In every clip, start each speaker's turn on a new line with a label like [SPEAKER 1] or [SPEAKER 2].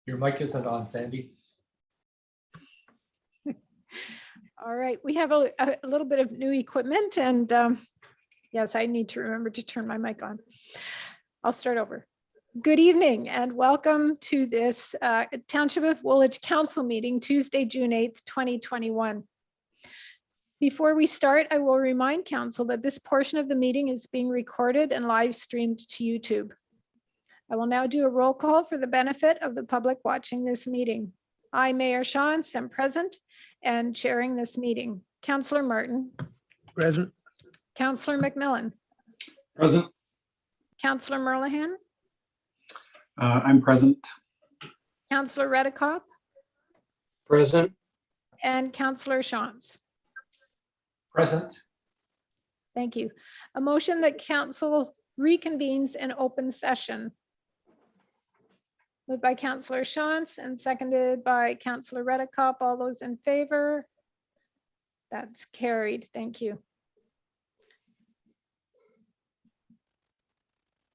[SPEAKER 1] Your mic isn't on, Sandy.
[SPEAKER 2] All right, we have a little bit of new equipment and yes, I need to remember to turn my mic on. I'll start over. Good evening and welcome to this Township of Woolwich Council meeting, Tuesday, June 8th, 2021. Before we start, I will remind Council that this portion of the meeting is being recorded and live streamed to YouTube. I will now do a roll call for the benefit of the public watching this meeting. I, Mayor Shantz, am present and chairing this meeting. Councillor Martin.
[SPEAKER 3] Present.
[SPEAKER 2] Councillor McMillan.
[SPEAKER 4] Present.
[SPEAKER 2] Councillor Merlehan.
[SPEAKER 4] I'm present.
[SPEAKER 2] Councillor Redekop.
[SPEAKER 4] Present.
[SPEAKER 2] And Councillor Shantz.
[SPEAKER 1] Present.
[SPEAKER 2] Thank you. A motion that council reconvenes in open session. Moved by Councillor Shantz and seconded by Councillor Redekop. All those in favor? That's carried. Thank you.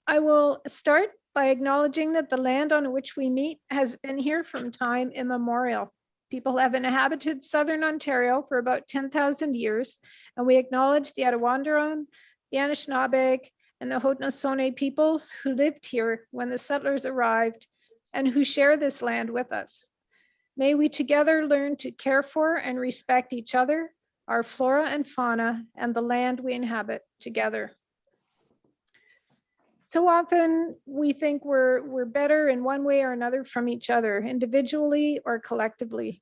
[SPEAKER 2] I will start by acknowledging that the land on which we meet has been here from time immemorial. People have inhabited southern Ontario for about 10,000 years, and we acknowledge the Attawandaron, the Anishinaabe, and the Haudenosaunee peoples who lived here when the settlers arrived and who share this land with us. May we together learn to care for and respect each other, our flora and fauna, and the land we inhabit together. So often we think we're better in one way or another from each other, individually or collectively.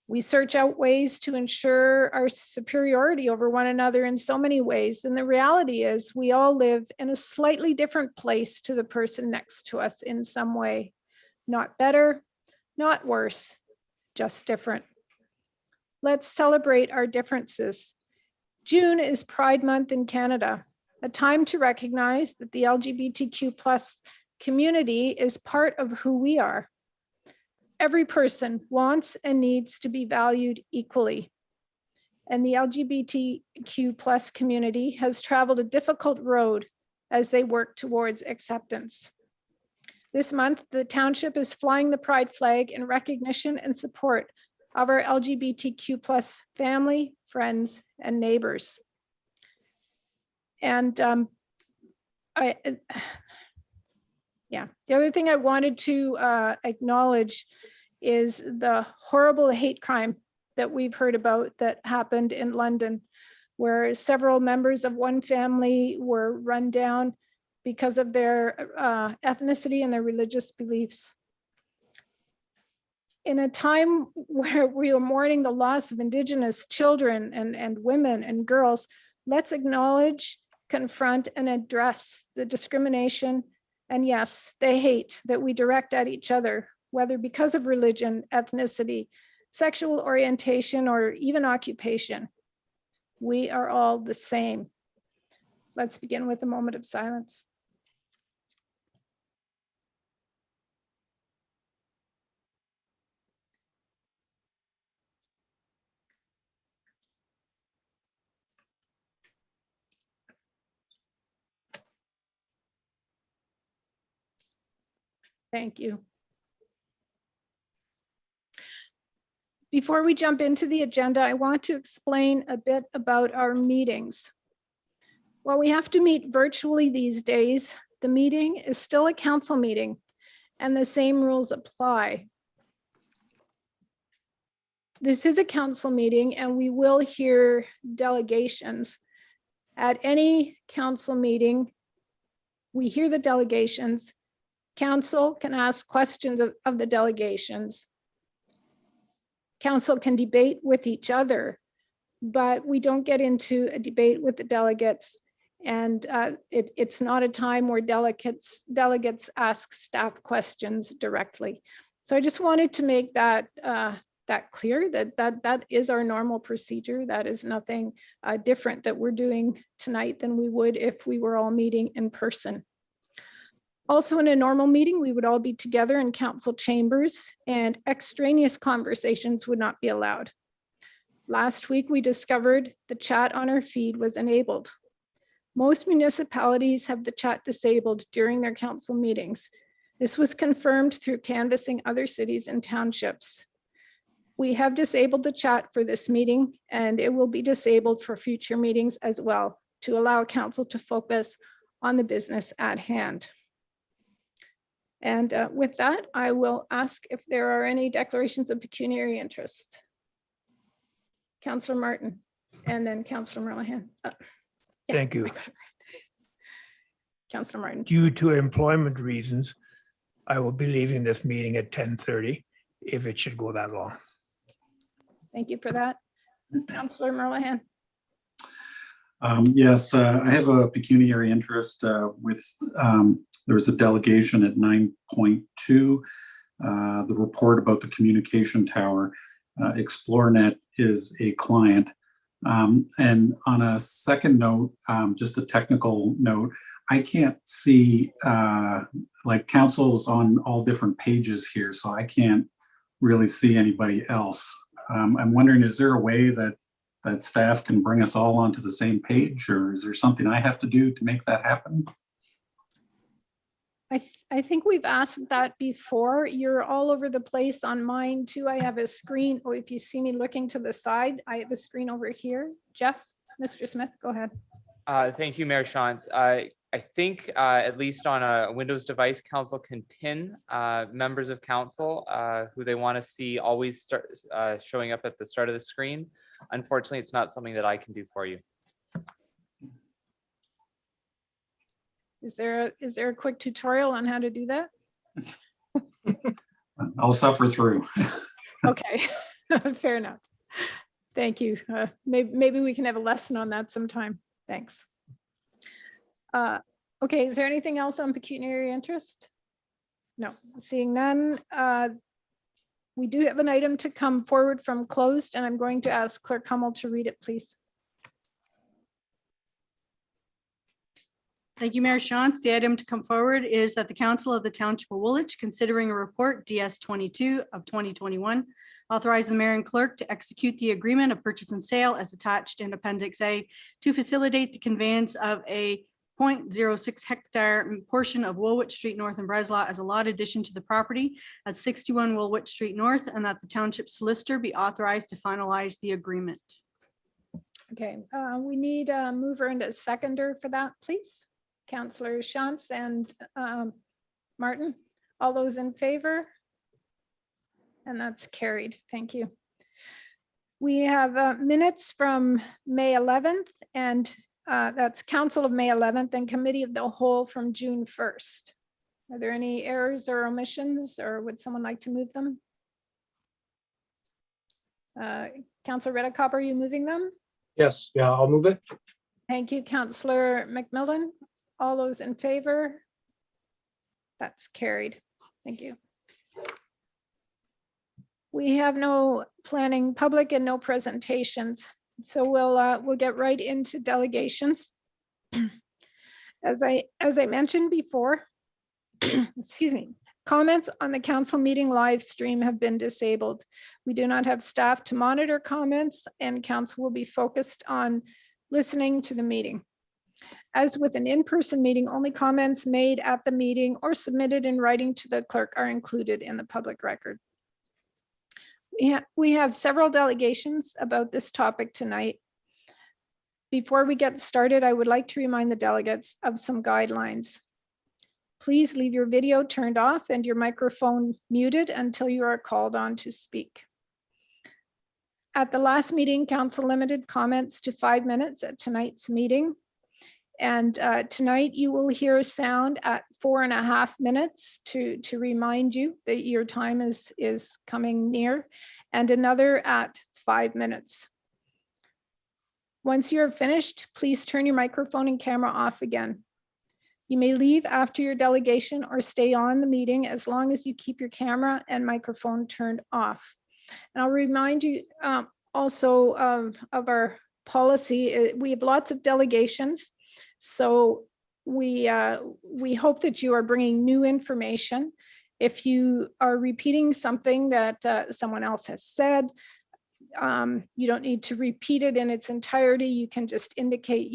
[SPEAKER 2] We search out ways to ensure our superiority over one another in so many ways. And the reality is we all live in a slightly different place to the person next to us in some way. Not better, not worse, just different. Let's celebrate our differences. June is Pride Month in Canada, a time to recognize that the LGBTQ+ community is part of who we are. Every person wants and needs to be valued equally. And the LGBTQ+ community has traveled a difficult road as they work towards acceptance. This month, the Township is flying the Pride flag in recognition and support of our LGBTQ+ family, friends, and neighbors. And the other thing I wanted to acknowledge is the horrible hate crime that we've heard about that happened in London, where several members of one family were run down because of their ethnicity and their religious beliefs. In a time where we are mourning the loss of Indigenous children and women and girls, let's acknowledge, confront, and address the discrimination and yes, the hate that we direct at each other, whether because of religion, ethnicity, sexual orientation, or even occupation. We are all the same. Let's begin with a moment of silence. Thank you. Before we jump into the agenda, I want to explain a bit about our meetings. While we have to meet virtually these days, the meeting is still a council meeting and the same rules apply. This is a council meeting and we will hear delegations. At any council meeting, we hear the delegations. Council can ask questions of the delegations. Council can debate with each other, but we don't get into a debate with the delegates. And it's not a time where delegates ask staff questions directly. So I just wanted to make that clear that is our normal procedure. That is nothing different that we're doing tonight than we would if we were all meeting in person. Also, in a normal meeting, we would all be together in council chambers and extraneous conversations would not be allowed. Last week, we discovered the chat on our feed was enabled. Most municipalities have the chat disabled during their council meetings. This was confirmed through canvassing other cities and townships. We have disabled the chat for this meeting, and it will be disabled for future meetings as well to allow council to focus on the business at hand. And with that, I will ask if there are any declarations of pecuniary interest. Councillor Martin, and then Councillor Merlihan. Yeah,
[SPEAKER 3] Thank you.
[SPEAKER 2] I got it right. Councillor Martin.
[SPEAKER 3] Due to employment reasons, I will be leaving this meeting at 10:30 if it should go that long.
[SPEAKER 2] Thank you for that. Councillor Merlihan.
[SPEAKER 4] Yes, I have a pecuniary interest with, there was a delegation at 9.2, the report about the communication tower. ExploreNet is a client. And on a second note, just a technical note, I can't see like council's on all different pages here, so I can't really see anybody else. I'm wondering, is there a way that staff can bring us all onto the same page, or is there something I have to do to make that happen?
[SPEAKER 2] I think we've asked that before. You're all over the place on mine too. I have a screen, or if you see me looking to the side, I have a screen over here. Jeff, Mr. Smith, go ahead.
[SPEAKER 5] Thank you, Mayor Shantz. I think at least on a Windows device, council can pin members of council who they want to see always start showing up at the start of the screen. Unfortunately, it's not something that I can do for you.
[SPEAKER 2] Is there a quick tutorial on how to do that?
[SPEAKER 4] I'll suffer through.
[SPEAKER 2] Okay, fair enough. Thank you. Maybe we can have a lesson on that sometime. Thanks. Okay, is there anything else on pecuniary interest? No, seeing none. We do have an item to come forward from closed, and I'm going to ask Clerk Hummel to read it, please.
[SPEAKER 6] Thank you, Mayor Shantz. The item to come forward is that the Council of the Township of Woolwich, considering a report DS 22 of 2021, authorize the mayor and clerk to execute the agreement of purchase and sale as attached in Appendix A to facilitate the conveyance of a 0.06 hectare portion of Woolwich Street North in Breslau as a lot addition to the property at 61 Woolwich Street North, and that the township solicitor be authorized to finalize the agreement.
[SPEAKER 2] Okay, we need a mover and a seconder for that, please. Councillor Shantz and Martin, all those in favor? And that's carried. Thank you. We have minutes from May 11th, and that's Council of May 11th and Committee of the Whole from June 1st. Are there any errors or omissions, or would someone like to move them? Councillor Redekop, are you moving them?
[SPEAKER 1] Yes, yeah, I'll move it.
[SPEAKER 2] Thank you, Councillor McMillan. All those in favor? That's carried. Thank you. We have no planning public and no presentations, so we'll get right into delegations. As I mentioned before, excuse me, comments on the council meeting live stream have been disabled. We do not have staff to monitor comments, and council will be focused on listening to the meeting. As with an in-person meeting, only comments made at the meeting or submitted in writing to the clerk are included in the public record. We have several delegations about this topic tonight. Before we get started, I would like to remind the delegates of some guidelines. Please leave your video turned off and your microphone muted until you are called on to speak. At the last meeting, council limited comments to 5 minutes at tonight's meeting. And tonight you will hear a sound at 4.5 minutes to remind you that your time is coming near, and another at 5 minutes. Once you're finished, please turn your microphone and camera off again. You may leave after your delegation or stay on the meeting as long as you keep your camera and microphone turned off. And I'll remind you also of our policy. We have lots of delegations. So we hope that you are bringing new information. If you are repeating something that someone else has said, you don't need to repeat it in its entirety. You can just indicate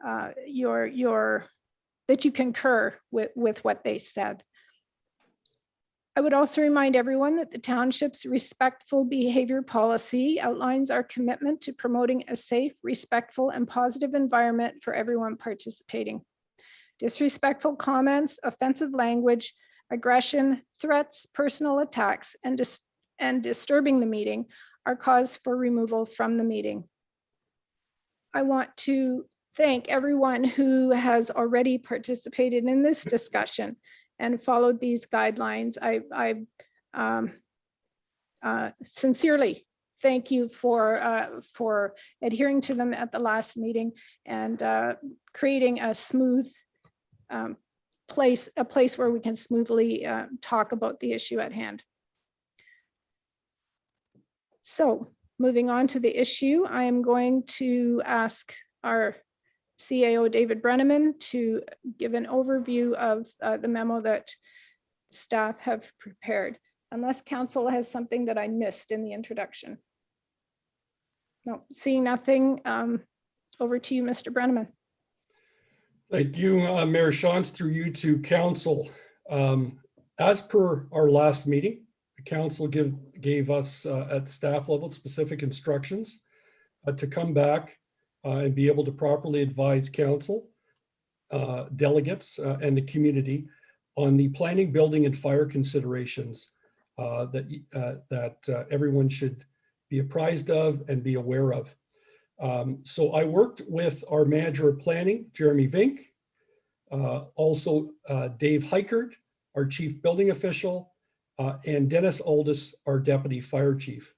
[SPEAKER 2] that you concur with what they said. I would also remind everyone that the township's respectful behavior policy outlines our commitment to promoting a safe, respectful, and positive environment for everyone participating. Disrespectful comments, offensive language, aggression, threats, personal attacks, and disturbing the meeting are cause for removal from the meeting. I want to thank everyone who has already participated in this discussion and followed these guidelines. I sincerely thank you for adhering to them at the last meeting and creating a smooth place where we can smoothly talk about the issue at hand. So moving on to the issue, I am going to ask our CAO David Brenneman to give an overview of the memo that staff have prepared, unless council has something that I missed in the introduction. No, seeing nothing, over to you, Mr. Brenneman.
[SPEAKER 7] Thank you, Mayor Shantz, through you to council. As per our last meeting, the council gave us at staff level specific instructions to come back and be able to properly advise council, delegates, and the community on the planning, building, and fire considerations that everyone should be apprised of and be aware of. So I worked with our manager of planning, Jeremy Vink, also Dave Heichert, our chief building official, and Dennis Aldis, our deputy fire chief.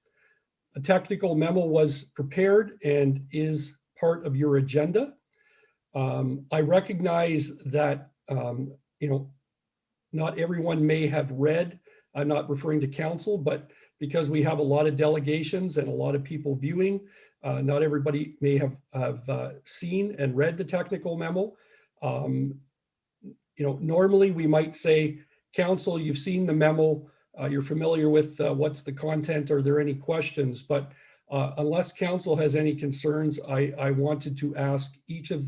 [SPEAKER 7] A technical memo was prepared and is part of your agenda. I recognize that not everyone may have read. I'm not referring to council, but because we have a lot of delegations and a lot of people viewing, not everybody may have seen and read the technical memo. Normally we might say, council, you've seen the memo, you're familiar with what's the content, are there any questions? But unless council has any concerns, I wanted to ask each of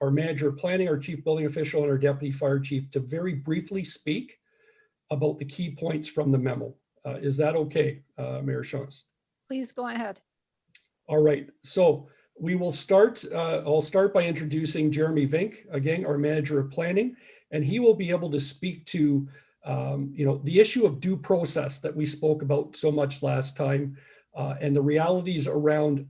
[SPEAKER 7] our manager of planning, our chief building official, and our deputy fire chief to very briefly speak about the key points from the memo. Is that okay, Mayor Shantz?
[SPEAKER 2] Please go ahead.
[SPEAKER 7] All right, so we will start. I'll start by introducing Jeremy Vink, again, our manager of planning, and he will be able to speak to the issue of due process that we spoke about so much last time, and the realities around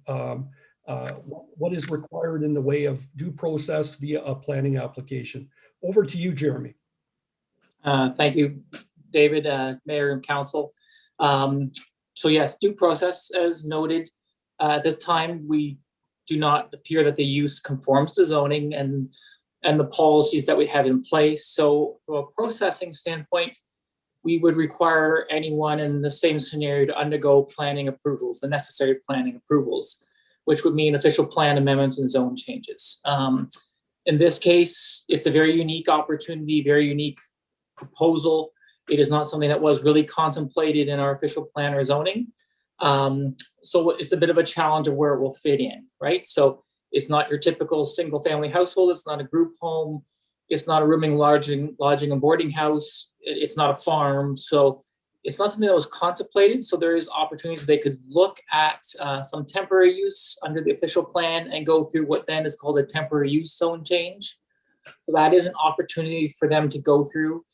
[SPEAKER 7] what is required in the way of due process via a planning application. Over to you, Jeremy.
[SPEAKER 8] Thank you, David, Mayor and Council. So yes, due process, as noted, at this time, we do not appear that the use conforms to zoning and the policies that we have in place. So from a processing standpoint, we would require anyone in the same scenario to undergo planning approvals, the necessary planning approvals, which would mean official plan amendments and zone changes. In this case, it's a very unique opportunity, very unique proposal. It is not something that was really contemplated in our official plan or zoning. So it's a bit of a challenge of where it will fit in, right? So it's not your typical single family household. It's not a group home. It's not a rooming, lodging and boarding house. It's not a farm. So it's not something that was contemplated. So there is opportunities they could look at some temporary use under the official plan and go through what then is called a temporary use zone change. So that is an opportunity for them to go through.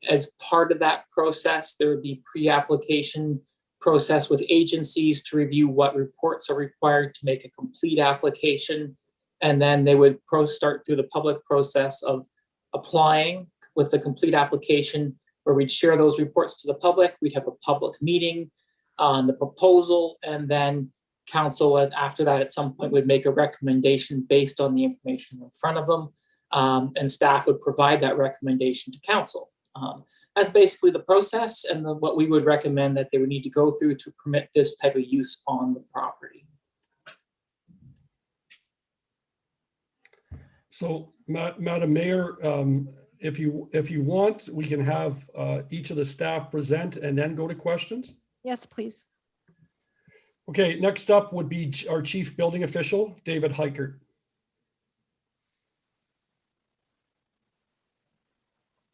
[SPEAKER 8] As part of that process, there would be pre-application process with agencies to review what reports are required to make a complete application. And then they would start through the public process of applying with the complete application, where we'd share those reports to the public. We'd have a public meeting on the proposal, and then council after that at some point would make a recommendation based on the information in front of them, and staff would provide that recommendation to council. That's basically the process and what we would recommend that they would need to go through to permit this type of use on the property.
[SPEAKER 7] So, Madam Mayor, if you want, we can have each of the staff present and then go to questions.
[SPEAKER 2] Yes, please.
[SPEAKER 7] Okay, next up would be our chief building official, David Heichert.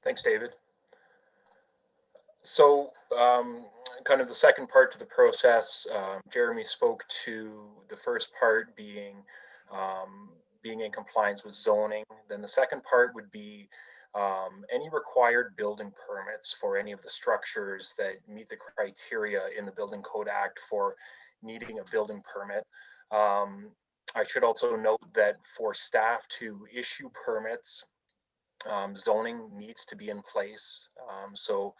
[SPEAKER 9] Thanks, David. So kind of the second part to the process, Jeremy spoke to the first part being in compliance with zoning. Then the second part would be any required building permits for any of the structures that meet the criteria in the Building Code Act for needing a building permit. I should also note that for staff to issue permits, zoning needs to be in place. So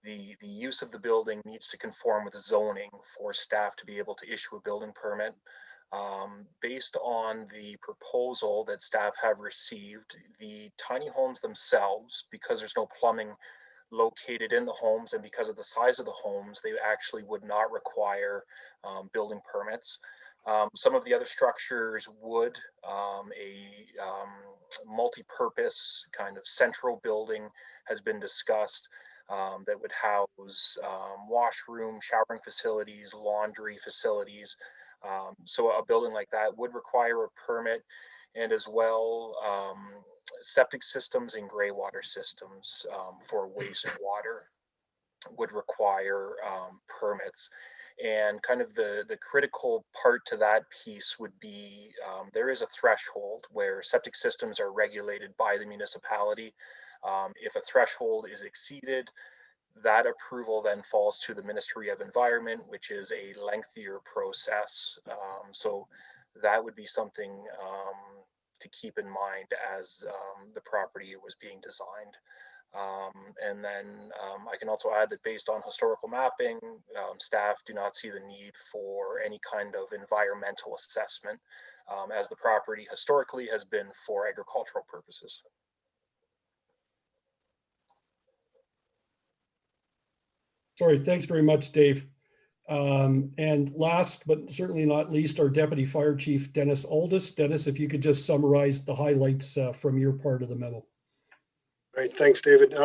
[SPEAKER 9] the use of the building needs to conform with zoning for staff to be able to issue a building permit. Based on the proposal that staff have received, the tiny homes themselves, because there's no plumbing located in the homes and because of the size of the homes, they actually would not require building permits. Some of the other structures would. A multi-purpose kind of central building has been discussed that would house washroom, showering facilities, laundry facilities. So a building like that would require a permit, and as well septic systems and gray water systems for wastewater would require permits. And kind of the critical part to that piece would be there is a threshold where septic systems are regulated by the municipality. If a threshold is exceeded, that approval then falls to the Ministry of Environment, which is a lengthier process. So that would be something to keep in mind as the property was being designed. And then I can also add that based on historical mapping, staff do not see the need for any kind of environmental assessment as the property historically has been for agricultural purposes.
[SPEAKER 7] Sorry, thanks very much, Dave. And last but certainly not least, our Deputy Fire Chief, Dennis Aldis. Dennis, if you could just summarize the highlights from your part of the memo.
[SPEAKER 10] Right, thanks, David.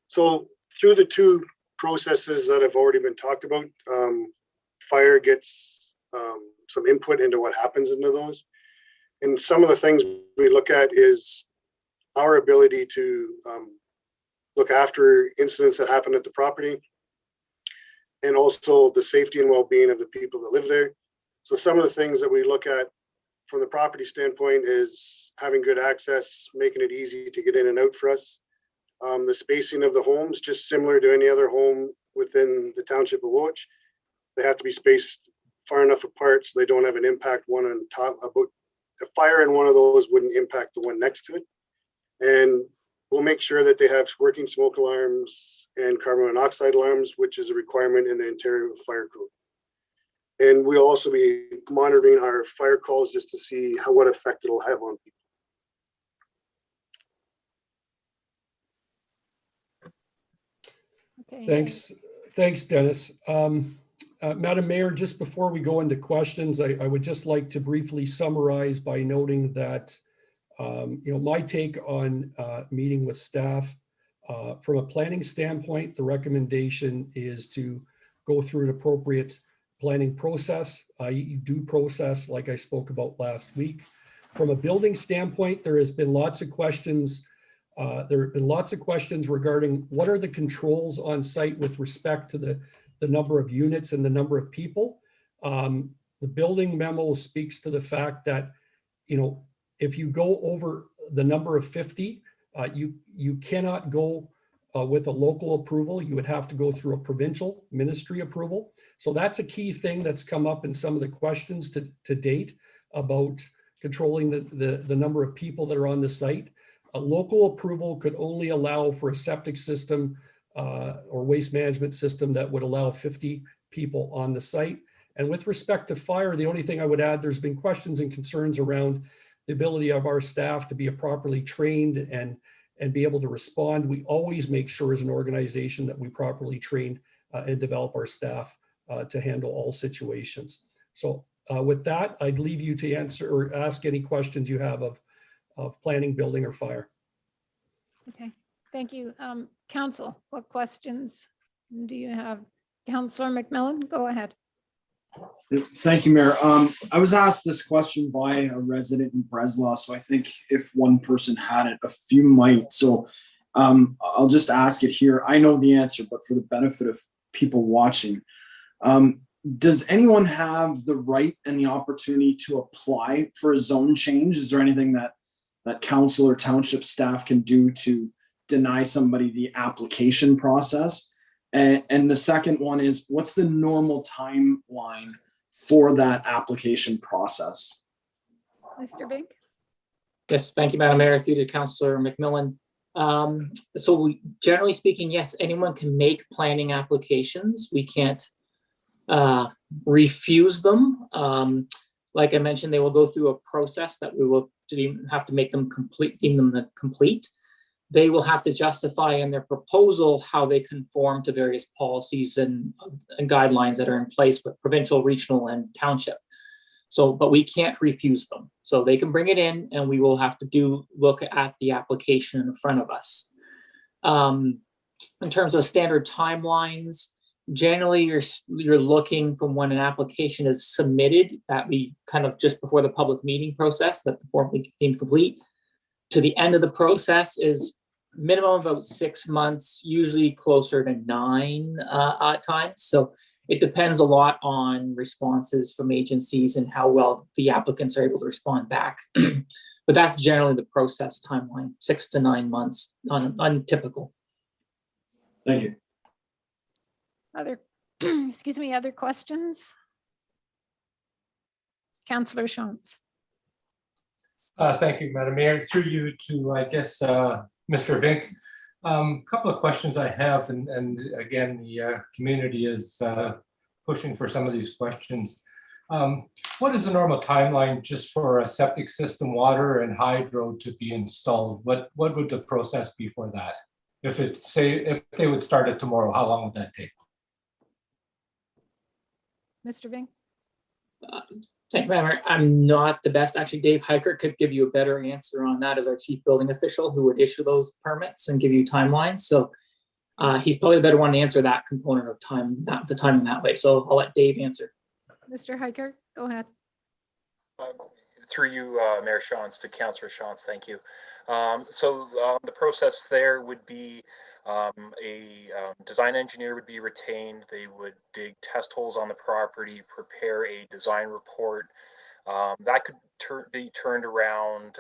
[SPEAKER 10] So through the two processes that have already been talked about, fire gets some input into what happens into those. And some of the things we look at is our ability to look after incidents that happen at the property, and also the safety and well-being of the people that live there. So some of the things that we look at from the property standpoint is having good access, making it easy to get in and out for us. The spacing of the homes, just similar to any other home within the Township of Woolwich. They have to be spaced far enough apart so they don't have an impact one on top. About a fire in one of those wouldn't impact the one next to it. And we'll make sure that they have working smoke alarms and carbon monoxide alarms, which is a requirement in the Ontario Fire Code. And we'll also be monitoring our fire calls just to see what effect it'll have on people.
[SPEAKER 2] Okay.
[SPEAKER 7] Thanks, Dennis. Madam Mayor, just before we go into questions, I would just like to briefly summarize by noting that my take on meeting with staff from a planning standpoint, the recommendation is to go through an appropriate planning process, i.e. due process, like I spoke about last week. From a building standpoint, there has been lots of questions. There have been lots of questions regarding what are the controls on site with respect to the number of units and the number of people. The building memo speaks to the fact that, if you go over the number of 50, you cannot go with a local approval. You would have to go through a provincial ministry approval. So that's a key thing that's come up in some of the questions to date about controlling the number of people that are on the site. A local approval could only allow for a septic system or waste management system that would allow 50 people on the site. And with respect to fire, the only thing I would add, there's been questions and concerns around the ability of our staff to be properly trained and be able to respond. We always make sure as an organization that we properly train and develop our staff to handle all situations. So with that, I'd leave you to answer or ask any questions you have of planning, building, or fire.
[SPEAKER 2] Okay, thank you. Council, what questions do you have? Councillor McMillan, go ahead.
[SPEAKER 11] Thank you, Mayor. I was asked this question by a resident in Breslau, so I think if one person had it, a few might. So I'll just ask it here. I know the answer, but for the benefit of people watching, does anyone have the right and the opportunity to apply for a zone change? Is there anything that council or township staff can do to deny somebody the application process? And the second one is, what's the normal timeline for that application process?
[SPEAKER 2] Mr. Vink?
[SPEAKER 8] Yes, thank you, Madam Mayor, through to Councillor McMillan. Generally speaking, yes, anyone can make planning applications. We can't refuse them. Like I mentioned, they will go through a process that we will have to make them complete, deem them complete. They will have to justify in their proposal how they conform to various policies and guidelines that are in place with provincial, regional, and township. So, but we can't refuse them. So they can bring it in and we will have to look at the application in front of us. In terms of standard timelines, generally you're looking from when an application is submitted, that we kind of just before the public meeting process, that the form be deemed complete, to the end of the process is minimum about 6 months, usually closer to 9 at times. So it depends a lot on responses from agencies and how well the applicants are able to respond back. But that's generally the process timeline, 6 to 9 months, untypical.
[SPEAKER 11] Thank you.
[SPEAKER 2] Excuse me, other questions? Councillor Shantz.
[SPEAKER 1] Thank you, Madam Mayor. Through you to, I guess, Mr. Vink. Couple of questions I have, and again, the community is pushing for some of these questions. What is the normal timeline just for a septic system, water and hydro to be installed? What would the process be for that? If they would start it tomorrow, how long would that take?
[SPEAKER 2] Mr. Vink?
[SPEAKER 8] Thank you, Madam Mayor. I'm not the best. Actually, Dave Heiker could give you a better answer on that as our chief building official who would issue those permits and give you timelines. So he's probably the better one to answer that component of time, the timing that way. So I'll let Dave answer.
[SPEAKER 2] Mr. Heiker, go ahead.
[SPEAKER 9] Through you, Mayor Shantz, to Councillor Shantz, thank you. The process there would be a design engineer would be retained. They would dig test holes on the property, prepare a design report. That could be turned around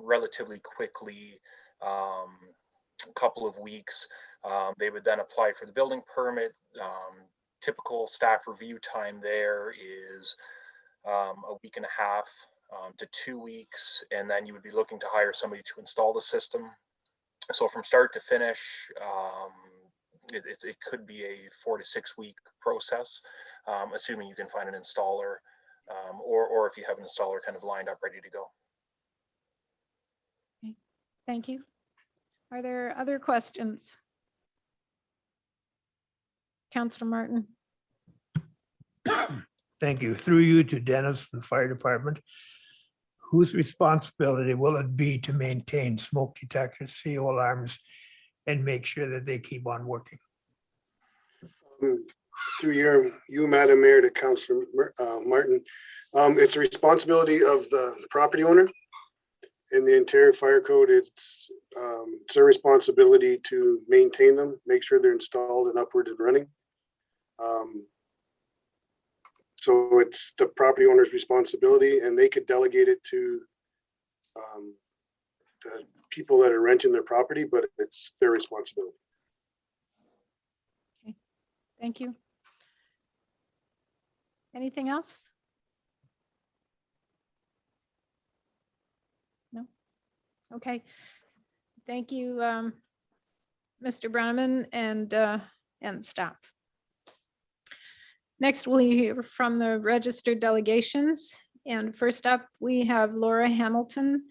[SPEAKER 9] relatively quickly, a couple of weeks. They would then apply for the building permit. Typical staff review time there is a week and a half to 2 weeks, and then you would be looking to hire somebody to install the system. So from start to finish, it could be a 4 to 6 week process, assuming you can find an installer, or if you have an installer kind of lined up, ready to go.
[SPEAKER 2] Okay. Thank you. Are there other questions? Councillor Martin.
[SPEAKER 3] Thank you. Through you to Dennis and the fire department. Whose responsibility will it be to maintain smoke detectors, CO alarms, and make sure that they keep on working?
[SPEAKER 10] Through you, Madam Mayor, to Councillor Martin, it's the responsibility of the property owner. In the Ontario Fire Code, it's their responsibility to maintain them, make sure they're installed and upward and running. So it's the property owner's responsibility, and they could delegate it to the people that are renting their property, but it's their responsibility.
[SPEAKER 2] Okay, thank you. Anything else? No? Okay. Thank you, Mr. Brannaman and staff. Next, we'll hear from the registered delegations. And first up, we have Laura Hamilton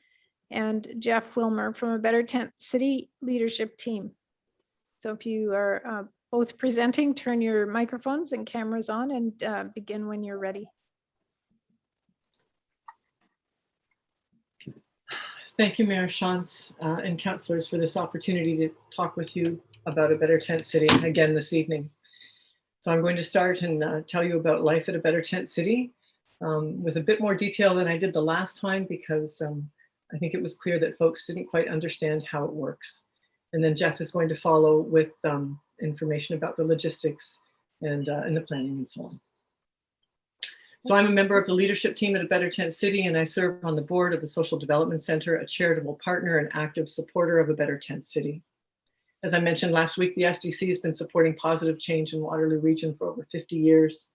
[SPEAKER 2] and Jeff Wilmer from a Better Tent City leadership team. So if you are both presenting, turn your microphones and cameras on and begin when you're ready.
[SPEAKER 12] Thank you, Mayor Shantz and councillors, for this opportunity to talk with you about a Better Tent City again this evening. So I'm going to start and tell you about life at a Better Tent City with a bit more detail than I did the last time, because I think it was clear that folks didn't quite understand how it works. And then Jeff is going to follow with information about the logistics and the planning and so on. So I'm a member of the leadership team at A Better Tent City, and I serve on the board of the Social Development Center, a charitable partner and active supporter of A Better Tent City. As I mentioned last week, the SDC has been supporting positive change in Waterloo Region for over 50 years.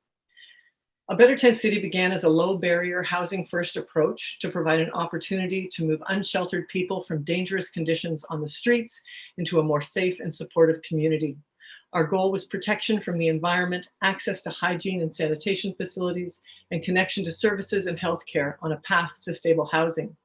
[SPEAKER 12] A Better Tent City began as a low barrier housing first approach to provide an opportunity to move unsheltered people from dangerous conditions on the streets into a more safe and supportive community. Our goal was protection from the environment, access to hygiene and sanitation facilities, and connection to services and healthcare on a path to stable housing.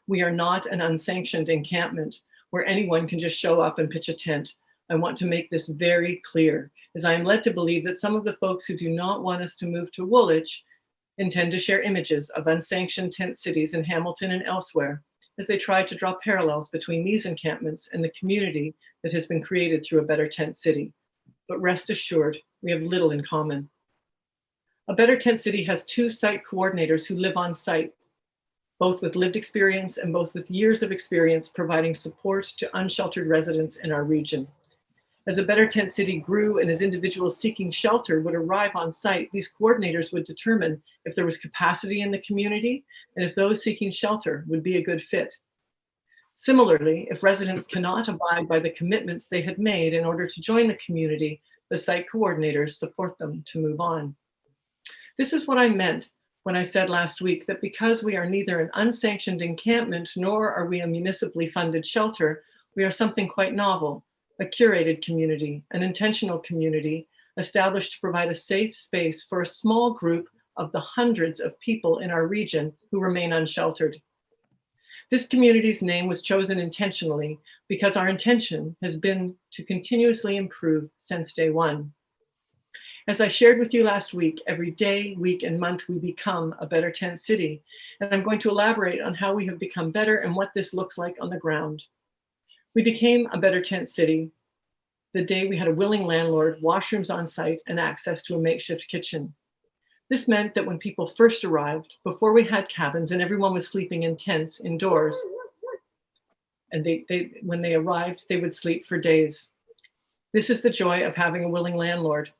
[SPEAKER 12] We are not an unsanctioned encampment where anyone can just show up and pitch a tent. I want to make this very clear, as I am led to believe that some of the folks who do not want us to move to Woolwich intend to share images of unsanctioned tent cities in Hamilton and elsewhere, as they try to draw parallels between these encampments and the community that has been created through A Better Tent City. But rest assured, we have little in common. A Better Tent City has 2 site coordinators who live on site, both with lived experience and both with years of experience providing support to unsheltered residents in our region. As A Better Tent City grew and as individuals seeking shelter would arrive on site, these coordinators would determine if there was capacity in the community and if those seeking shelter would be a good fit. Similarly, if residents cannot abide by the commitments they had made in order to join the community, the site coordinators support them to move on. This is what I meant when I said last week that because we are neither an unsanctioned encampment nor are we a municipally funded shelter, we are something quite novel, a curated community, an intentional community established to provide a safe space for a small group of the hundreds of people in our region who remain unsheltered. This community's name was chosen intentionally because our intention has been to continuously improve since day one. As I shared with you last week, every day, week, and month we become a Better Tent City, and I'm going to elaborate on how we have become better and what this looks like on the ground. We became a Better Tent City the day we had a willing landlord, washrooms on site, and access to a makeshift kitchen. This meant that when people first arrived, before we had cabins and everyone was sleeping in tents indoors, and when they arrived, they would sleep for days. This is the joy of having a willing landlord.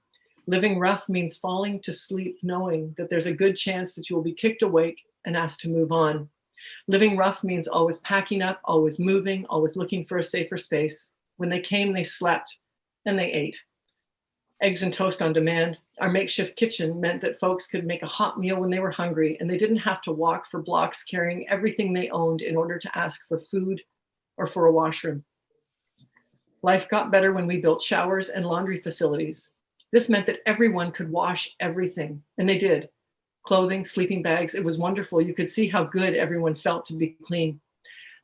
[SPEAKER 12] Living rough means falling to sleep knowing that there's a good chance that you will be kicked awake and asked to move on. Living rough means always packing up, always moving, always looking for a safer space. When they came, they slept and they ate. Eggs and toast on demand. Our makeshift kitchen meant that folks could make a hot meal when they were hungry and they didn't have to walk for blocks carrying everything they owned in order to ask for food or for a washroom. Life got better when we built showers and laundry facilities. This meant that everyone could wash everything, and they did. Clothing, sleeping bags, it was wonderful. You could see how good everyone felt to be clean.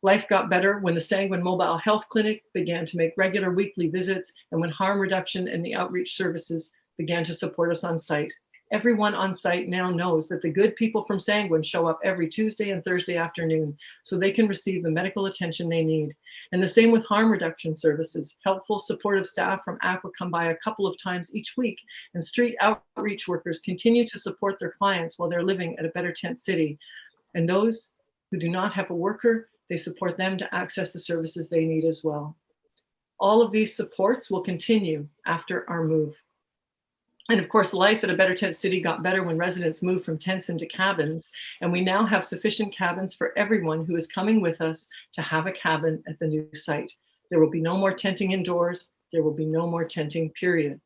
[SPEAKER 12] Life got better when the Sanguine Mobile Health Clinic began to make regular weekly visits and when harm reduction and the outreach services began to support us on site. Everyone on site now knows that the good people from Sanguine show up every Tuesday and Thursday afternoon so they can receive the medical attention they need. And the same with harm reduction services. Helpful, supportive staff from ACWA come by a couple of times each week, and street outreach workers continue to support their clients while they're living at a Better Tent City. And those who do not have a worker, they support them to access the services they need as well. All of these supports will continue after our move. And of course, life at a Better Tent City got better when residents moved from tents into cabins, and we now have sufficient cabins for everyone who is coming with us to have a cabin at the new site. There will be no more tenting indoors. There will be no more tenting, period.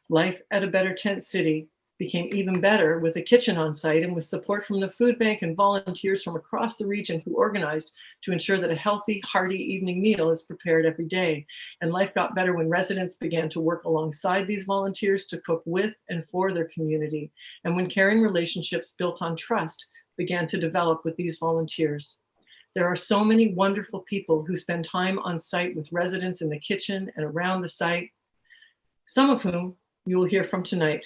[SPEAKER 12] Life at a Better Tent City became even better with a kitchen on site and with support from the food bank and volunteers from across the region who organized to ensure that a healthy, hearty evening meal is prepared every day. And life got better when residents began to work alongside these volunteers to cook with and for their community, and when caring relationships built on trust began to develop with these volunteers. There are so many wonderful people who spend time on site with residents in the kitchen and around the site, some of whom you will hear from tonight.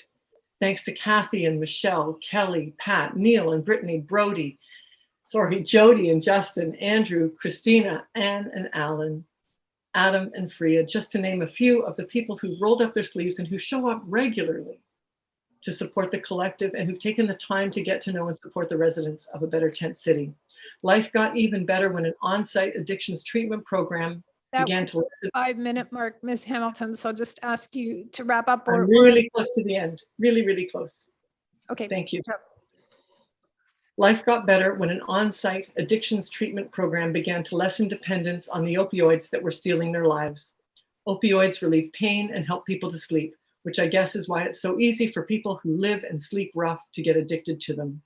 [SPEAKER 12] Thanks to Kathy and Michelle, Kelly, Pat, Neil and Brittany, Jody and Justin, Andrew, Christina, Anne and Alan, Adam and Freya, just to name a few of the people who've rolled up their sleeves and who show up regularly to support the collective and who've taken the time to get to know and support the residents of a Better Tent City. Life got even better when an on-site addictions treatment program
[SPEAKER 2] That
[SPEAKER 12] began
[SPEAKER 2] was
[SPEAKER 12] to listen.
[SPEAKER 2] 5-minute mark, Ms. Hamilton, so just ask you to wrap up or.
[SPEAKER 12] I'm really close to the end, really, really close.
[SPEAKER 2] Okay.
[SPEAKER 12] Thank you. Life got better when an on-site addictions treatment program began to lessen dependence on the opioids that were stealing their lives. Opioids relieve pain and help people to sleep, which I guess is why it's so easy for people who live and sleep rough to get addicted to them.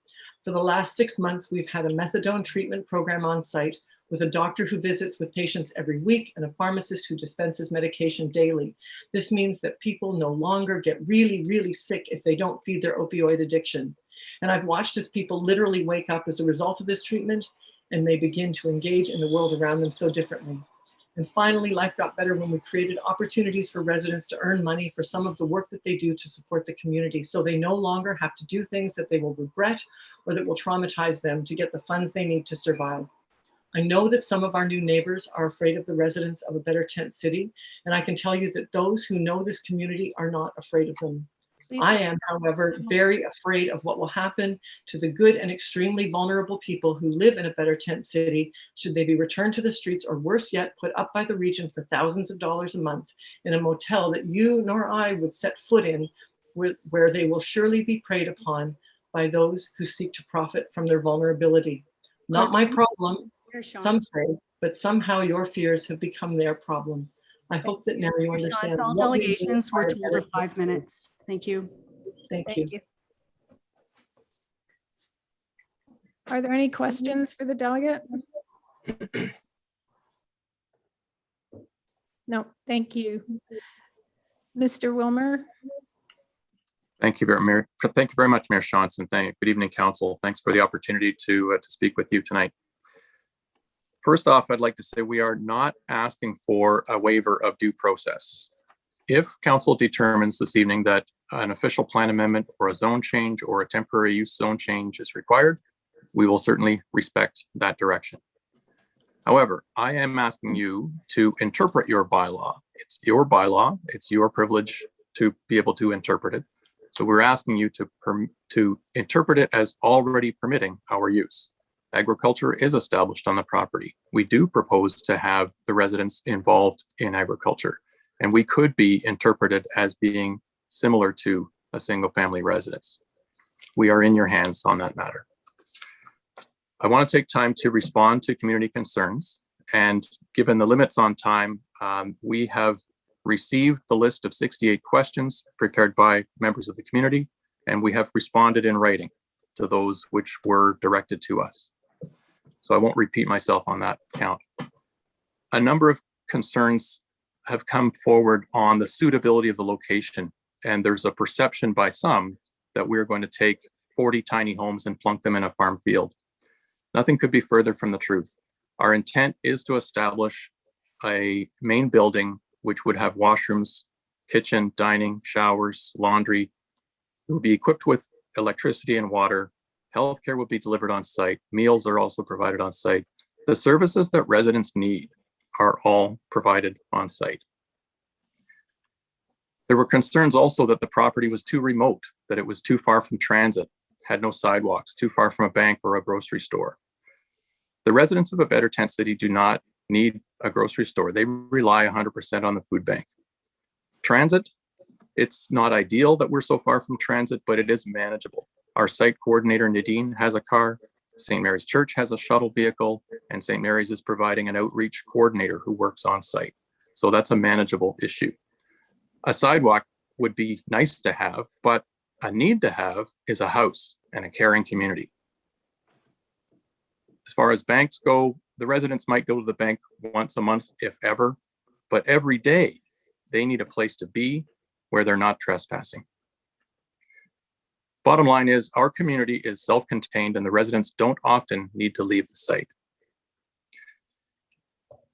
[SPEAKER 12] For the last 6 months, we've had a methadone treatment program on site with a doctor who visits with patients every week and a pharmacist who dispenses medication daily. This means that people no longer get really, really sick if they don't feed their opioid addiction. And I've watched as people literally wake up as a result of this treatment, and they begin to engage in the world around them so differently. And finally, life got better when we created opportunities for residents to earn money for some of the work that they do to support the community, so they no longer have to do things that they will regret or that will traumatize them to get the funds they need to survive. I know that some of our new neighbors are afraid of the residents of a better tent city, and I can tell you that those who know this community are not afraid of them.
[SPEAKER 2] Please.
[SPEAKER 12] I am, however, very afraid of what will happen to the good and extremely vulnerable people who live in a better tent city should they be returned to the streets, or worse yet, put up by the region for thousands of dollars a month in a motel that you nor I would set foot in, where they will surely be preyed upon by those who seek to profit from their vulnerability. Not my problem, some say, but somehow your fears have become their problem. I hope that now you understand.
[SPEAKER 6] All
[SPEAKER 12] what we do
[SPEAKER 6] delegations were
[SPEAKER 12] are
[SPEAKER 6] told of 5 minutes. Thank you.
[SPEAKER 12] Thank you.
[SPEAKER 2] Are there any questions for the delegate? No, thank you. Mr. Wilmer?
[SPEAKER 13] Thank you very much, Mayor Johnson. Good evening, Council. Thanks for the opportunity to speak with you tonight. First off, I'd like to say we are not asking for a waiver of due process. If Council determines this evening that an official plan amendment or a zone change or a temporary use zone change is required, we will certainly respect that direction. However, I am asking you to interpret your bylaw. It's your bylaw. It's your privilege to be able to interpret it. So we're asking you to interpret it as already permitting our use. Agriculture is established on the property. We do propose to have the residents involved in agriculture, and we could be interpreted as being similar to a single family residence. We are in your hands on that matter. I want to take time to respond to community concerns, and given the limits on time, we have received the list of 68 questions prepared by members of the community, and we have responded in writing to those which were directed to us. So I won't repeat myself on that count. A number of concerns have come forward on the suitability of the location, and there's a perception by some that we're going to take 40 tiny homes and plunk them in a farm field. Nothing could be further from the truth. Our intent is to establish a main building which would have washrooms, kitchen, dining, showers, laundry. It will be equipped with electricity and water. Healthcare will be delivered on site. Meals are also provided on site. The services that residents need are all provided on site. There were concerns also that the property was too remote, that it was too far from transit, had no sidewalks, too far from a bank or a grocery store. The residents of a better tent city do not need a grocery store. They rely 100% on the food bank. Transit, it's not ideal that we're so far from transit, but it is manageable. Our site coordinator, Nadine, has a car. St. Mary's Church has a shuttle vehicle, and St. Mary's is providing an outreach coordinator who works on site. So that's a manageable issue. A sidewalk would be nice to have, but a need to have is a house and a caring community. As far as banks go, the residents might go to the bank once a month, if ever, but every day they need a place to be where they're not trespassing. Bottom line is our community is self-contained and the residents don't often need to leave the site.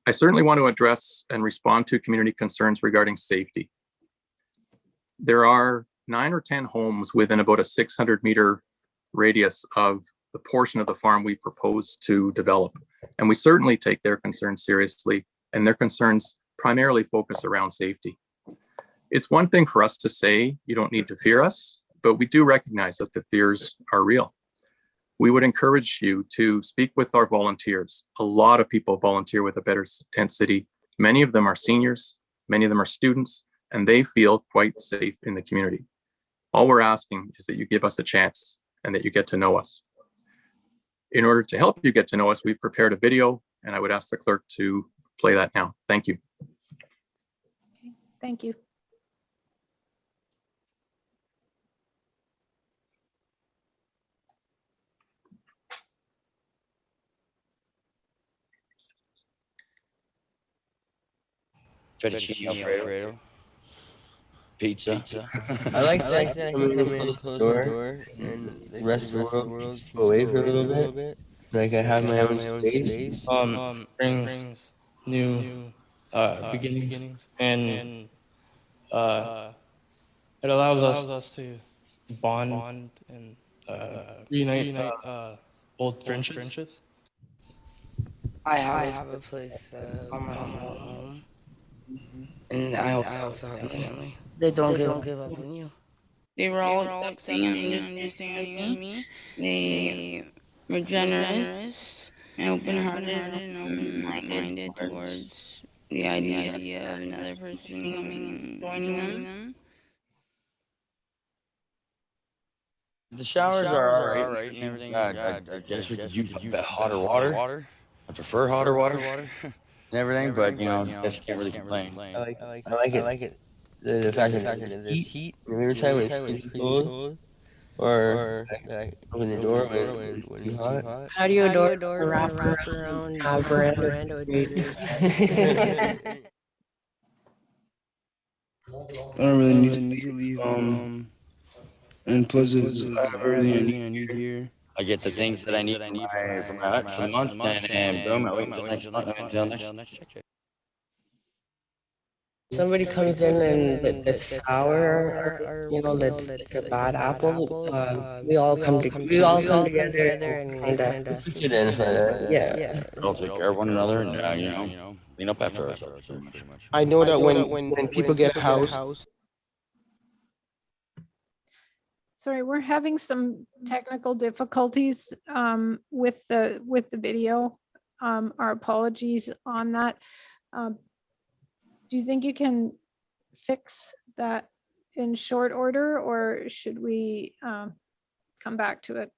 [SPEAKER 13] I certainly want to address and respond to community concerns regarding safety. There are 9 or 10 homes within about a 600-meter radius of the portion of the farm we propose to develop. And we certainly take their concerns seriously, and their concerns primarily focus around safety. It's one thing for us to say, you don't need to fear us, but we do recognize that the fears are real. We would encourage you to speak with our volunteers. A lot of people volunteer with a Better Tent City Many of them are seniors, many of them are students, and they feel quite safe in the community. All we're asking is that you give us a chance and that you get to know us. In order to help you get to know us, we've prepared a video, and I would ask the clerk to play that now. Thank you.
[SPEAKER 2] Thank you.
[SPEAKER 14] Fettuccine Alfredo. Pizza.
[SPEAKER 15] I like that I can come in, close my door, and the rest of the world can go away for a little bit. Like I have my own space.
[SPEAKER 16] Brings new beginnings, and it allows us to bond and reunite old friendships.
[SPEAKER 15] I have a place on my home, and I also have a family. They don't give up on you.
[SPEAKER 17] They were all accepting and understanding me. They were generous and open-hearted and open-minded towards the idea of another person coming and joining them.
[SPEAKER 14] The showers are all right and everything. I just could use a bit hotter water. I prefer hotter water and everything, but just can't really complain.
[SPEAKER 15] I like it. The fact that there's heat in the wintertime when it's pretty cold, or open the door when it's too hot.
[SPEAKER 17] Patio door wrap around veranda would be great.
[SPEAKER 18] I don't really need to leave. And plus, I have everything I need here.
[SPEAKER 14] I get the things that I need for my hut for months, and boom, I wait until next check.
[SPEAKER 17] Somebody comes in and the sour, the bad apple. We all come together and kind of yeah.
[SPEAKER 14] We'll take care of one another and clean up after ourselves. Pretty much.
[SPEAKER 15] I know that when people get a house.
[SPEAKER 2] Sorry, we're having some technical difficulties with the video. Our apologies on that. Do you think you can fix that in short order, or should we come back to it?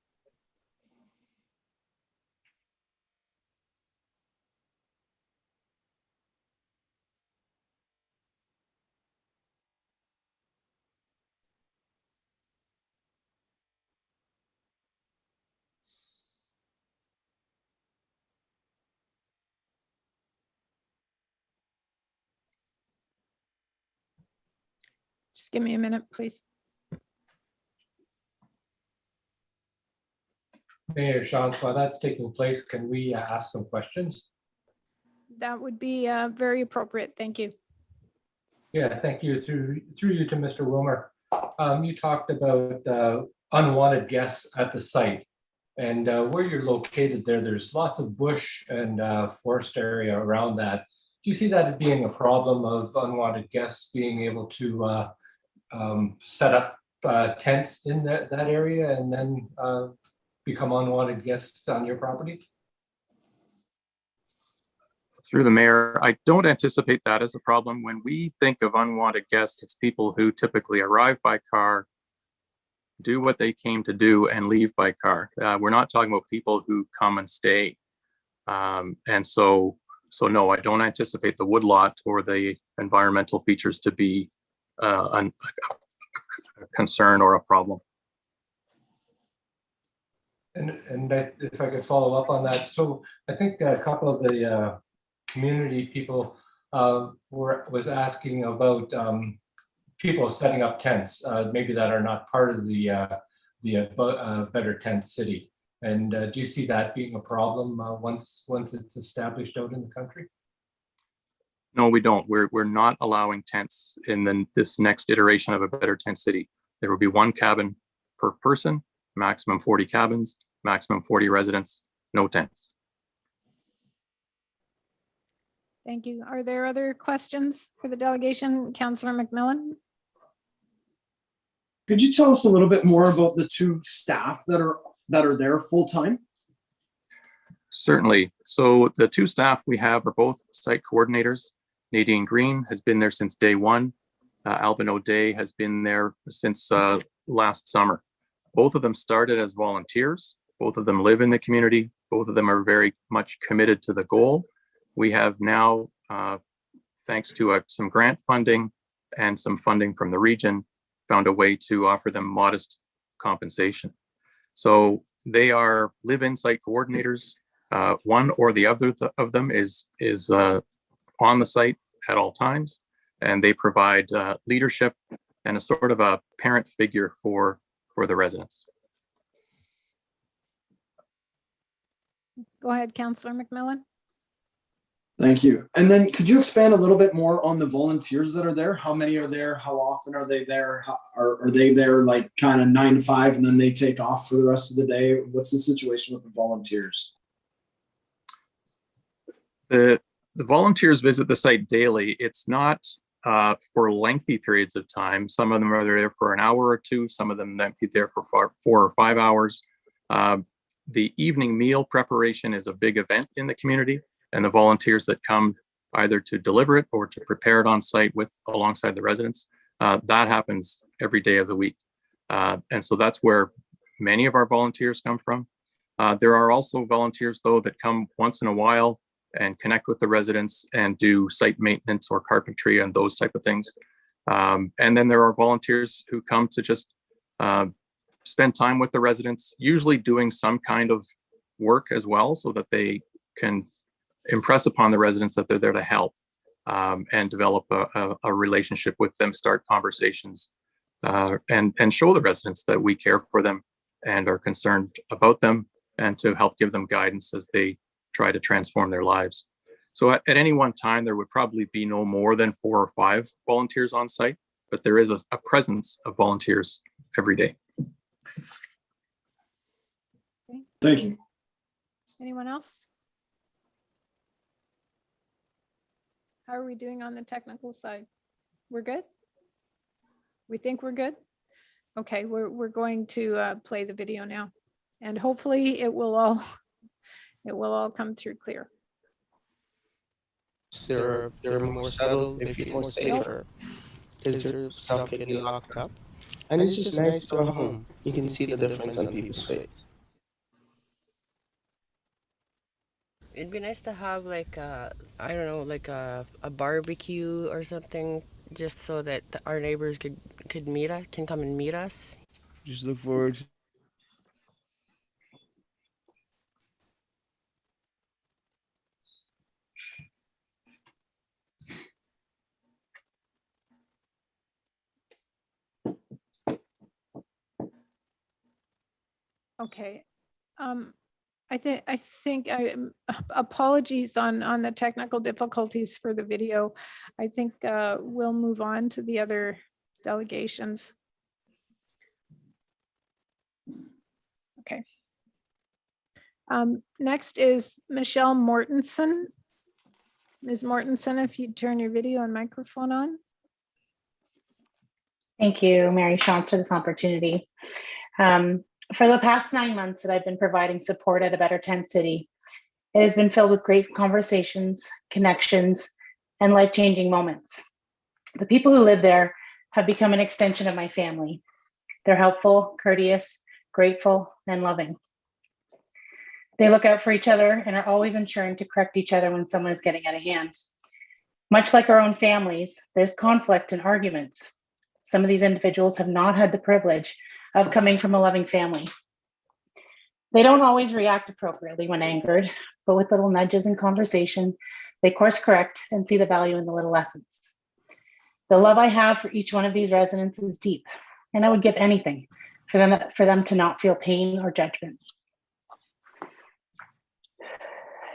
[SPEAKER 2] Just give me a minute, please.
[SPEAKER 1] Mayor Shantz, while that's taking place, can we ask some questions?
[SPEAKER 2] That would be very appropriate. Thank you.
[SPEAKER 1] Yeah, thank you. Through you to Mr. Wilmer. You talked about unwanted guests at the site, and where you're located there's lots of bush and forest area around that. Do you see that being a problem of unwanted guests being able to set up tents in that area and then become unwanted guests on your property?
[SPEAKER 13] Through the mayor, I don't anticipate that as a problem. When we think of unwanted guests, it's people who typically arrive by car, do what they came to do, and leave by car. We're not talking about people who come and stay. And so no, I don't anticipate the woodlot or the environmental features to be a concern or a problem.
[SPEAKER 1] And if I could follow up on that, so I think a couple of the community people was asking about people setting up tents, maybe that are not part of the Better Tent City. And do you see that being a problem once it's established out in the country?
[SPEAKER 13] No, we don't. We're not allowing tents in this next iteration of a Better Tent City. There will be one cabin per person, maximum 40 cabins, maximum 40 residents, no tents.
[SPEAKER 2] Thank you. Are there other questions for the delegation? Councillor McMillan?
[SPEAKER 11] Could you tell us a little bit more about the two staff that are there full time?
[SPEAKER 13] Certainly. So the two staff we have are both site coordinators. Nadine Green has been there since day one. Alvin O'Day has been there since last summer. Both of them started as volunteers. Both of them live in the community. Both of them are very much committed to the goal. We have now, thanks to some grant funding and some funding from the region, found a way to offer them modest compensation. So they are live-in site coordinators. One or the other of them is on the site at all times, and they provide leadership and a sort of a parent figure for the residents.
[SPEAKER 2] Go ahead, Councillor McMillan.
[SPEAKER 11] Thank you. And then could you expand a little bit more on the volunteers that are there? How many are there? How often are they there? Are they there like kind of 9 to 5 and then they take off for the rest of the day? What's the situation with the volunteers?
[SPEAKER 13] The volunteers visit the site daily. It's not for lengthy periods of time. Some of them are there for an hour or two. Some of them might be there for 4 or 5 hours. The evening meal preparation is a big event in the community, and the volunteers that come either to deliver it or to prepare it on site alongside the residents, that happens every day of the week. And so that's where many of our volunteers come from. There are also volunteers, though, that come once in a while and connect with the residents and do site maintenance or carpentry and those type of things. And then there are volunteers who come to just spend time with the residents, usually doing some kind of work as well, so that they can impress upon the residents that they're there to help, and develop a relationship with them, start conversations, and show the residents that we care for them and are concerned about them, and to help give them guidance as they try to transform their lives. So at any one time, there would probably be no more than 4 or 5 volunteers on site, but there is a presence of volunteers every day.
[SPEAKER 11] Thank you.
[SPEAKER 2] Anyone else? How are we doing on the technical side? We're good? We think we're good? Okay, we're going to play the video now, and hopefully it will all come through clear.
[SPEAKER 14] They're more settled, they feel more safer because their stuff getting locked up. And it's just nice to go home. You can see the difference on people's face.
[SPEAKER 15] It'd be nice to have like I don't know, like a barbecue or something, just so that our neighbors could meet us, can come and meet us.
[SPEAKER 18] Just look forward to
[SPEAKER 2] Okay. I think apologies on the technical difficulties for the video. I think we'll move on to the other delegations. Okay. Next is Michelle Mortensen. Ms. Mortensen, if you'd turn your video and microphone on.
[SPEAKER 19] Thank you, Mary Shantz, for this opportunity. For the past 9 months that I've been providing support at A Better Tent City, it has been filled with great conversations, connections, and life-changing moments. The people who live there have become an extension of my family. They're helpful, courteous, grateful, and loving. They look out for each other and are always ensuring to correct each other when someone is getting out of hand. Much like our own families, there's conflict and arguments. Some of these individuals have not had the privilege of coming from a loving family. They don't always react appropriately when angered, but with little nudges and conversation, they course correct and see the value in the little lessons. The love I have for each one of these residents is deep, and I would give anything for them to not feel pain or judgment.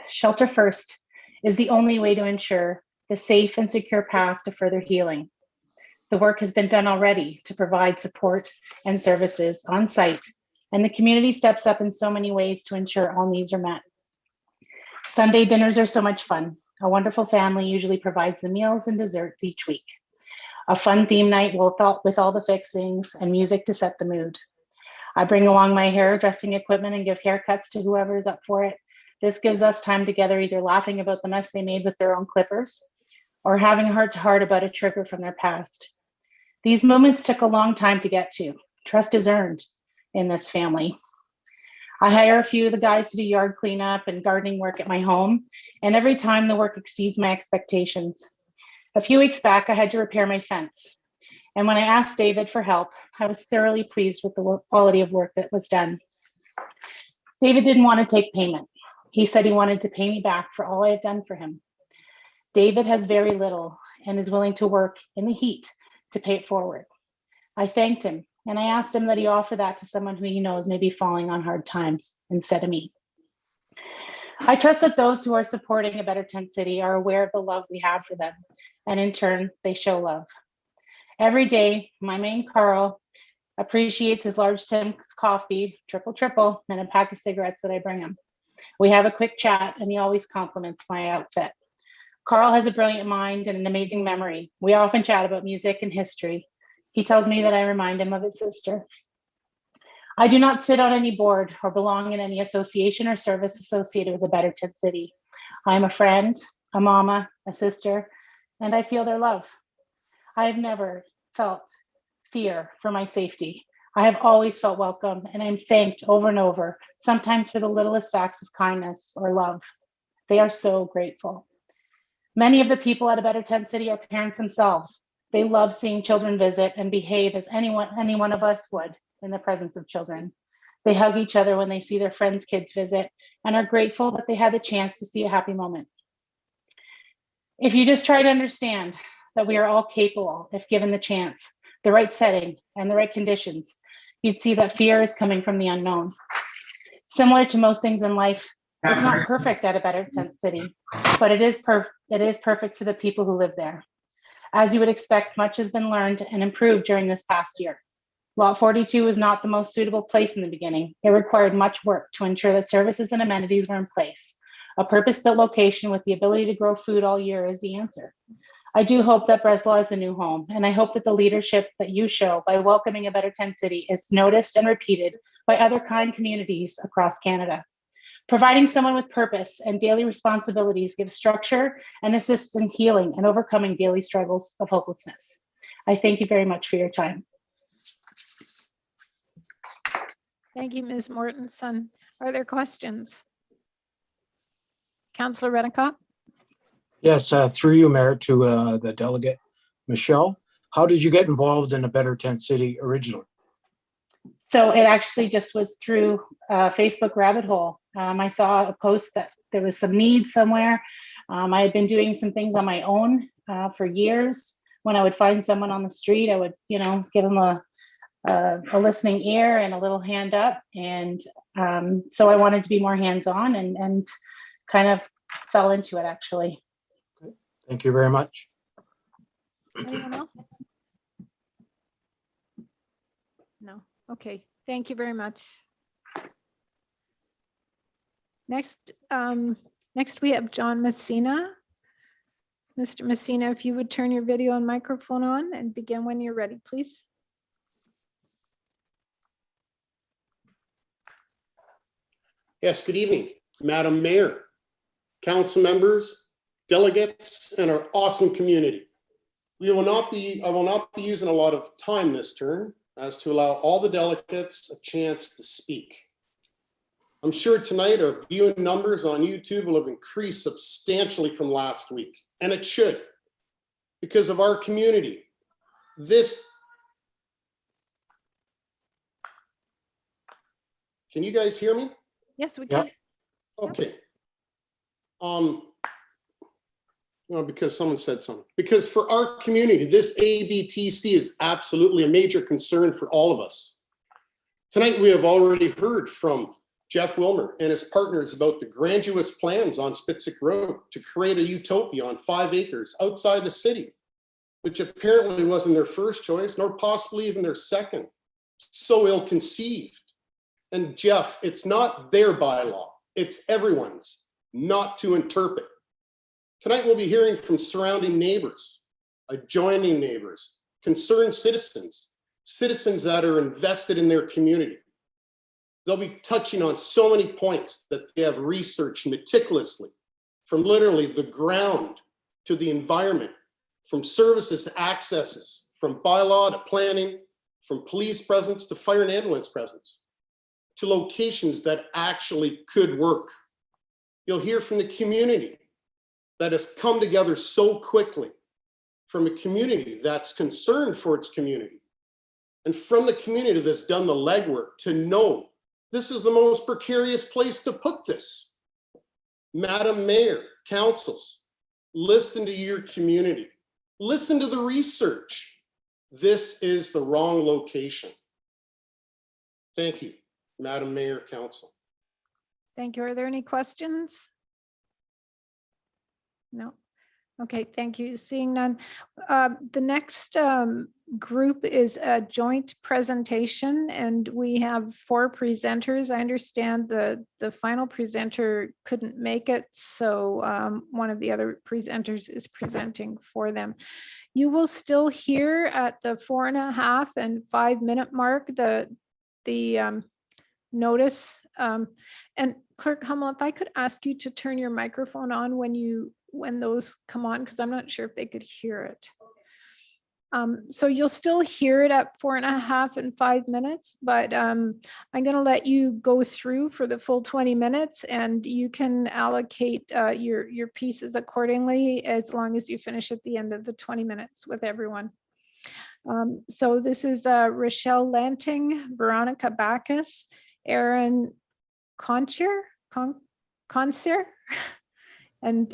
[SPEAKER 19] Shelter First is the only way to ensure the safe and secure path to further healing. The work has been done already to provide support and services on site, and the community steps up in so many ways to ensure all needs are met. Sunday dinners are so much fun. A wonderful family usually provides the meals and desserts each week. A fun theme night with all the fixings and music to set the mood. I bring along my hairdressing equipment and give haircuts to whoever is up for it. This gives us time together, either laughing about the mess they made with their own clippers, or having a heart-to-heart about a trigger from their past. These moments took a long time to get to. Trust is earned in this family. I hire a few of the guys to do yard cleanup and gardening work at my home, and every time the work exceeds my expectations. A few weeks back, I had to repair my fence. And when I asked David for help, I was thoroughly pleased with the quality of work that was done. David didn't want to take payment. He said he wanted to pay me back for all I have done for him. David has very little and is willing to work in the heat to pay it forward. I thanked him, and I asked him that he offer that to someone who he knows may be falling on hard times instead of me. I trust that those who are supporting a Better Tent City are aware of the love we have for them, and in turn, they show love. Every day, my man Carl appreciates his large Tim's coffee, triple, and a pack of cigarettes that I bring him. We have a quick chat, and he always compliments my outfit. Carl has a brilliant mind and an amazing memory. We often chat about music and history. He tells me that I remind him of his sister. I do not sit on any board or belong in any association or service associated with the Better Tent City. I am a friend, a mama, a sister, and I feel their love. I have never felt fear for my safety. I have always felt welcome, and I'm thanked over and over, sometimes for the littlest acts of kindness or love. They are so grateful. Many of the people at a Better Tent City are parents themselves. They love seeing children visit and behave as any one of us would in the presence of children. They hug each other when they see their friends' kids visit and are grateful that they had the chance to see a happy moment. If you just try to understand that we are all capable if given the chance, the right setting, and the right conditions, you'd see that fear is coming from the unknown. Similar to most things in life, it's not perfect at a Better Tent City, but it is perfect for the people who live there. As you would expect, much has been learned and improved during this past year. Lot 42 was not the most suitable place in the beginning. It required much work to ensure that services and amenities were in place. A purpose-built location with the ability to grow food all year is the answer. I do hope that Breslau is a new home, and I hope that the leadership that you show by welcoming a Better Tent City is noticed and repeated by other kind communities across Canada. Providing someone with purpose and daily responsibilities gives structure and assists in healing and overcoming daily struggles of hopelessness. I thank you very much for your time.
[SPEAKER 2] Thank you, Ms. Mortensen. Are there questions? Councillor Redekop?
[SPEAKER 20] Yes, through you, Mayor, to the delegate, Michelle. How did you get involved in a Better Tent City originally?
[SPEAKER 19] So it actually just was through Facebook rabbit hole. I saw a post that there was some need somewhere. I had been doing some things on my own for years. When I would find someone on the street, I would, give them a listening ear and a little hand up. And so I wanted to be more hands-on and kind of fell into it, actually.
[SPEAKER 20] Thank you very much.
[SPEAKER 2] Anyone else? No. Okay. Thank you very much. Next, we have John Messina. Mr. Messina, if you would turn your video and microphone on and begin when you're ready, please.
[SPEAKER 21] Yes, good evening, Madam Mayor, council members, delegates, and our awesome community. I will not be using a lot of time this turn as to allow all the delegates a chance to speak. I'm sure tonight our viewing numbers on YouTube will have increased substantially from last week, and it should, because of our community. Can you guys hear me?
[SPEAKER 2] Yes, we can.
[SPEAKER 21] Okay. Well, because someone said something. Because for our community, this ABTC is absolutely a major concern for all of us. Tonight, we have already heard from Jeff Wilmer and his partners about the grandiose plans on Spitzik Road to create a utopia on 5 acres outside the city, which apparently wasn't their first choice, nor possibly even their second. So ill-conceived. And Jeff, it's not their bylaw, it's everyone's, not to interpret. Tonight, we'll be hearing from surrounding neighbors, adjoining neighbors, concerned citizens, citizens that are invested in their community. They'll be touching on so many points that they have researched meticulously, from literally the ground to the environment, from services to accesses, from bylaw to planning, from police presence to fire and ambulance presence, to locations that actually could work. You'll hear from the community that has come together so quickly, from a community that's concerned for its community, and from the community that's done the legwork to know this is the most precarious place to put this. Madam Mayor, councils, listen to your community. Listen to the research. This is the wrong location. Thank you, Madam Mayor, Council.
[SPEAKER 2] Thank you. Are there any questions? No. Okay, thank you. Seeing none. The next group is a joint presentation, and we have 4 presenters. I understand the final presenter couldn't make it, so one of the other presenters is presenting for them. You will still hear at the 4.5 and 5 minute mark the notice. And Clerk Hummel, if I could ask you to turn your microphone on when those come on, because I'm not sure if they could hear it. So you'll still hear it at 4.5 and 5 minutes, but I'm going to let you go through for the full 20 minutes, and you can allocate your pieces accordingly as long as you finish at the end of the 20 minutes with everyone. So this is Rochelle Lanting, Veronica Backus, Aaron Concer, and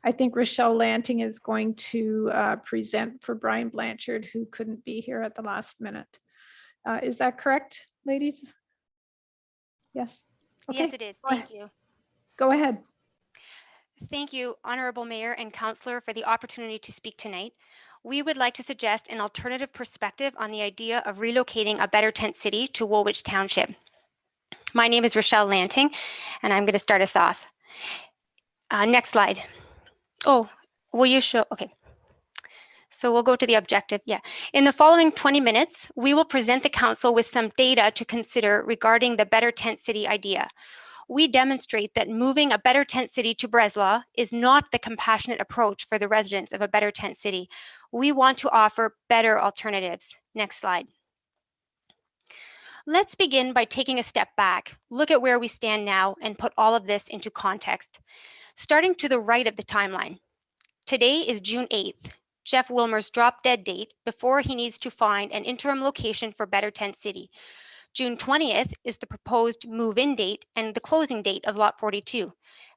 [SPEAKER 2] I think Rochelle Lanting is going to present for Brian Blanchard, who couldn't be here at the last minute. Is that correct, ladies? Yes. Okay.
[SPEAKER 5] Yes, it is. Thank you.
[SPEAKER 2] Go ahead.
[SPEAKER 5] Thank you, Honorable Mayor and Councillor, for the opportunity to speak tonight. We would like to suggest an alternative perspective on the idea of relocating a better tent city to Woolwich Township. My name is Rochelle Lanting, and I'm going to start us off. Next slide. Oh, will you show? Okay. So we'll go to the objective. Yeah. In the following 20 minutes, we will present the council with some data to consider regarding the better tent city idea. We demonstrate that moving a better tent city to Breslau is not the compassionate approach for the residents of a better tent city. We want to offer better alternatives. Next slide. Let's begin by taking a step back, look at where we stand now, and put all of this into context. Starting to the right of the timeline. Today is June 8th, Jeff Wilmer's drop dead date before he needs to find an interim location for Better Tent City. June 20th is the proposed move-in date and the closing date of Lot 42.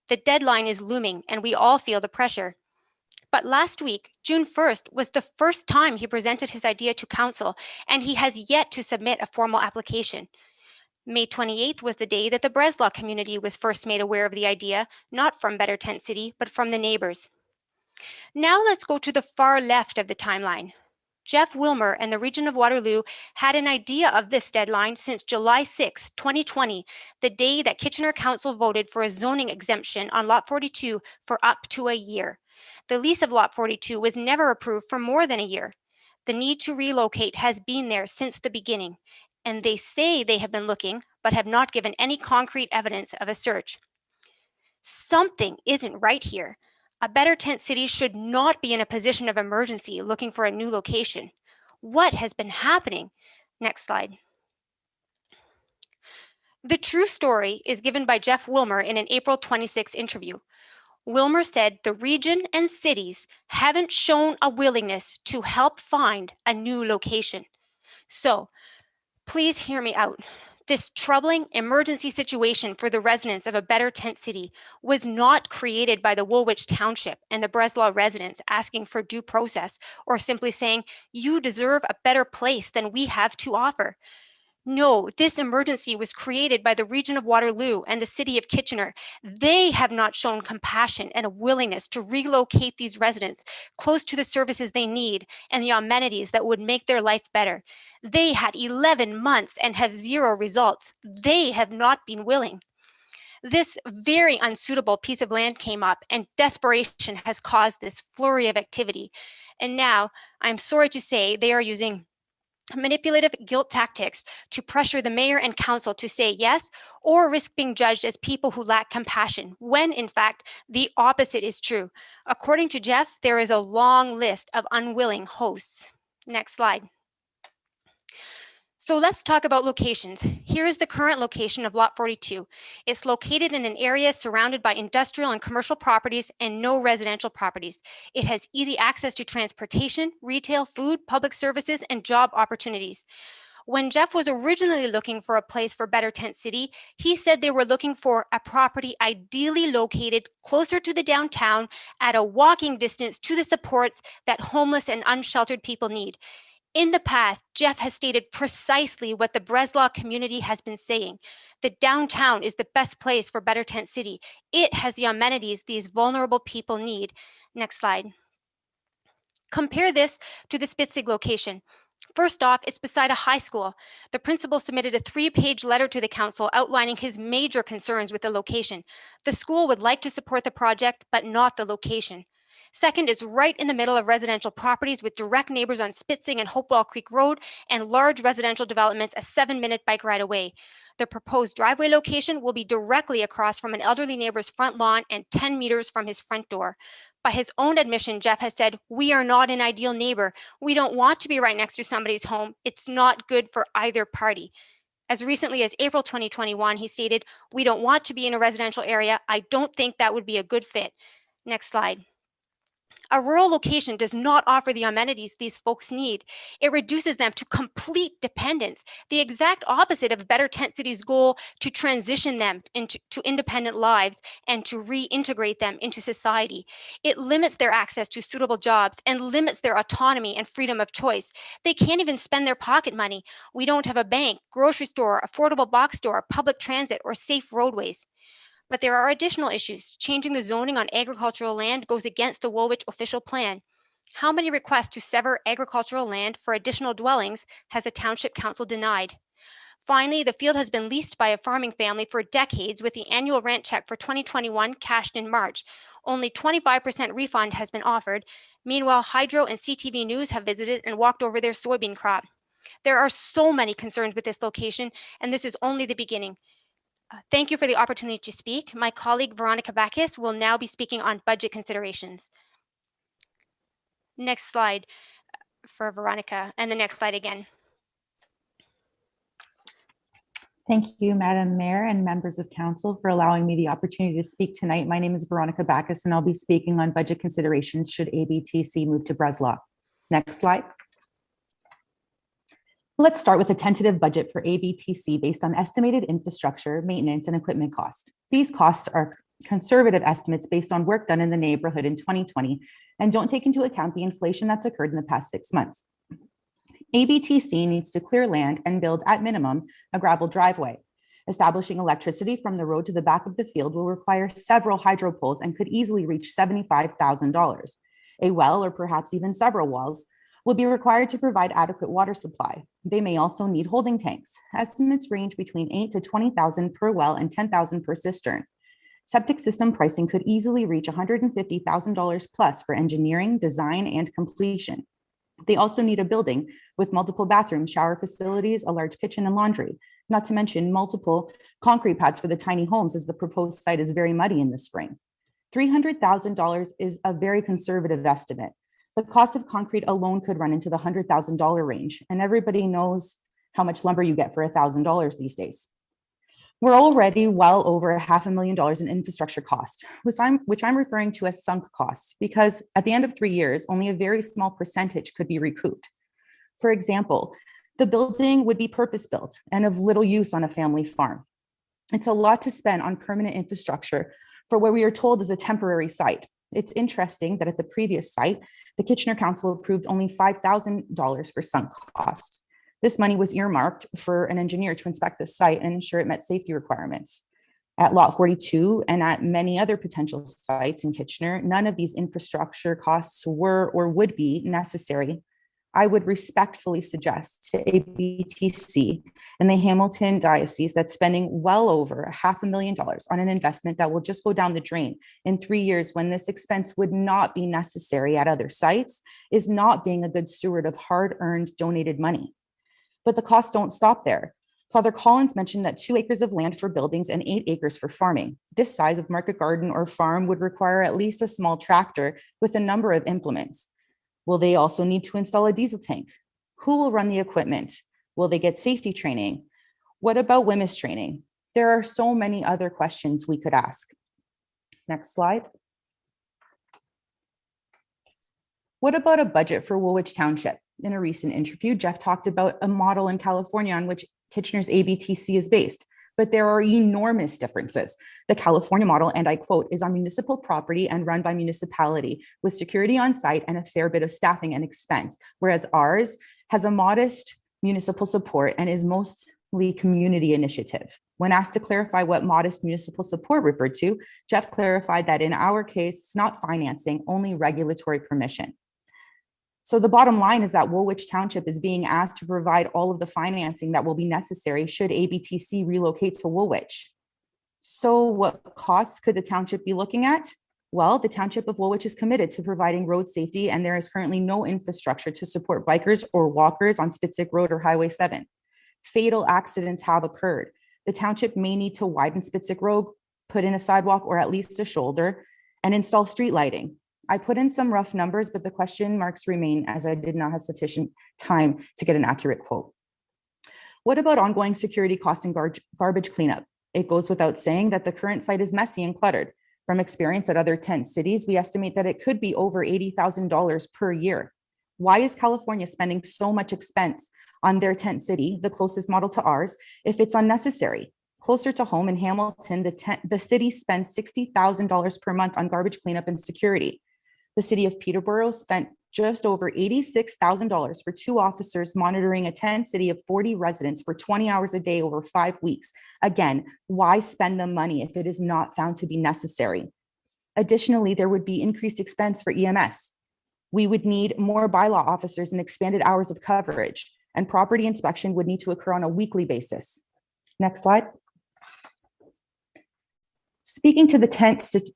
[SPEAKER 5] The deadline is looming and we all feel the pressure. But last week, June 1st, was the first time he presented his idea to council, and he has yet to submit a formal application. May 28th was the day that the Breslau community was first made aware of the idea, not from Better Tent City, but from the neighbors. Now let's go to the far left of the timeline. Jeff Wilmer and the region of Waterloo had an idea of this deadline since July 6, 2020, the day that Kitchener Council voted for a zoning exemption on Lot 42 for up to a year. The lease of Lot 42 was never approved for more than a year. The need to relocate has been there since the beginning, and they say they have been looking, but have not given any concrete evidence of a search. Something isn't right here. A Better Tent City should not be in a position of emergency looking for a new location. What has been happening? Next slide. The true story is given by Jeff Wilmer in an April 26 interview. Wilmer said the region and cities haven't shown a willingness to help find a new location. So please hear me out. This troubling emergency situation for the residents of a Better Tent City was not created by the Woolwich Township and the Breslau residents asking for due process or simply saying, you deserve a better place than we have to offer. No, this emergency was created by the region of Waterloo and the city of Kitchener. They have not shown compassion and a willingness to relocate these residents close to the services they need and the amenities that would make their life better. They had 11 months and have zero results. They have not been willing. This very unsuitable piece of land came up, and desperation has caused this flurry of activity. And now, I'm sorry to say, they are using manipulative guilt tactics to pressure the mayor and council to say yes, or risk being judged as people who lack compassion, when in fact the opposite is true. According to Jeff, there is a long list of unwilling hosts. Next slide. So let's talk about locations. Here is the current location of Lot 42. It's located in an area surrounded by industrial and commercial properties and no residential properties. It has easy access to transportation, retail, food, public services, and job opportunities. When Jeff was originally looking for a place for Better Tent City, he said they were looking for a property ideally located closer to the downtown at a walking distance to the supports that homeless and unsheltered people need. In the past, Jeff has stated precisely what the Breslau community has been saying. The downtown is the best place for Better Tent City. It has the amenities these vulnerable people need. Next slide. Compare this to the Spitzig location. First off, it's beside a high school. The principal submitted a 3-page letter to the council outlining his major concerns with the location. The school would like to support the project, but not the location. Second, is right in the middle of residential properties with direct neighbors on Spitzing and Hopewell Creek Road and large residential developments a 7-minute bike ride away. The proposed driveway location will be directly across from an elderly neighbor's front lawn and 10 meters from his front door. By his own admission, Jeff has said, "We are not an ideal neighbor. We don't want to be right next to somebody's home. It's not good for either party." As recently as April 2021, he stated, "We don't want to be in a residential area. I don't think that would be a good fit." Next slide. A rural location does not offer the amenities these folks need. It reduces them to complete dependence, the exact opposite of Better Tent City's goal to transition them into independent lives and to reintegrate them into society. It limits their access to suitable jobs and limits their autonomy and freedom of choice. They can't even spend their pocket money. We don't have a bank, grocery store, affordable box store, public transit, or safe roadways. But there are additional issues. Changing the zoning on agricultural land goes against the Woolwich official plan. How many requests to sever agricultural land for additional dwellings has the Township Council denied? Finally, the field has been leased by a farming family for decades with the annual rent check for 2021 cashed in March. Only 25% refund has been offered. Meanwhile, Hydro and CTV News have visited and walked over their soybean crop. There are so many concerns with this location, and this is only the beginning. Thank you for the opportunity to speak. My colleague Veronica Bacchus will now be speaking on budget considerations. Next slide for Veronica, and the next slide again.
[SPEAKER 4] Thank you, Madam Mayor and members of council, for allowing me the opportunity to speak tonight. My name is Veronica Bacchus, and I'll be speaking on budget considerations should ABTC move to Breslau. Next slide. Let's start with a tentative budget for ABTC based on estimated infrastructure, maintenance, and equipment costs. These costs are conservative estimates based on work done in the neighborhood in 2020 and don't take into account the inflation that's occurred in the past 6 months. ABTC needs to clear land and build, at minimum, a gravel driveway. Establishing electricity from the road to the back of the field will require several hydro poles and could easily reach $75,000. A well, or perhaps even several wells, will be required to provide adequate water supply. They may also need holding tanks. Estimates range between $8,000 to $20,000 per well and $10,000 per cistern. Septic system pricing could easily reach $150,000 plus for engineering, design, and completion. They also need a building with multiple bathrooms, shower facilities, a large kitchen, and laundry, not to mention multiple concrete pads for the tiny homes, as the proposed site is very muddy in the spring. $300,000 is a very conservative estimate. The cost of concrete alone could run into the $100,000 range, and everybody knows how much lumber you get for $1,000 these days. We're already well over $500,000 in infrastructure cost, which I'm referring to as sunk costs, because at the end of 3 years, only a very small percentage could be recouped. For example, the building would be purpose-built and of little use on a family farm. It's a lot to spend on permanent infrastructure for what we are told is a temporary site. It's interesting that at the previous site, the Kitchener Council approved only $5,000 for sunk cost. This money was earmarked for an engineer to inspect the site and ensure it met safety requirements. At Lot 42 and at many other potential sites in Kitchener, none of these infrastructure costs were or would be necessary. I would respectfully suggest to ABTC and the Hamilton Diocese that spending well over $500,000 on an investment that will just go down the drain in 3 years when this expense would not be necessary at other sites is not being a good steward of hard-earned donated money. But the costs don't stop there. Father Collins mentioned that 2 acres of land for buildings and 8 acres for farming. This size of market garden or farm would require at least a small tractor with a number of implements. Will they also need to install a diesel tank? Who will run the equipment? Will they get safety training? What about WMIS training? There are so many other questions we could ask. Next slide. What about a budget for Woolwich Township? In a recent interview, Jeff talked about a model in California on which Kitchener's ABTC is based, but there are enormous differences. The California model, and I quote, is on municipal property and run by municipality with security on site and a fair bit of staffing and expense, whereas ours has a modest municipal support and is mostly community initiative. When asked to clarify what modest municipal support referred to, Jeff clarified that in our case, it's not financing, only regulatory permission. So the bottom line is that Woolwich Township is being asked to provide all of the financing that will be necessary should ABTC relocate to Woolwich. So what costs could the township be looking at? Well, the Township of Woolwich is committed to providing road safety, and there is currently no infrastructure to support bikers or walkers on Spitzik Road or Highway 7. Fatal accidents have occurred. The township may need to widen Spitzik Road, put in a sidewalk or at least a shoulder, and install street lighting. I put in some rough numbers, but the question marks remain as I did not have sufficient time to get an accurate quote. What about ongoing security costs and garbage cleanup? It goes without saying that the current site is messy and cluttered. From experience at other tent cities, we estimate that it could be over $80,000 per year. Why is California spending so much expense on their tent city, the closest model to ours, if it's unnecessary? Closer to home in Hamilton, the city spends $60,000 per month on garbage cleanup and security. The city of Peterborough spent just over $86,000 for 2 officers monitoring a tent city of 40 residents for 20 hours a day over 5 weeks. Again, why spend the money if it is not found to be necessary? Additionally, there would be increased expense for EMS. We would need more bylaw officers and expanded hours of coverage, and property inspection would need to occur on a weekly basis. Next slide. Speaking to the tent city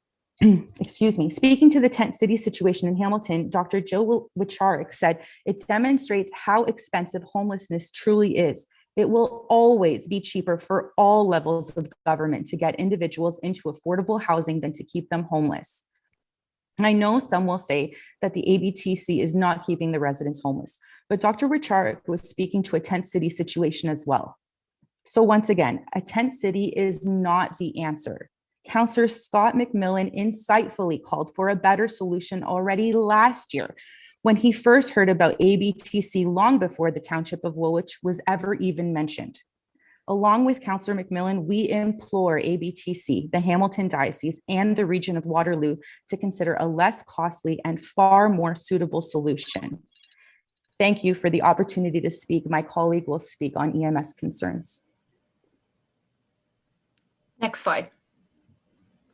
[SPEAKER 4] situation in Hamilton, Dr. Joe Wicharik said it demonstrates how expensive homelessness truly is. It will always be cheaper for all levels of government to get individuals into affordable housing than to keep them homeless. I know some will say that the ABTC is not keeping the residents homeless, but Dr. Wicharik was speaking to a tent city situation as well. So once again, a tent city is not the answer. Councillor Scott McMillan insightfully called for a better solution already last year when he first heard about ABTC long before the Township of Woolwich was ever even mentioned. Along with Councillor McMillan, we implore ABTC, the Hamilton Diocese, and the region of Waterloo to consider a less costly and far more suitable solution. Thank you for the opportunity to speak. My colleague will speak on EMS concerns.
[SPEAKER 7] Next slide.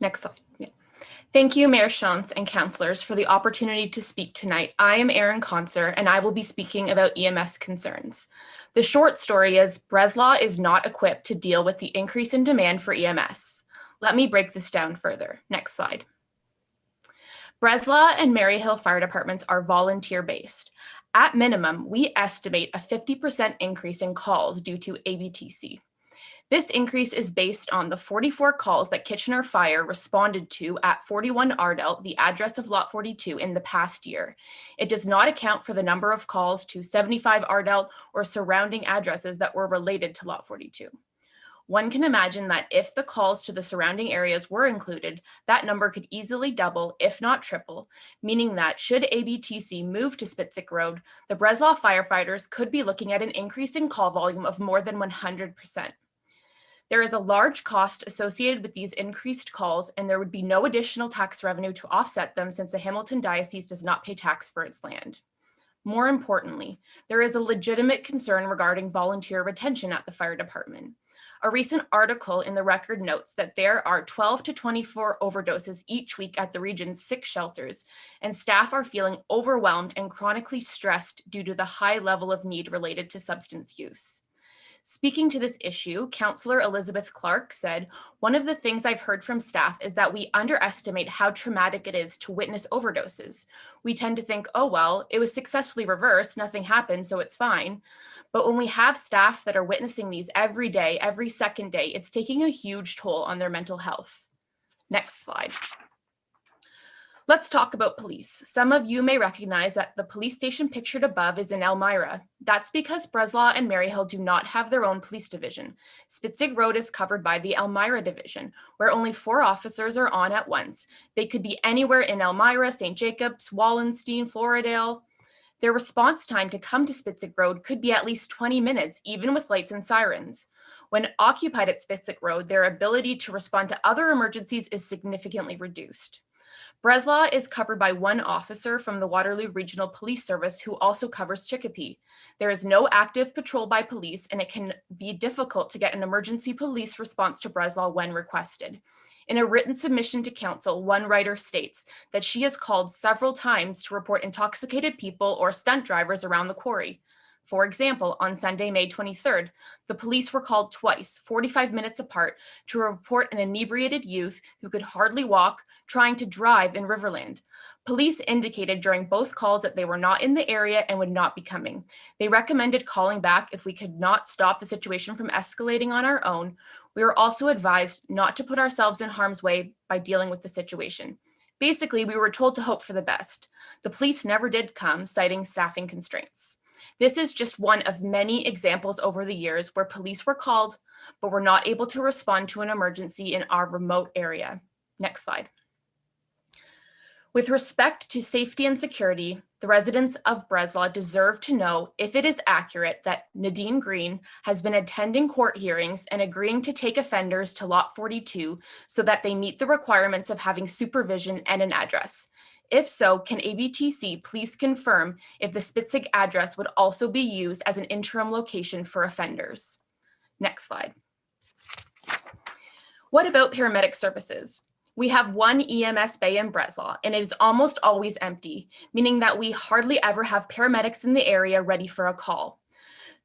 [SPEAKER 7] Next slide. Yeah. Thank you, Mayor Shantz and councillors, for the opportunity to speak tonight. I am Ems Concerns, and I will be speaking about EMS concerns. The short story is Breslau is not equipped to deal with the increase in demand for EMS. Let me break this down further. Next slide. Breslau and Maryhill fire departments are volunteer-based. At minimum, we estimate a 50% increase in calls due to ABTC. This increase is based on the 44 calls that Kitchener Fire responded to at 41 Ardell, the address of Lot 42, in the past year. It does not account for the number of calls to 75 Ardell or surrounding addresses that were related to Lot 42. One can imagine that if the calls to the surrounding areas were included, that number could easily double, if not triple, meaning that should ABTC move to Spitzik Road, the Breslau firefighters could be looking at an increase in call volume of more than 100%. There is a large cost associated with these increased calls, and there would be no additional tax revenue to offset them since the Hamilton Diocese does not pay tax for its land. More importantly, there is a legitimate concern regarding volunteer retention at the fire department. A recent article in the Record notes that there are 12 to 24 overdoses each week at the region's 6 shelters, and staff are feeling overwhelmed and chronically stressed due to the high level of need related to substance use. Speaking to this issue, Councillor Elizabeth Clark said, "One of the things I've heard from staff is that we underestimate how traumatic it is to witness overdoses. We tend to think, oh, well, it was successfully reversed, nothing happened, so it's fine. But when we have staff that are witnessing these every day, every second day, it's taking a huge toll on their mental health." Next slide. Let's talk about police. Some of you may recognize that the police station pictured above is in Elmira. That's because Breslau and Maryhill do not have their own police division. Spitzig Road is covered by the Elmira division, where only 4 officers are on at once. They could be anywhere in Elmira, St. Jacobs, Wallenstein, Floridale. Their response time to come to Spitzig Road could be at least 20 minutes, even with lights and sirens. When occupied at Spitzig Road, their ability to respond to other emergencies is significantly reduced. Breslau is covered by 1 officer from the Waterloo Regional Police Service who also covers Chicopee. There is no active patrol by police, and it can be difficult to get an emergency police response to Breslau when requested. In a written submission to council, one writer states that she has called several times to report intoxicated people or stunt drivers around the quarry. For example, on Sunday, May 23rd, the police were called twice, 45 minutes apart, to report an inebriated youth who could hardly walk, trying to drive in Riverland. Police indicated during both calls that they were not in the area and would not be coming. They recommended calling back if we could not stop the situation from escalating on our own. We were also advised not to put ourselves in harm's way by dealing with the situation. Basically, we were told to hope for the best. The police never did come, citing staffing constraints. This is just one of many examples over the years where police were called, but were not able to respond to an emergency in our remote area. Next slide. With respect to safety and security, the residents of Breslau deserve to know if it is accurate that Nadine Green has been attending court hearings and agreeing to take offenders to Lot 42 so that they meet the requirements of having supervision and an address. If so, can ABTC please confirm if the Spitzig address would also be used as an interim location for offenders? Next slide. What about paramedic services? We have 1 EMS bay in Breslau, and it is almost always empty, meaning that we hardly ever have paramedics in the area ready for a call.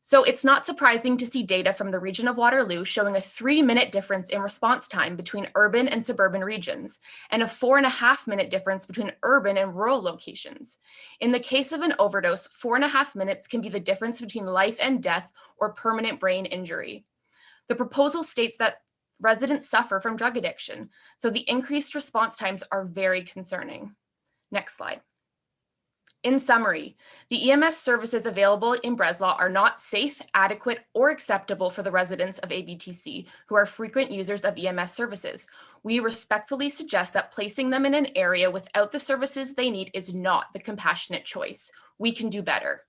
[SPEAKER 7] So it's not surprising to see data from the region of Waterloo showing a 3-minute difference in response time between urban and suburban regions, and a 4.5-minute difference between urban and rural locations. In the case of an overdose, 4.5 minutes can be the difference between life and death or permanent brain injury. The proposal states that residents suffer from drug addiction, so the increased response times are very concerning. Next slide. In summary, the EMS services available in Breslau are not safe, adequate, or acceptable for the residents of ABTC who are frequent users of EMS services. We respectfully suggest that placing them in an area without the services they need is not the compassionate choice. We can do better.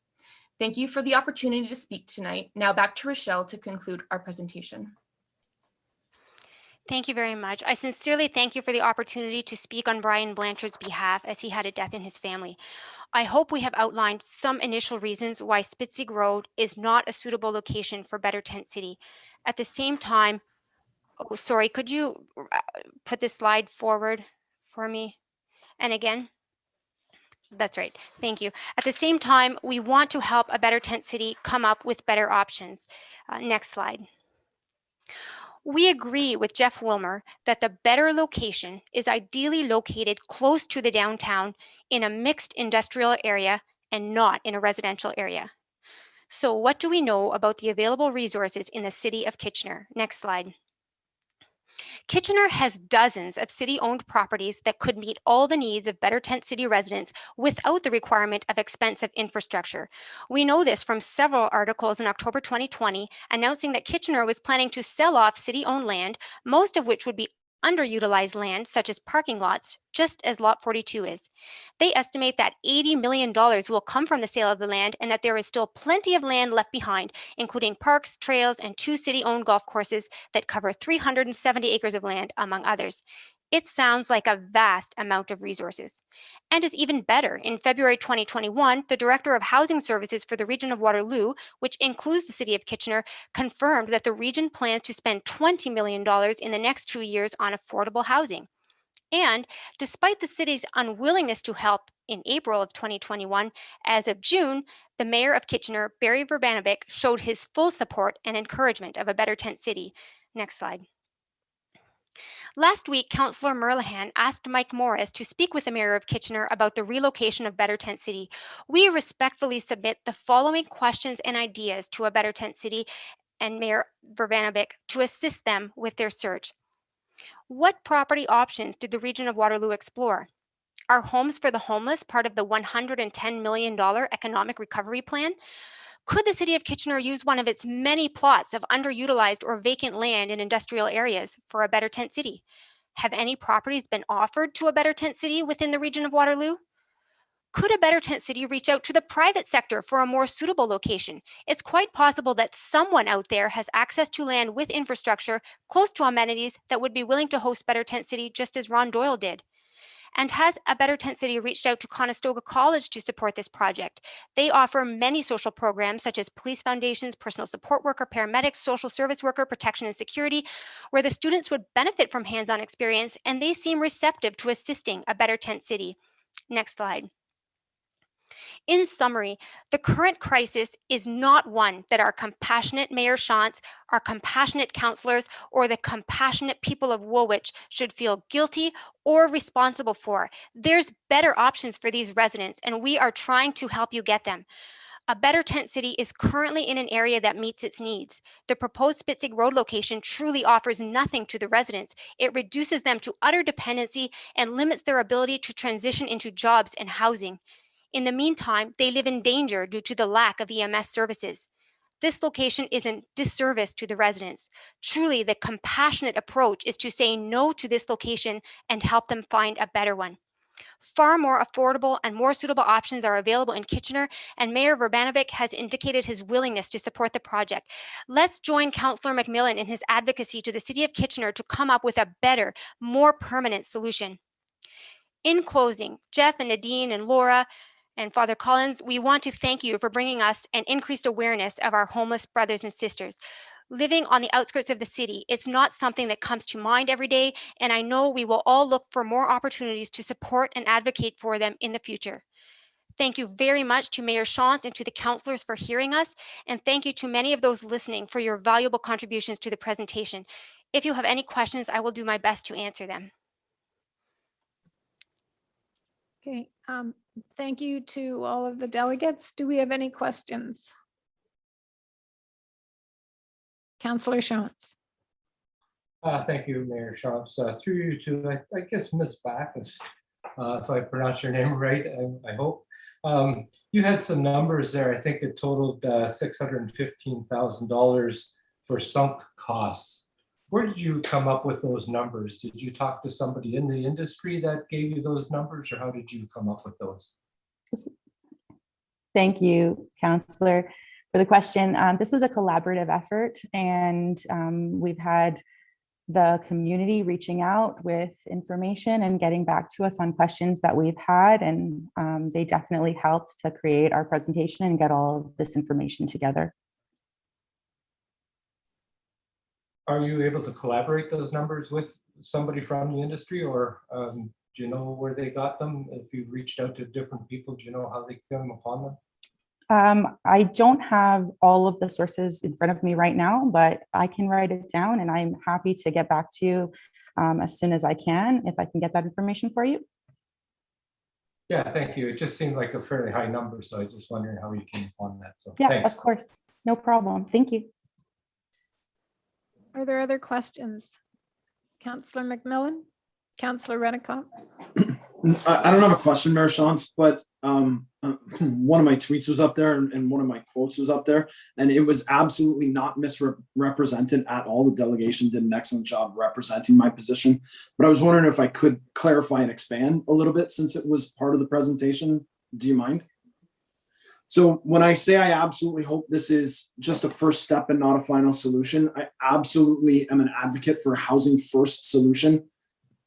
[SPEAKER 7] Thank you for the opportunity to speak tonight. Now back to Rochelle to conclude our presentation.
[SPEAKER 5] Thank you very much. I sincerely thank you for the opportunity to speak on Brian Blanchard's behalf as he had a death in his family. I hope we have outlined some initial reasons why Spitzig Road is not a suitable location for Better Tent City. At the same time, oh, sorry, could you put this slide forward for me? And again? That's right. Thank you. At the same time, we want to help a Better Tent City come up with better options. Next slide. We agree with Jeff Wilmer that the better location is ideally located close to the downtown in a mixed industrial area and not in a residential area. So what do we know about the available resources in the city of Kitchener? Next slide. Kitchener has dozens of city-owned properties that could meet all the needs of Better Tent City residents without the requirement of expensive infrastructure. We know this from several articles in October 2020 announcing that Kitchener was planning to sell off city-owned land, most of which would be underutilized land, such as parking lots, just as Lot 42 is. They estimate that $80 million will come from the sale of the land and that there is still plenty of land left behind, including parks, trails, and 2 city-owned golf courses that cover 370 acres of land, among others. It sounds like a vast amount of resources. And it's even better. In February 2021, the Director of Housing Services for the region of Waterloo, which includes the city of Kitchener, confirmed that the region plans to spend $20 million in the next 2 years on affordable housing. And despite the city's unwillingness to help in April of 2021, as of June, the mayor of Kitchener, Barry Verbanovic, showed his full support and encouragement of a better tent city. Next slide. Last week, Councillor Merlihan asked Mike Morris to speak with the Mayor of Kitchener about the relocation of Better Tent City. We respectfully submit the following questions and ideas to a Better Tent City and Mayor Verbanovic to assist them with their search. What property options did the region of Waterloo explore? Are homes for the homeless part of the $110 million economic recovery plan? Could the City of Kitchener use one of its many plots of underutilized or vacant land in industrial areas for a Better Tent City? Have any properties been offered to a Better Tent City within the region of Waterloo? Could a Better Tent City reach out to the private sector for a more suitable location? It's quite possible that someone out there has access to land with infrastructure close to amenities that would be willing to host Better Tent City just as Ron Doyle did. And has a Better Tent City reached out to Conestoga College to support this project? They offer many social programs such as police foundations, personal support worker, paramedics, social service worker, protection and security, where the students would benefit from hands-on experience, and they seem receptive to assisting a Better Tent City. Next slide. In summary, the current crisis is not one that our compassionate Mayor Shantz, our compassionate councillors, or the compassionate people of Woolwich should feel guilty or responsible for. There's better options for these residents, and we are trying to help you get them. A Better Tent City is currently in an area that meets its needs. The proposed Spitzig Road location truly offers nothing to the residents. It reduces them to utter dependency and limits their ability to transition into jobs and housing. In the meantime, they live in danger due to the lack of EMS services. This location is a disservice to the residents. Truly, the compassionate approach is to say no to this location and help them find a better one. Far more affordable and more suitable options are available in Kitchener, and Mayor Verbanovic has indicated his willingness to support the project. Let's join Councillor McMillan in his advocacy to the City of Kitchener to come up with a better, more permanent solution. In closing, Jeff and Nadine and Laura and Father Collins, we want to thank you for bringing us an increased awareness of our homeless brothers and sisters. Living on the outskirts of the city, it's not something that comes to mind every day, and I know we will all look for more opportunities to support and advocate for them in the future. Thank you very much to Mayor Shantz and to the councillors for hearing us, and thank you to many of those listening for your valuable contributions to the presentation. If you have any questions, I will do my best to answer them.
[SPEAKER 2] Okay, thank you to all of the delegates. Do we have any questions? Councillor Shantz.
[SPEAKER 1] Thank you, Mayor Shantz. Through you to, I guess, Ms. Backus, if I pronounce your name right, I hope. You had some numbers there. I think it totaled $615,000 for sunk costs. Where did you come up with those numbers? Did you talk to somebody in the industry that gave you those numbers, or how did you come up with those?
[SPEAKER 4] Thank you, Councillor, for the question. This was a collaborative effort, and we've had the community reaching out with information and getting back to us on questions that we've had, and they definitely helped to create our presentation and get all of this information together.
[SPEAKER 1] Are you able to collaborate those numbers with somebody from the industry, or do you know where they got them? If you reached out to different people, do you know how they came upon them?
[SPEAKER 4] I don't have all of the sources in front of me right now, but I can write it down, and I'm happy to get back to you as soon as I can, if I can get that information for you.
[SPEAKER 1] Yeah, thank you. It just seemed like a fairly high number, so I was just wondering how you came upon that. So
[SPEAKER 4] Yeah,
[SPEAKER 1] thanks.
[SPEAKER 4] of course. No problem. Thank you.
[SPEAKER 2] Are there other questions? Councillor McMillan, Councillor Rennicott.
[SPEAKER 11] I don't have a question, Mayor Shantz, but one of my tweets was up there and one of my quotes was up there, and it was absolutely not misrepresented at all. The delegation did an excellent job representing my position, but I was wondering if I could clarify and expand a little bit since it was part of the presentation. Do you mind? So when I say I absolutely hope this is just a first step and not a final solution, I absolutely am an advocate for a housing first solution.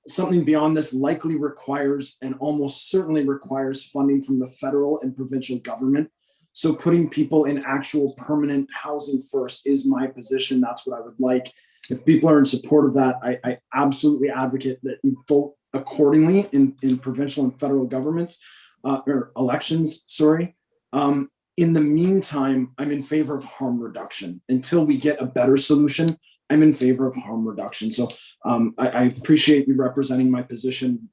[SPEAKER 11] Something beyond this likely requires and almost certainly requires funding from the federal and provincial government. So putting people in actual permanent housing first is my position. That's what I would like. If people are in support of that, I absolutely advocate that you vote accordingly in provincial and federal governments or elections, sorry. In the meantime, I'm in favor of harm reduction. Until we get a better solution, I'm in favor of harm reduction. So I appreciate you representing my position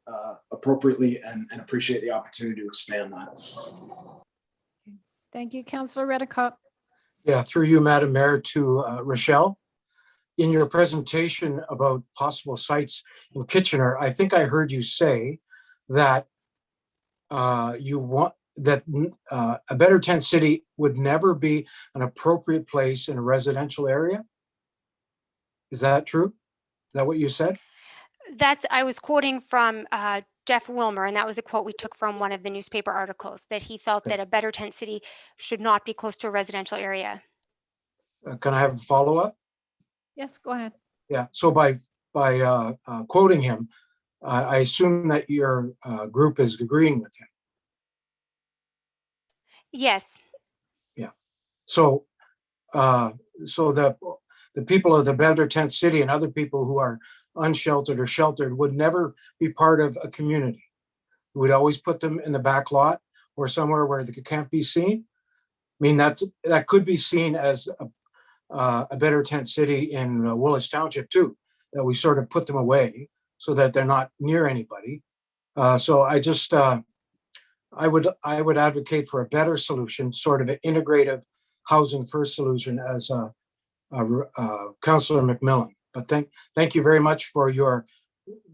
[SPEAKER 11] appropriately and appreciate the opportunity to expand that.
[SPEAKER 2] Thank you, Councillor Redicott.
[SPEAKER 20] Yeah, through you, Madam Mayor, to Rochelle. In your presentation about possible sites in Kitchener, I think I heard you say that you want that a better tent city would never be an appropriate place in a residential area. Is that true? Is that what you said?
[SPEAKER 5] I was quoting from Jeff Wilmer, and that was a quote we took from one of the newspaper articles, that he felt that a better tent city should not be close to a residential area.
[SPEAKER 20] Can I have a follow-up?
[SPEAKER 2] Yes, go ahead.
[SPEAKER 20] Yeah, so by quoting him, I assume that your group is agreeing with him.
[SPEAKER 5] Yes.
[SPEAKER 20] Yeah. So so the people of the better tent city and other people who are unsheltered or sheltered would never be part of a community. We would always put them in the back lot or somewhere where they can't be seen. I mean, that could be seen as a better tent city in Woolwich Township too, that we sort of put them away so that they're not near anybody. So I just, I would advocate for a better solution, sort of an integrative housing first solution as Councillor McMillan. But thank you very much for your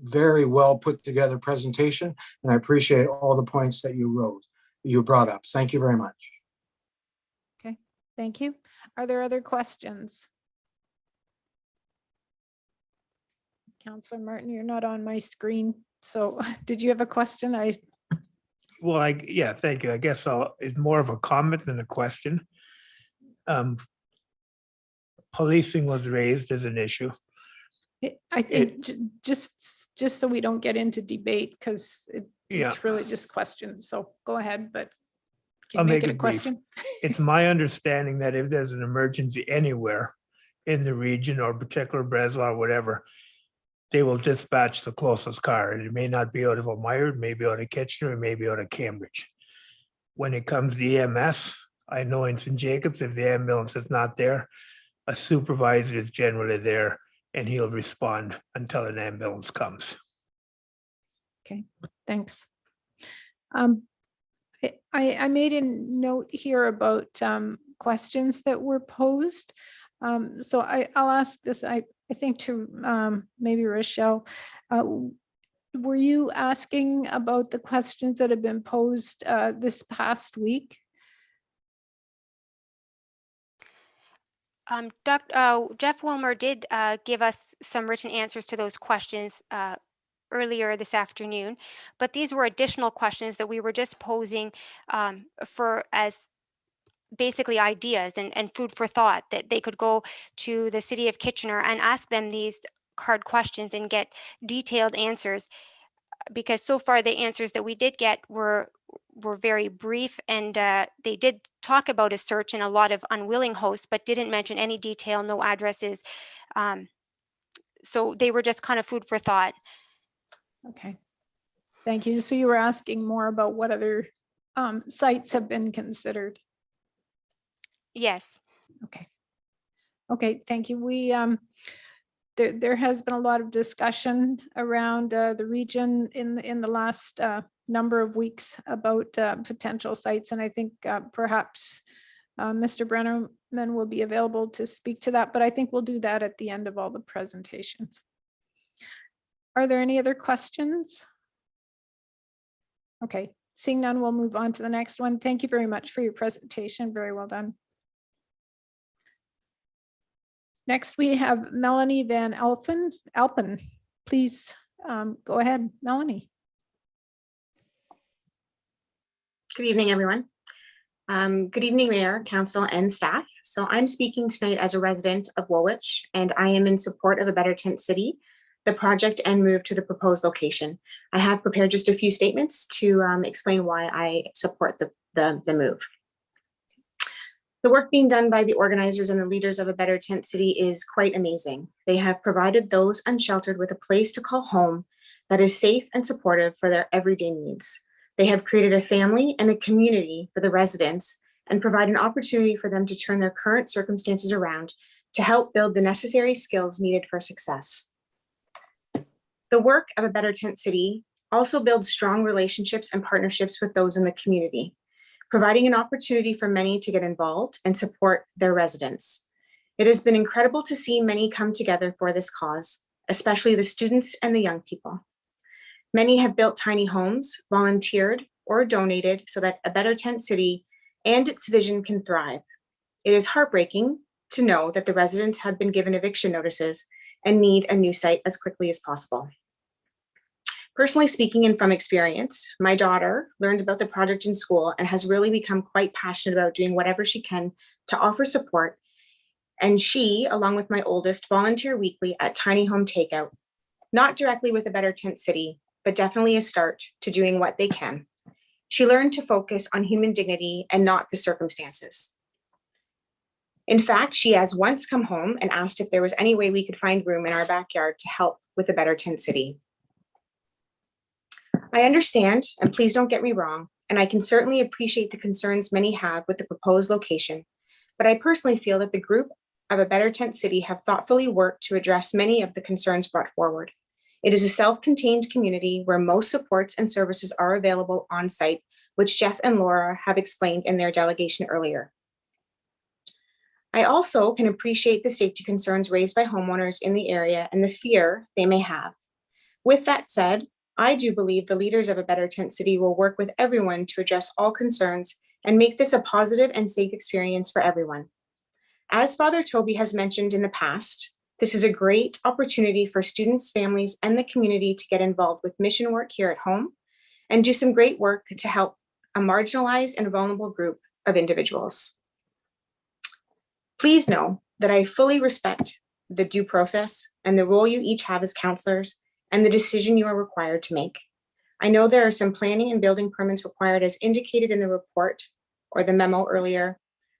[SPEAKER 20] very well put together presentation, and I appreciate all the points that you brought up. Thank you very much.
[SPEAKER 2] Okay, thank you. Are there other questions? Councillor Martin, you're not on my screen. So did you have a question?
[SPEAKER 3] Well, yeah, thank you. I guess it's more of a comment than a question. Policing was raised as an issue.
[SPEAKER 2] I think just so we don't get into debate, because it's really just questions. So go ahead, but can you make it a question?
[SPEAKER 3] It's my understanding that if there's an emergency anywhere in the region or particular Breslau or whatever, they will dispatch the closest car. And it may not be out of Elmira, it may be out of Kitchener, it may be out of Cambridge. When it comes to EMS, I know in St. Jacobs, if the ambulance is not there, a supervisor is generally there and he'll respond until an ambulance comes.
[SPEAKER 2] Okay, thanks. I made a note here about questions that were posed. So I'll ask this, I think to maybe Rochelle. Were you asking about the questions that have been posed this past week?
[SPEAKER 5] Jeff Wilmer did give us some written answers to those questions earlier this afternoon, but these were additional questions that we were just posing for as basically ideas and food for thought, that they could go to the City of Kitchener and ask them these hard questions and get detailed answers, because so far the answers that we did get were very brief, and they did talk about a search and a lot of unwilling hosts, but didn't mention any detail, no addresses. So they were just kind of food for thought.
[SPEAKER 2] Okay, thank you. So you were asking more about what other sites have been considered?
[SPEAKER 5] Yes.
[SPEAKER 2] Okay. Okay, thank you. We there has been a lot of discussion around the region in the last number of weeks about potential sites, and I think perhaps Mr. Brennerman will be available to speak to that, but I think we'll do that at the end of all the presentations. Are there any other questions? Okay, seeing none, we'll move on to the next one. Thank you very much for your presentation. Very well done. Next, we have Melanie Van Alpen. Please go ahead, Melanie.
[SPEAKER 8] Good evening, everyone. Good evening, Mayor, Council, and staff. So I'm speaking tonight as a resident of Woolwich, and I am in support of a better tent city, the project, and move to the proposed location. I have prepared just a few statements to explain why I support the move. The work being done by the organizers and the leaders of A Better Tent City is quite amazing. They have provided those unsheltered with a place to call home that is safe and supportive for their everyday needs. They have created a family and a community for the residents and provide an opportunity for them to turn their current circumstances around to help build the necessary skills needed for success. The work of A Better Tent City also builds strong relationships and partnerships with those in the community, providing an opportunity for many to get involved and support their residents. It has been incredible to see many come together for this cause, especially the students and the young people. Many have built tiny homes, volunteered, or donated so that A Better Tent City and its vision can thrive. It is heartbreaking to know that the residents have been given eviction notices and need a new site as quickly as possible. Personally speaking and from experience, my daughter learned about the project in school and has really become quite passionate about doing whatever she can to offer support. And she, along with my oldest, volunteer weekly at Tiny Home Takeout, not directly with A Better Tent City, but definitely a start to doing what they can. She learned to focus on human dignity and not the circumstances. In fact, she has once come home and asked if there was any way we could find room in our backyard to help with A Better Tent City. I understand, and please don't get me wrong, and I can certainly appreciate the concerns many have with the proposed location, but I personally feel that the group of A Better Tent City have thoughtfully worked to address many of the concerns brought forward. It is a self-contained community where most supports and services are available on site, which Jeff and Laura have explained in their delegation earlier. I also can appreciate the safety concerns raised by homeowners in the area and the fear they may have. With that said, I do believe the leaders of A Better Tent City will work with everyone to address all concerns and make this a positive and safe experience for everyone. As Father Toby has mentioned in the past, this is a great opportunity for students, families, and the community to get involved with mission work here at home and do some great work to help a marginalized and vulnerable group of individuals. Please know that I fully respect the due process and the role you each have as counselors and the decision you are required to make. I know there are some planning and building permits required as indicated in the report or the memo earlier,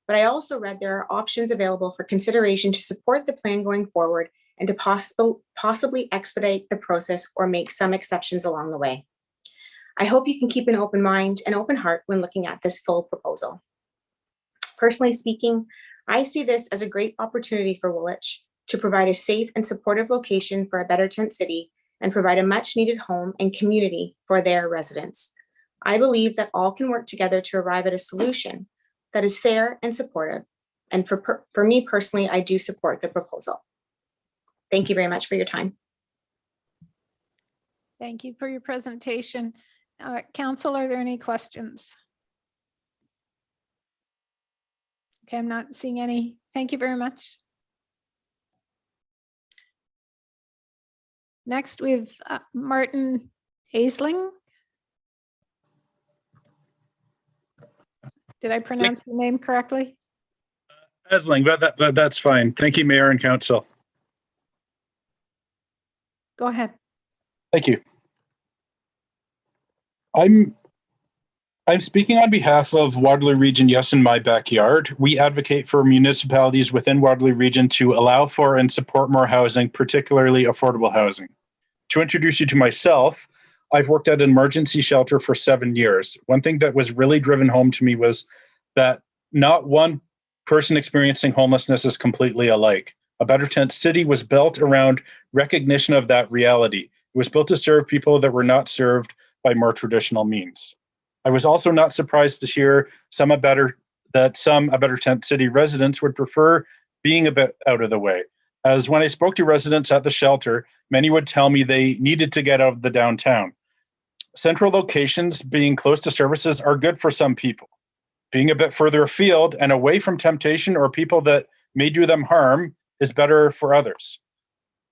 [SPEAKER 8] but I also read there are options available for consideration to support the plan going forward and to possibly expedite the process or make some exceptions along the way. I hope you can keep an open mind and open heart when looking at this full proposal. Personally speaking, I see this as a great opportunity for Woolwich to provide a safe and supportive location for A Better Tent City and provide a much needed home and community for their residents. I believe that all can work together to arrive at a solution that is fair and supportive. And for me personally, I do support the proposal. Thank you very much for your time.
[SPEAKER 2] Thank you for your presentation. Council, are there any questions? Okay, I'm not seeing any. Thank you very much. Next, we have Martin Aisling. Did I pronounce the name correctly?
[SPEAKER 9] Esling, that's fine. Thank you, Mayor and Council.
[SPEAKER 2] Go ahead.
[SPEAKER 9] Thank you. I'm speaking on behalf of Waterloo Region Yes in My Backyard. We advocate for municipalities within Waterloo Region to allow for and support more housing, particularly affordable housing. To introduce you to myself, I've worked at an emergency shelter for 7 years. One thing that was really driven home to me was that not one person experiencing homelessness is completely alike. A Better Tent City was built around recognition of that reality. It was built to serve people that were not served by more traditional means. I was also not surprised to hear some A Better Tent City residents would prefer being a bit out of the way. As when I spoke to residents at the shelter, many would tell me they needed to get out of the downtown. Central locations being close to services are good for some people. Being a bit further afield and away from temptation or people that may do them harm is better for others.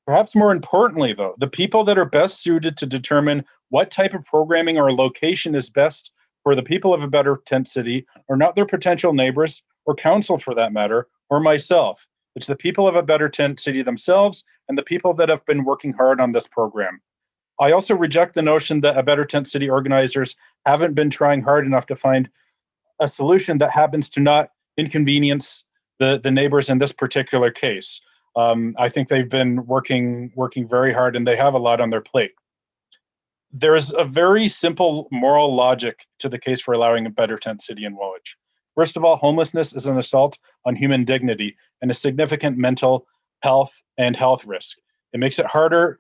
[SPEAKER 9] Perhaps more importantly, though, the people that are best suited to determine what type of programming or location is best for the people of A Better Tent City are not their potential neighbors or council for that matter, or myself. It's the people of A Better Tent City themselves and the people that have been working hard on this program. I also reject the notion that A Better Tent City organizers haven't been trying hard enough to find a solution that happens to not inconvenience the neighbors in this particular case. I think they've been working very hard, and they have a lot on their plate. There is a very simple moral logic to the case for allowing a better tent city in Woolwich. First of all, homelessness is an assault on human dignity and a significant mental health and health risk. It makes it harder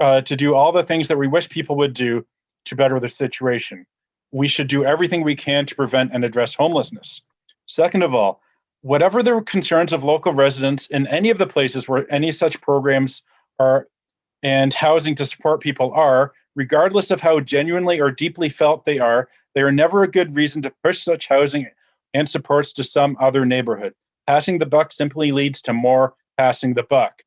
[SPEAKER 9] to do all the things that we wish people would do to better the situation. We should do everything we can to prevent and address homelessness. Second of all, whatever the concerns of local residents in any of the places where any such programs are and housing to support people are, regardless of how genuinely or deeply felt they are never a good reason to push such housing and supports to some other neighborhood. Passing the buck simply leads to more passing the buck.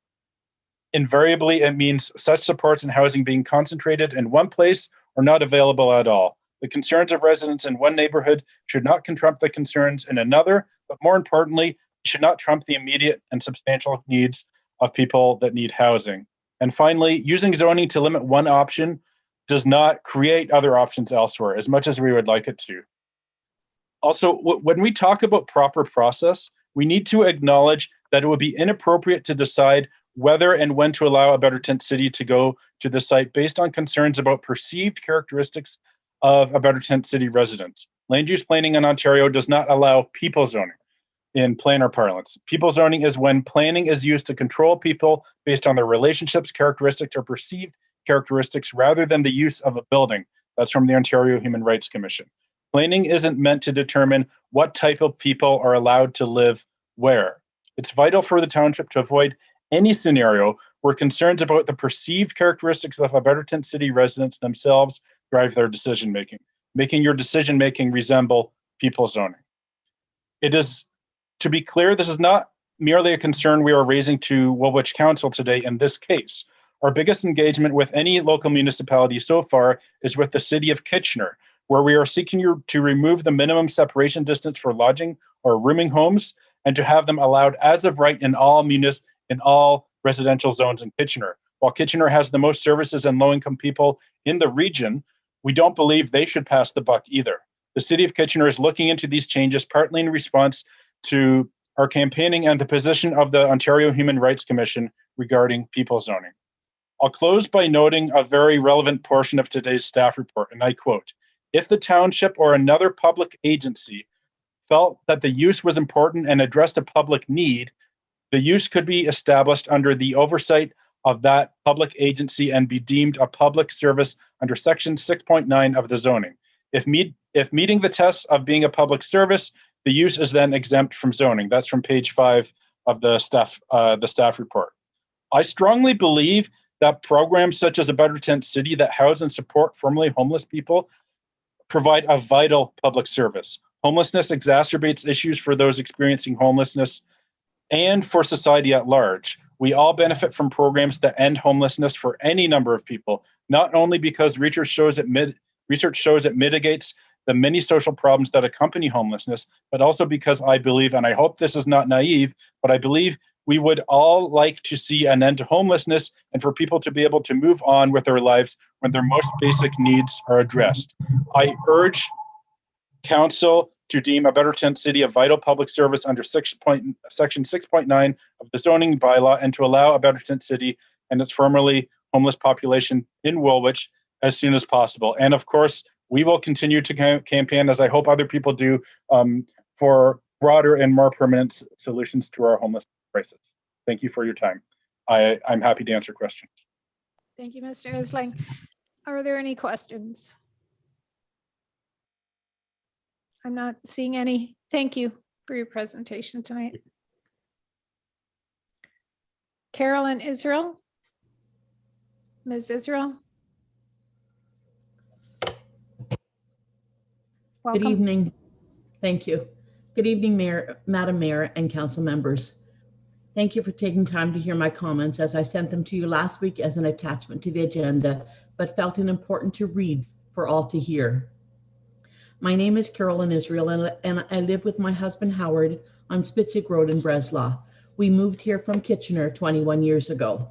[SPEAKER 9] Invariably, it means such supports and housing being concentrated in one place or not available at all. The concerns of residents in one neighborhood should not trump the concerns in another, but more importantly, should not trump the immediate and substantial needs of people that need housing. And finally, using zoning to limit one option does not create other options elsewhere, as much as we would like it to. Also, when we talk about proper process, we need to acknowledge that it would be inappropriate to decide whether and when to allow a better tent city to go to the site based on concerns about perceived characteristics of a better tent city residents. Land use planning in Ontario does not allow people zoning in planner parlance. People zoning is when planning is used to control people based on their relationships, characteristics, or perceived characteristics rather than the use of a building. That's from the Ontario Human Rights Commission. Planning isn't meant to determine what type of people are allowed to live where. It's vital for the township to avoid any scenario where concerns about the perceived characteristics of a better tent city residents themselves drive their decision-making, making your decision-making resemble people zoning. It is, to be clear, this is not merely a concern we are raising to Woolwich Council today in this case. Our biggest engagement with any local municipality so far is with the City of Kitchener, where we are seeking to remove the minimum separation distance for lodging or rooming homes and to have them allowed as of right in all residential zones in Kitchener. While Kitchener has the most services and low-income people in the region, we don't believe they should pass the buck either. The City of Kitchener is looking into these changes partly in response to our campaigning and the position of the Ontario Human Rights Commission regarding people zoning. I'll close by noting a very relevant portion of today's staff report, and I quote, "If the township or another public agency felt that the use was important and addressed a public need, the use could be established under the oversight of that public agency and be deemed a public service under section 6.9 of the zoning. If meeting the tests of being a public service, the use is then exempt from zoning." That's from page 5 of the staff report. I strongly believe that programs such as a Better Tent City that house and support formerly homeless people provide a vital public service. Homelessness exacerbates issues for those experiencing homelessness and for society at large. We all benefit from programs that end homelessness for any number of people, not only because research shows it mitigates the many social problems that accompany homelessness, but also because I believe, and I hope this is not naive, but I believe we would all like to see an end to homelessness and for people to be able to move on with their lives when their most basic needs are addressed. I urge Council to deem a Better Tent City a vital public service under section 6.9 of the zoning bylaw and to allow a Better Tent City and its formerly homeless population in Woolwich as soon as possible. And of course, we will continue to campaign, as I hope other people do, for broader and more permanent solutions to our homeless crisis. Thank you for your time. I'm happy to answer questions.
[SPEAKER 2] Thank you, Mr. Isling. Are there any questions? I'm not seeing any. Thank you for your presentation tonight. Carolyn Israel. Ms. Israel.
[SPEAKER 10] Good evening. Thank you. Good evening, Madam Mayor and council members. Thank you for taking time to hear my comments as I sent them to you last week as an attachment to the agenda, but felt it important to read for all to hear. My name is Carolyn Israel and I live with my husband Howard on Spitzig Road in Breslau. We moved here from Kitchener 21 years ago.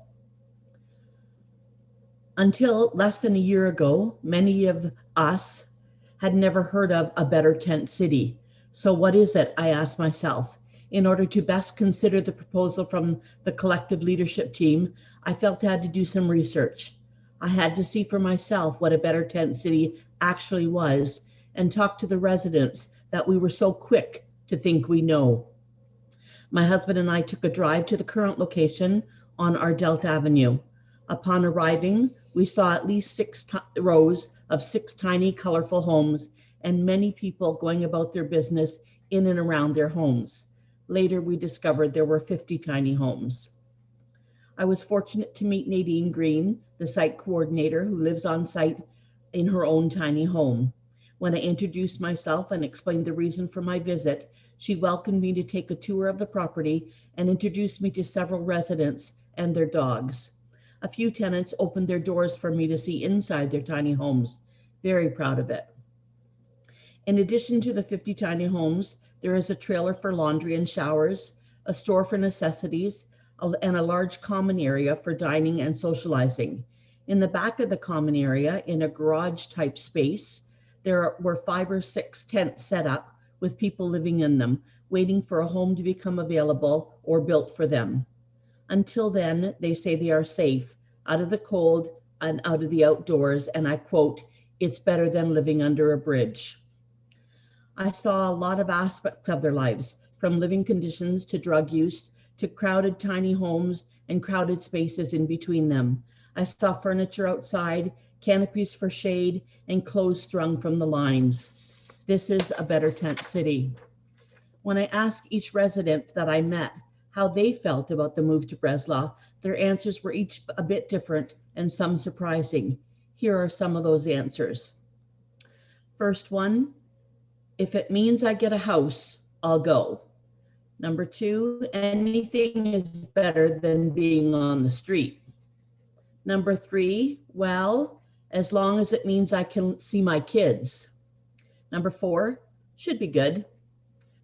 [SPEAKER 10] Until less than a year ago, many of us had never heard of a Better Tent City. So what is it, I asked myself? In order to best consider the proposal from the collective leadership team, I felt I had to do some research. I had to see for myself what a better tent city actually was and talk to the residents that we were so quick to think we know. My husband and I took a drive to the current location on Ardelt Avenue. Upon arriving, we saw at least 6 rows of 6 tiny, colorful homes and many people going about their business in and around their homes. Later, we discovered there were 50 tiny homes. I was fortunate to meet Nadine Green, the site coordinator who lives on site in her own tiny home. When I introduced myself and explained the reason for my visit, she welcomed me to take a tour of the property and introduced me to several residents and their dogs. A few tenants opened their doors for me to see inside their tiny homes. Very proud of it. In addition to the 50 tiny homes, there is a trailer for laundry and showers, a store for necessities, and a large common area for dining and socializing. In the back of the common area, in a garage-type space, there were 5 or 6 tents set up with people living in them, waiting for a home to become available or built for them. Until then, they say they are safe, out of the cold and out of the outdoors, and I quote, "It's better than living under a bridge." I saw a lot of aspects of their lives, from living conditions to drug use, to crowded tiny homes and crowded spaces in between them. I saw furniture outside, canopies for shade, and clothes strung from the lines. This is a better tent city. When I asked each resident that I met how they felt about the move to Breslau, their answers were each a bit different and some surprising. Here are some of those answers. First one, if it means I get a house, I'll go. Number 2, anything is better than being on the street. Number 3, well, as long as it means I can see my kids. Number 4, should be good.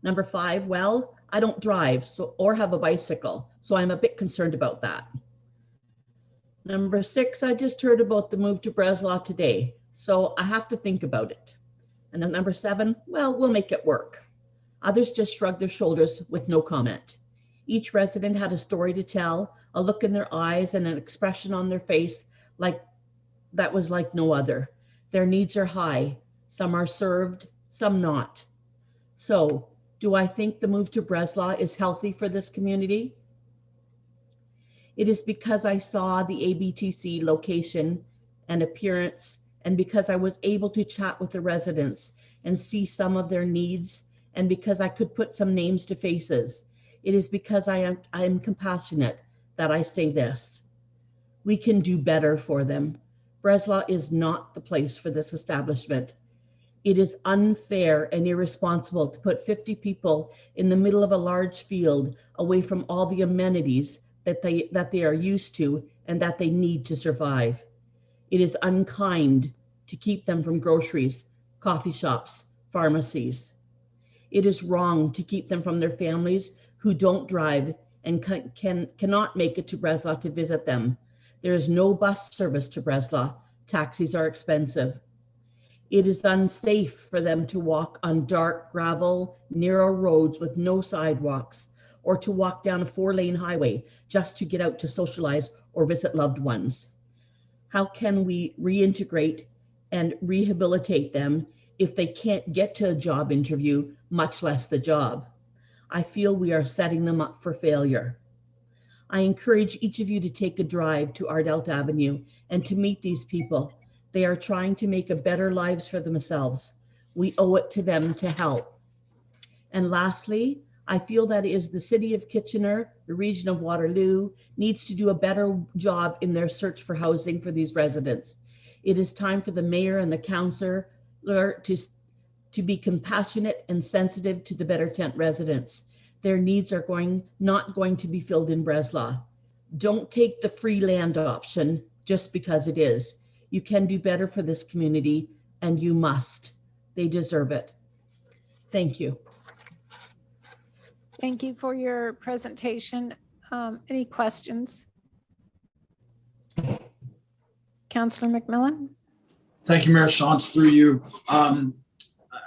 [SPEAKER 10] Number 5, well, I don't drive or have a bicycle, so I'm a bit concerned about that. Number 6, I just heard about the move to Breslau today, so I have to think about it. And then number 7, well, we'll make it work. Others just shrugged their shoulders with no comment. Each resident had a story to tell, a look in their eyes and an expression on their face that was like no other. Their needs are high. Some are served, some not. So, do I think the move to Breslau is healthy for this community? It is because I saw the ABTC location and appearance, and because I was able to chat with the residents and see some of their needs, and because I could put some names to faces. It is because I am compassionate that I say this. We can do better for them. Breslau is not the place for this establishment. It is unfair and irresponsible to put 50 people in the middle of a large field away from all the amenities that they are used to and that they need to survive. It is unkind to keep them from groceries, coffee shops, pharmacies. It is wrong to keep them from their families who don't drive and cannot make it to Breslau to visit them. There is no bus service to Breslau. Taxis are expensive. It is unsafe for them to walk on dark, gravel, narrow roads with no sidewalks, or to walk down a 4-lane highway just to get out to socialize or visit loved ones. How can we reintegrate and rehabilitate them if they can't get to a job interview, much less the job? I feel we are setting them up for failure. I encourage each of you to take a drive to Ardelt Avenue and to meet these people. They are trying to make a better lives for themselves. We owe it to them to help. And lastly, I feel that it is the city of Kitchener, the region of Waterloo, needs to do a better job in their search for housing for these residents. It is time for the mayor and the councillor to be compassionate and sensitive to the Better Tent residents. Their needs are not going to be filled in Breslau. Don't take the free land option just because it is. You can do better for this community, and you must. They deserve it. Thank you.
[SPEAKER 2] Thank you for your presentation. Any questions? Councillor McMillan?
[SPEAKER 11] Thank you, Mayor Shantz, through you.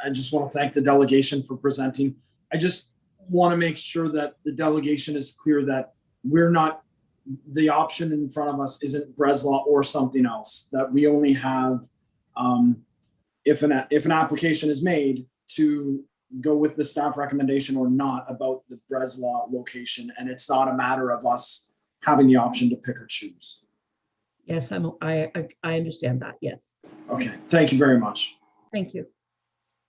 [SPEAKER 11] I just want to thank the delegation for presenting. I just want to make sure that the delegation is clear that we're not, the option in front of us isn't Breslau or something else, that we only have, if an application is made, to go with the staff recommendation or not about the Breslau location. And it's not a matter of us having the option to pick or choose.
[SPEAKER 10] Yes, I understand that. Yes.
[SPEAKER 11] Okay, thank you very much.
[SPEAKER 10] Thank you.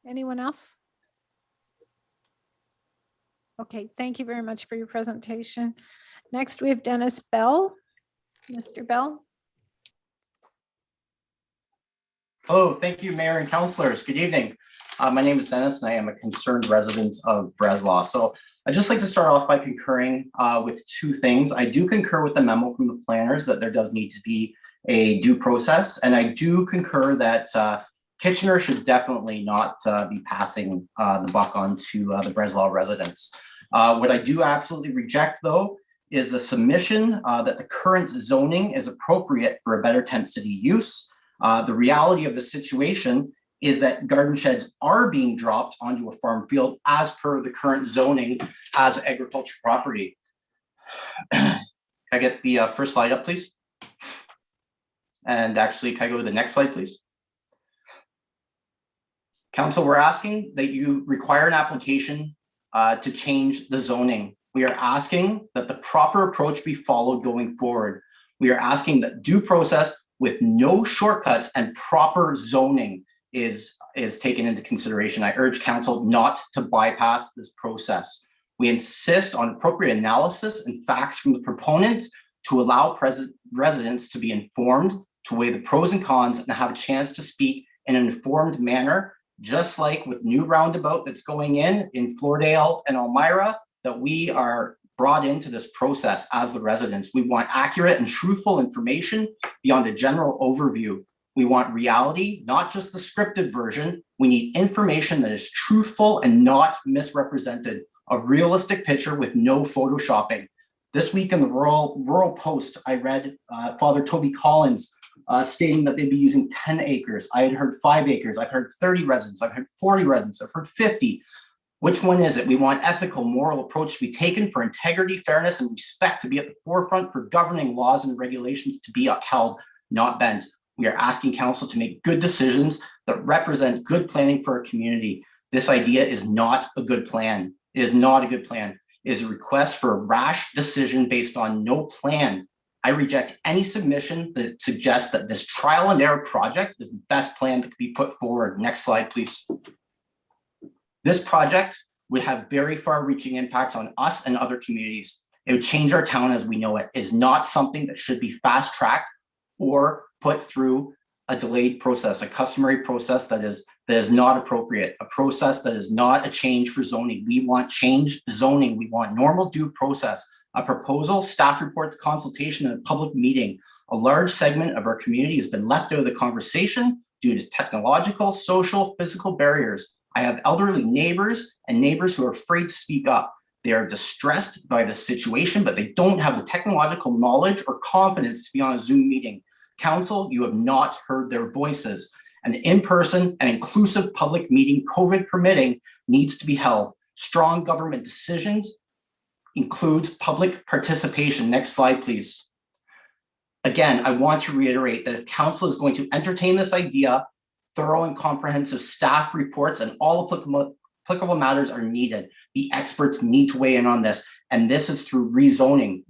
[SPEAKER 2] Anyone else? Okay, thank you very much for your presentation. Next, we have Dennis Bell. Mr. Bell.
[SPEAKER 6] Hello, thank you, Mayor and Councilors. Good evening. My name is Dennis and I am a concerned resident of Breslau. So I'd just like to start off by concurring with two things. I do concur with the memo from the planners that there does need to be a due process. And I do concur that Kitchener should definitely not be passing the buck on to the Breslau residents. What I do absolutely reject, though, is the submission that the current zoning is appropriate for a better tent city use. The reality of the situation is that garden sheds are being dropped onto a farm field as per the current zoning as agriculture property. Can I get the first slide up, please? And actually, can I go to the next slide, please? Council, we're asking that you require an application to change the zoning. We are asking that the proper approach be followed going forward. We are asking that due process with no shortcuts and proper zoning is taken into consideration. I urge council not to bypass this process. We insist on appropriate analysis and facts from the proponent to allow residents to be informed, to weigh the pros and cons, and have a chance to speak in an informed manner, just like with new roundabout that's going in Floredale and Elmira, that we are brought into this process as the residents. We want accurate and truthful information beyond a general overview. We want reality, not just the scripted version. We need information that is truthful and not misrepresented, a realistic picture with no photoshopping. This week in the Rural Post, I read Father Toby Collins stating that they'd be using 10 acres. I had heard 5 acres. I've heard 30 residents. I've heard 40 residents. I've heard 50. Which one is it? We want ethical, moral approach to be taken for integrity, fairness, and respect to be at the forefront for governing laws and regulations to be upheld, not bent. We are asking council to make good decisions that represent good planning for our community. This idea is not a good plan. It is not a good plan. It is a request for a rash decision based on no plan. I reject any submission that suggests that this trial and error project is the best plan that could be put forward. Next slide, please. This project would have very far-reaching impacts on us and other communities. It would change our town as we know it. It is not something that should be fast-tracked or put through a delayed process, a customary process that is not appropriate, a process that is not a change for zoning. We want change zoning. We want normal due process, a proposal, staff reports, consultation, and a public meeting. A large segment of our community has been left out of the conversation due to technological, social, physical barriers. I have elderly neighbors and neighbors who are afraid to speak up. They are distressed by the situation, but they don't have the technological knowledge or confidence to be on a Zoom meeting. Council, you have not heard their voices. An in-person and inclusive public meeting, COVID permitting, needs to be held. Strong government decisions includes public participation. Next slide, please. Again, I want to reiterate that if council is going to entertain this idea, thorough and comprehensive staff reports and all applicable matters are needed. The experts need to weigh in on this, and this is through rezoning,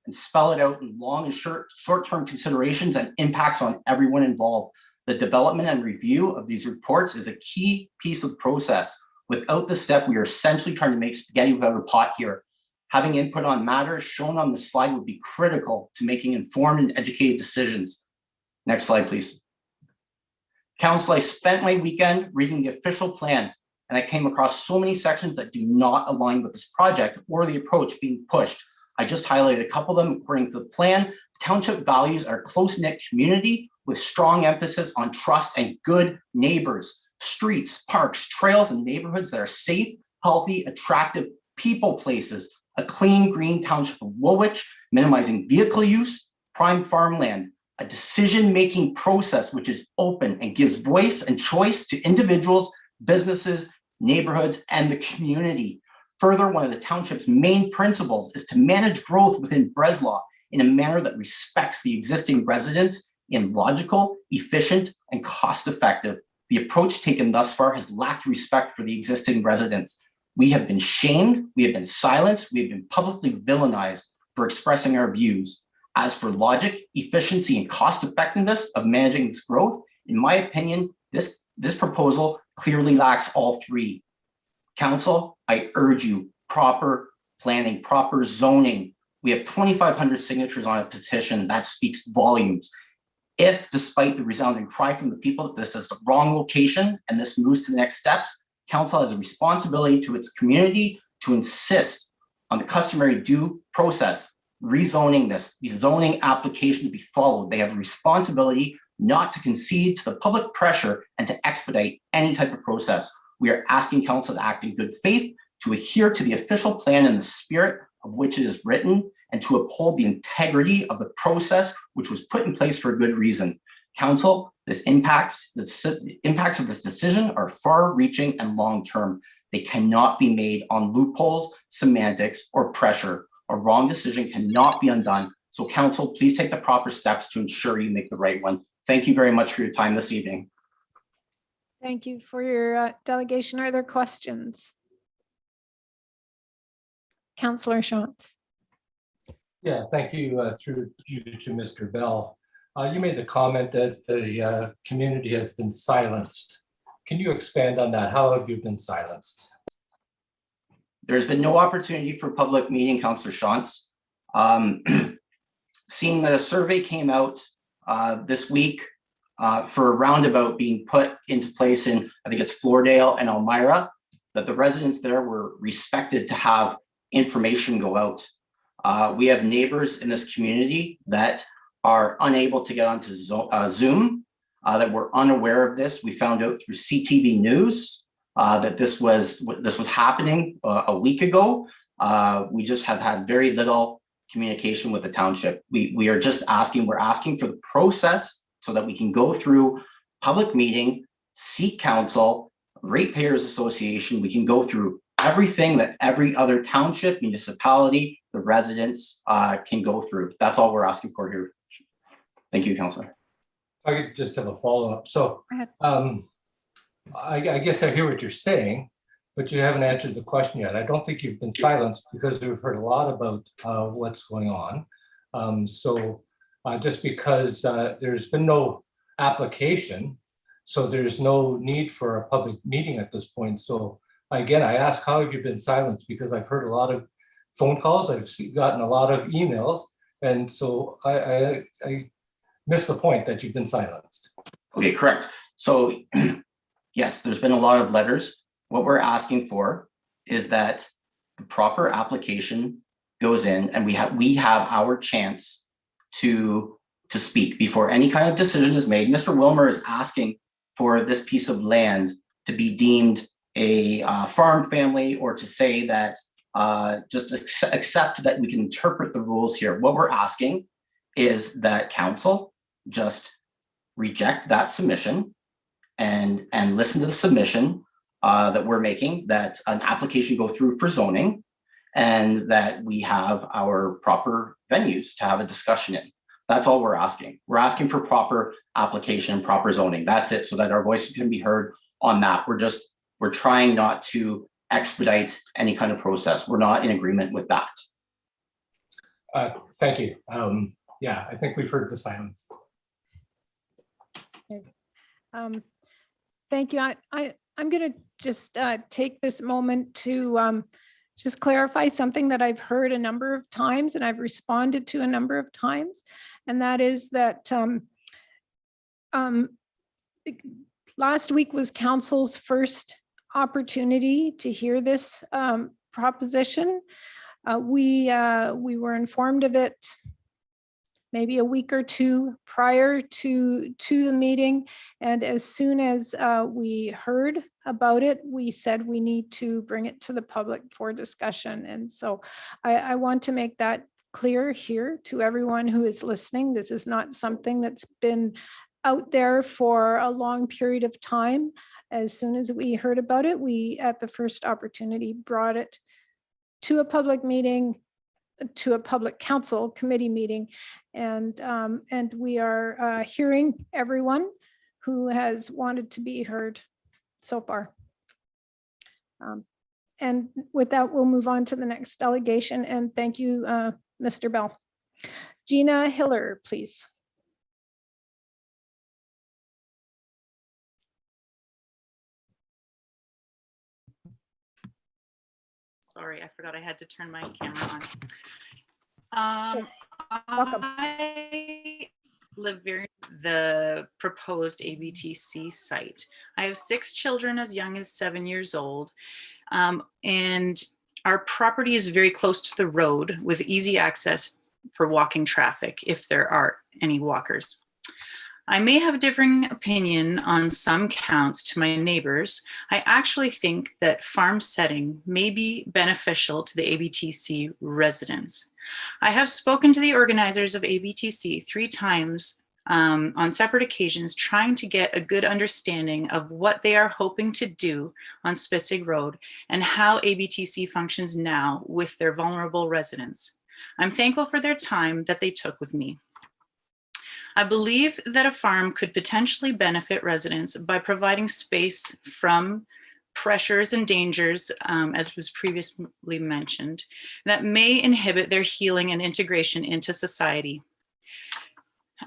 [SPEAKER 6] and spell it out in long and short-term considerations and impacts on everyone involved. The development and review of these reports is a key piece of the process. Without this step, we are essentially trying to make spaghetti without a pot here. Having input on matters shown on the slide would be critical to making informed and educated decisions. Next slide, please. Council, I spent my weekend reading the official plan, and I came across so many sections that do not align with this project or the approach being pushed. I just highlighted a couple of them. According to the plan, the township values our close-knit community with strong emphasis on trust and good neighbors, streets, parks, trails, and neighborhoods that are safe, healthy, attractive people places, a clean, green township of Woolwich, minimizing vehicle use, prime farmland, a decision-making process which is open and gives voice and choice to individuals, businesses, neighborhoods, and the community. Further, one of the township's main principles is to manage growth within Breslau in a manner that respects the existing residents in logical, efficient, and cost-effective. The approach taken thus far has lacked respect for the existing residents. We have been shamed, we have been silenced, we have been publicly villainized for expressing our views. As for logic, efficiency, and cost-effectiveness of managing this growth, in my opinion, this proposal clearly lacks all three. Council, I urge you, proper planning, proper zoning. We have 2,500 signatures on a petition. That speaks volumes. If, despite the resounding cry from the people that this is the wrong location and this moves to the next steps, council has a responsibility to its community to insist on the customary due process, rezoning the zoning application to be followed. They have a responsibility not to concede to the public pressure and to expedite any type of process. We are asking council to act in good faith, to adhere to the official plan in the spirit of which it is written, and to uphold the integrity of the process which was put in place for a good reason. Council, the impacts of this decision are far-reaching and long-term. They cannot be made on loopholes, semantics, or pressure. A wrong decision cannot be undone. So council, please take the proper steps to ensure you make the right one. Thank you very much for your time this evening.
[SPEAKER 2] Thank you for your delegation. Are there questions? Councillor Shantz.
[SPEAKER 1] Yeah, thank you through you to Mr. Bell. You made the comment that the community has been silenced. Can you expand on that? How have you been silenced?
[SPEAKER 6] There's been no opportunity for public meeting, Councillor Shantz. Seeing that a survey came out this week for a roundabout being put into place in, I think it's Floordale and Elmira, that the residents there were respected to have information go out. We have neighbors in this community that are unable to get onto Zoom, that were unaware of this. We found out through CTV News that this was happening a week ago. We just have had very little communication with the township. We're asking for the process so that we can go through public meeting, seek council, ratepayers association. We can go through everything that every other township, municipality, the residents can go through. That's all we're asking for here. Thank you, Councillor.
[SPEAKER 1] I could just have a follow-up. So I guess I hear what you're saying, but you haven't answered the question yet. I don't think you've been silenced because we've heard a lot about what's going on. Just because there's been no application, so there's no need for a public meeting at this point. So again, I ask, how have you been silenced? Because I've heard a lot of phone calls, I've gotten a lot of emails, and so I missed the point that you've been silenced.
[SPEAKER 6] Okay, correct. So yes, there's been a lot of letters. What we're asking for is that the proper application goes in and we have our chance to speak before any kind of decision is made. Mr. Wilmer is asking for this piece of land to be deemed a farm family, or to say that just accept that we can interpret the rules here. What we're asking is that council just reject that submission and listen to the submission that we're making, that an application go through for zoning, and that we have our proper venues to have a discussion in. That's all we're asking. We're asking for proper application, proper zoning. That's it, so that our voices can be heard on that. We're trying not to expedite any kind of process. We're not in agreement with that.
[SPEAKER 1] Thank you. Yeah, I think we've heard the silence.
[SPEAKER 2] Thank you. I'm going to just take this moment to just clarify something that I've heard a number of times and I've responded to a number of times, and that is that last week was council's first opportunity to hear this proposition. We were informed of it maybe a week or two prior to the meeting, and as soon as we heard about it, we said we need to bring it to the public for discussion. And so I want to make that clear here to everyone who is listening. This is not something that's been out there for a long period of time. As soon as we heard about it, we, at the first opportunity, brought it to a public meeting, to a public council committee meeting. And we are hearing everyone who has wanted to be heard so far. And with that, we'll move on to the next delegation. And thank you, Mr. Bell. Gina Hiller, please.
[SPEAKER 12] Sorry, I forgot I had to turn my camera on.
[SPEAKER 2] Welcome.
[SPEAKER 12] I live very the proposed ABTC site. I have 6 children as young as 7 years old, and our property is very close to the road with easy access for walking traffic if there are any walkers. I may have a differing opinion on some counts to my neighbors. I actually think that farm setting may be beneficial to the ABTC residents. I have spoken to the organizers of ABTC 3 times on separate occasions, trying to get a good understanding of what they are hoping to do on Spitzig Road and how ABTC functions now with their vulnerable residents. I'm thankful for their time that they took with me. I believe that a farm could potentially benefit residents by providing space from pressures and dangers, as was previously mentioned, that may inhibit their healing and integration into society.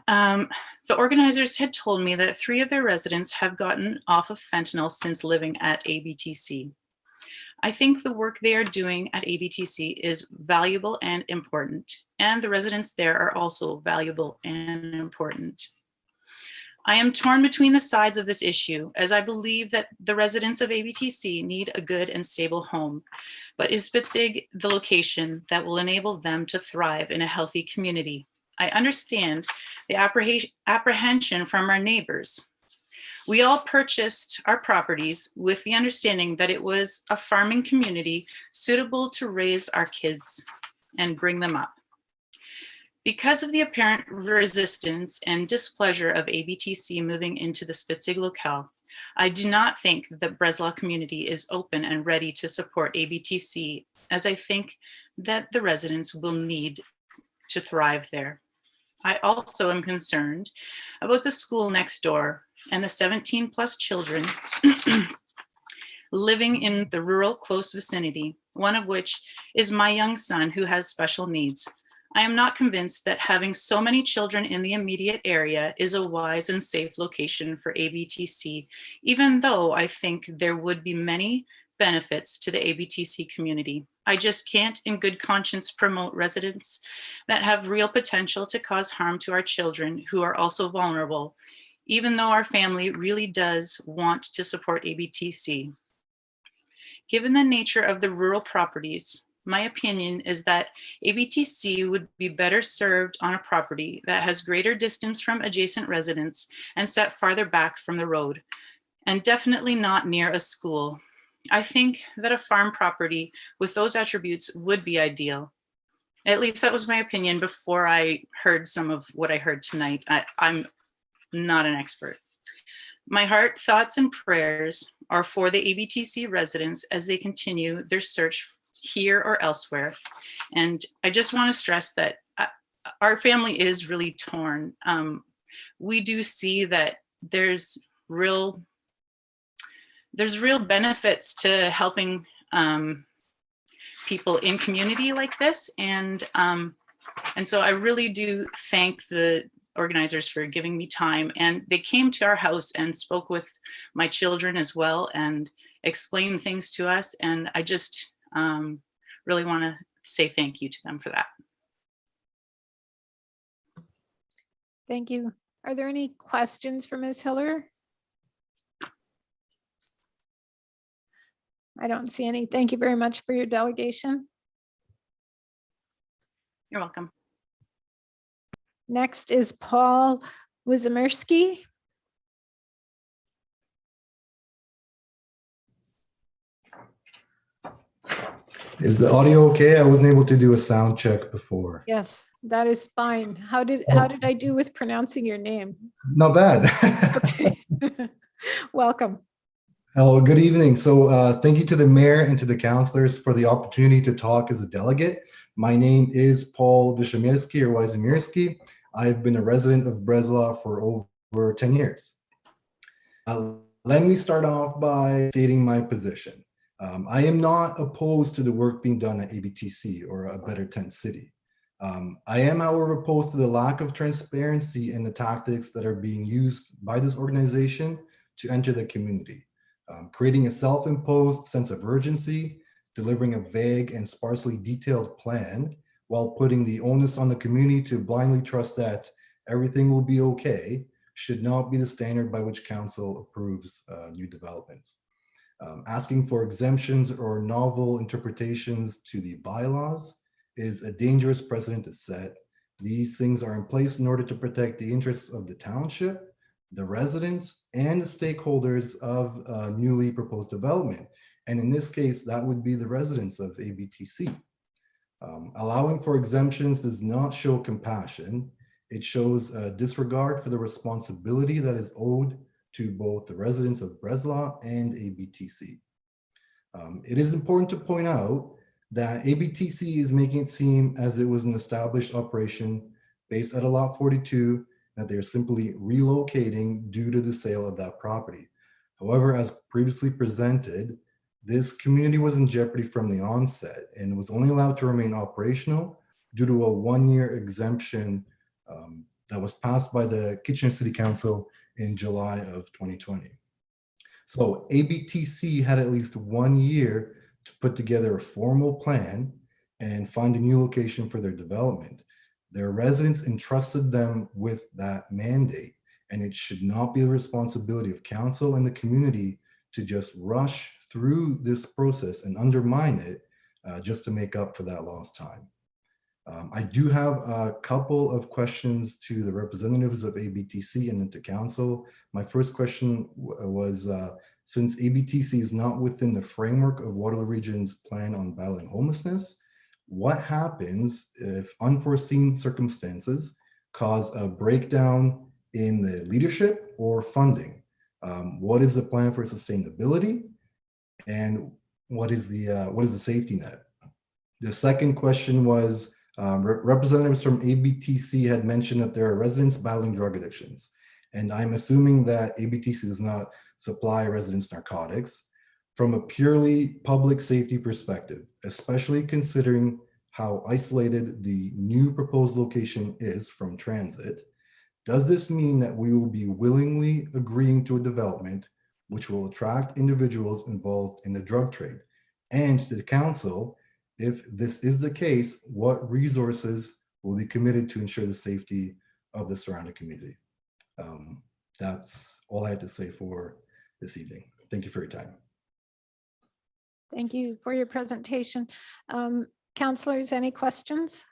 [SPEAKER 12] The organizers had told me that 3 of their residents have gotten off of fentanyl since living at ABTC. I think the work they are doing at ABTC is valuable and important, and the residents there are also valuable and important. I am torn between the sides of this issue, as I believe that the residents of ABTC need a good and stable home, but is Spitzig the location that will enable them to thrive in a healthy community? I understand the apprehension from our neighbors. We all purchased our properties with the understanding that it was a farming community suitable to raise our kids and bring them up. Because of the apparent resistance and displeasure of ABTC moving into the Spitzig locale, I do not think the Breslau community is open and ready to support ABTC, as I think that the residents will need to thrive there. I also am concerned about the school next door and the 17+ children living in the rural close vicinity, one of which is my young son who has special needs. I am not convinced that having so many children in the immediate area is a wise and safe location for ABTC, even though I think there would be many benefits to the ABTC community. I just can't in good conscience promote residents that have real potential to cause harm to our children who are also vulnerable, even though our family really does want to support ABTC. Given the nature of the rural properties, my opinion is that ABTC would be better served on a property that has greater distance from adjacent residents and set farther back from the road, and definitely not near a school. I think that a farm property with those attributes would be ideal. At least that was my opinion before I heard some of what I heard tonight. I'm not an expert. My heart, thoughts, and prayers are for the ABTC residents as they continue their search here or elsewhere. And I just want to stress that our family is really torn. We do see that there's real benefits to helping people in community like this. And so I really do thank the organizers for giving me time, and they came to our house and spoke with my children as well and explained things to us. And I just really want to say thank you to them for that.
[SPEAKER 2] Thank you. Are there any questions for Ms. Hiller? I don't see any. Thank you very much for your delegation.
[SPEAKER 12] You're welcome.
[SPEAKER 2] Next is Paul Wizimirski.
[SPEAKER 16] Is the audio okay? I wasn't able to do a sound check before.
[SPEAKER 2] Yes, that is fine. How did I do with pronouncing your name?
[SPEAKER 16] Not bad.
[SPEAKER 2] Okay. Welcome.
[SPEAKER 16] Hello, good evening. So thank you to the mayor and to the councilors for the opportunity to talk as a delegate. My name is Paul Wyszymirski or Wyzymirski. I've been a resident of Breslau for over 10 years. Let me start off by stating my position. I am not opposed to the work being done at ABTC or a Better Tent City. I am, however, opposed to the lack of transparency in the tactics that are being used by this organization to enter the community, creating a self-imposed sense of urgency, delivering a vague and sparsely detailed plan, while putting the onus on the community to blindly trust that everything will be okay, should not be the standard by which council approves new developments. Asking for exemptions or novel interpretations to the bylaws is a dangerous precedent to set. These things are in place in order to protect the interests of the township, the residents, and the stakeholders of newly proposed development. And in this case, that would be the residents of ABTC. Allowing for exemptions does not show compassion. It shows a disregard for the responsibility that is owed to both the residents of Breslau and ABTC. It is important to point out that ABTC is making it seem as it was an established operation based at a lot 42, that they're simply relocating due to the sale of that property. However, as previously presented, this community was in jeopardy from the onset and was only allowed to remain operational due to a one-year exemption that was passed by the Kitchener City Council in July of 2020. So ABTC had at least 1 year to put together a formal plan and find a new location for their development. Their residents entrusted them with that mandate, and it should not be the responsibility of council and the community to just rush through this process and undermine it just to make up for that lost time. I do have a couple of questions to the representatives of ABTC and then to council. My first question was, since ABTC is not within the framework of Waterloo Region's plan on battling homelessness, what happens if unforeseen circumstances cause a breakdown in the leadership or funding? What is the plan for sustainability? And what is the safety net? The second question was, representatives from ABTC had mentioned that there are residents battling drug addictions. And I'm assuming that ABTC does not supply residents narcotics. From a purely public safety perspective, especially considering how isolated the new proposed location is from transit, does this mean that we will be willingly agreeing to a development which will attract individuals involved in the drug trade? And to the council, if this is the case, what resources will be committed to ensure the safety of the surrounding community? That's all I had to say for this evening. Thank you for your time.
[SPEAKER 2] Thank you for your presentation. Councilors, any questions?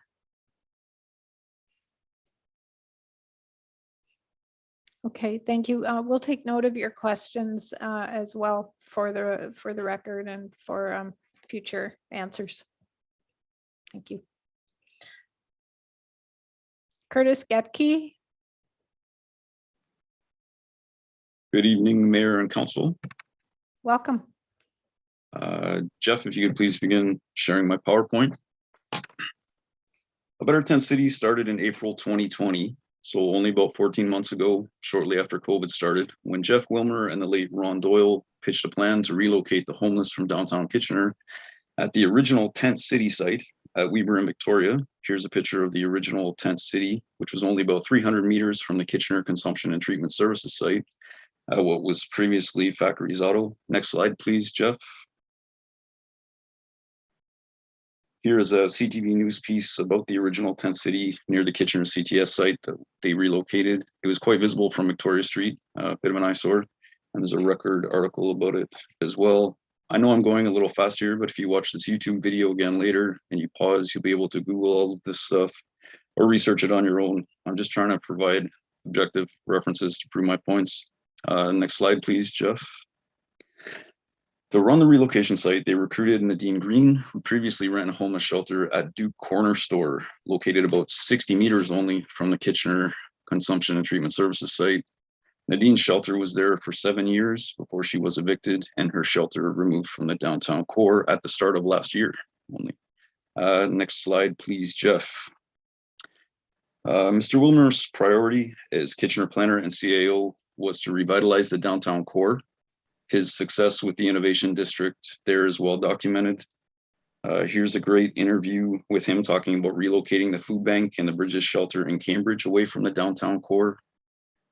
[SPEAKER 2] Okay, thank you. We'll take note of your questions as well for the record and for future answers. Thank you. Curtis Getke.
[SPEAKER 22] Good evening, Mayor and Council.
[SPEAKER 2] Welcome.
[SPEAKER 22] Jeff, if you could please begin sharing my PowerPoint. A Better Tent City started in April 2020, so only about 14 months ago, shortly after COVID started, when Jeff Wilmer and the late Ron Doyle pitched a plan to relocate the homeless from downtown Kitchener at the original Tent City site at Weber in Victoria. Here's a picture of the original Tent City, which was only about 300 meters from the Kitchener Consumption and Treatment Services site, what was previously Factories Auto. Next slide, please, Jeff. Here is a CTV news piece about the original Tent City near the Kitchener CTS site that they relocated. It was quite visible from Victoria Street, a bit of an eyesore, and there's a record article about it as well. I know I'm going a little fast here, but if you watch this YouTube video again later and you pause, you'll be able to Google all of this stuff or research it on your own. I'm just trying to provide objective references to prove my points. Next slide, please, Jeff. To run the relocation site, they recruited Nadine Green, who previously ran a homeless shelter at Duke Corner Store, located about 60 meters only from the Kitchener Consumption and Treatment Services site. Nadine's shelter was there for 7 years before she was evicted and her shelter removed from the downtown core at the start of last year only. Next slide, please, Jeff. Mr. Wilmer's priority as Kitchener planner and CAO was to revitalize the downtown core. His success with the Innovation District there is well documented. Here's a great interview with him talking about relocating the food bank and the Bridges shelter in Cambridge away from the downtown core.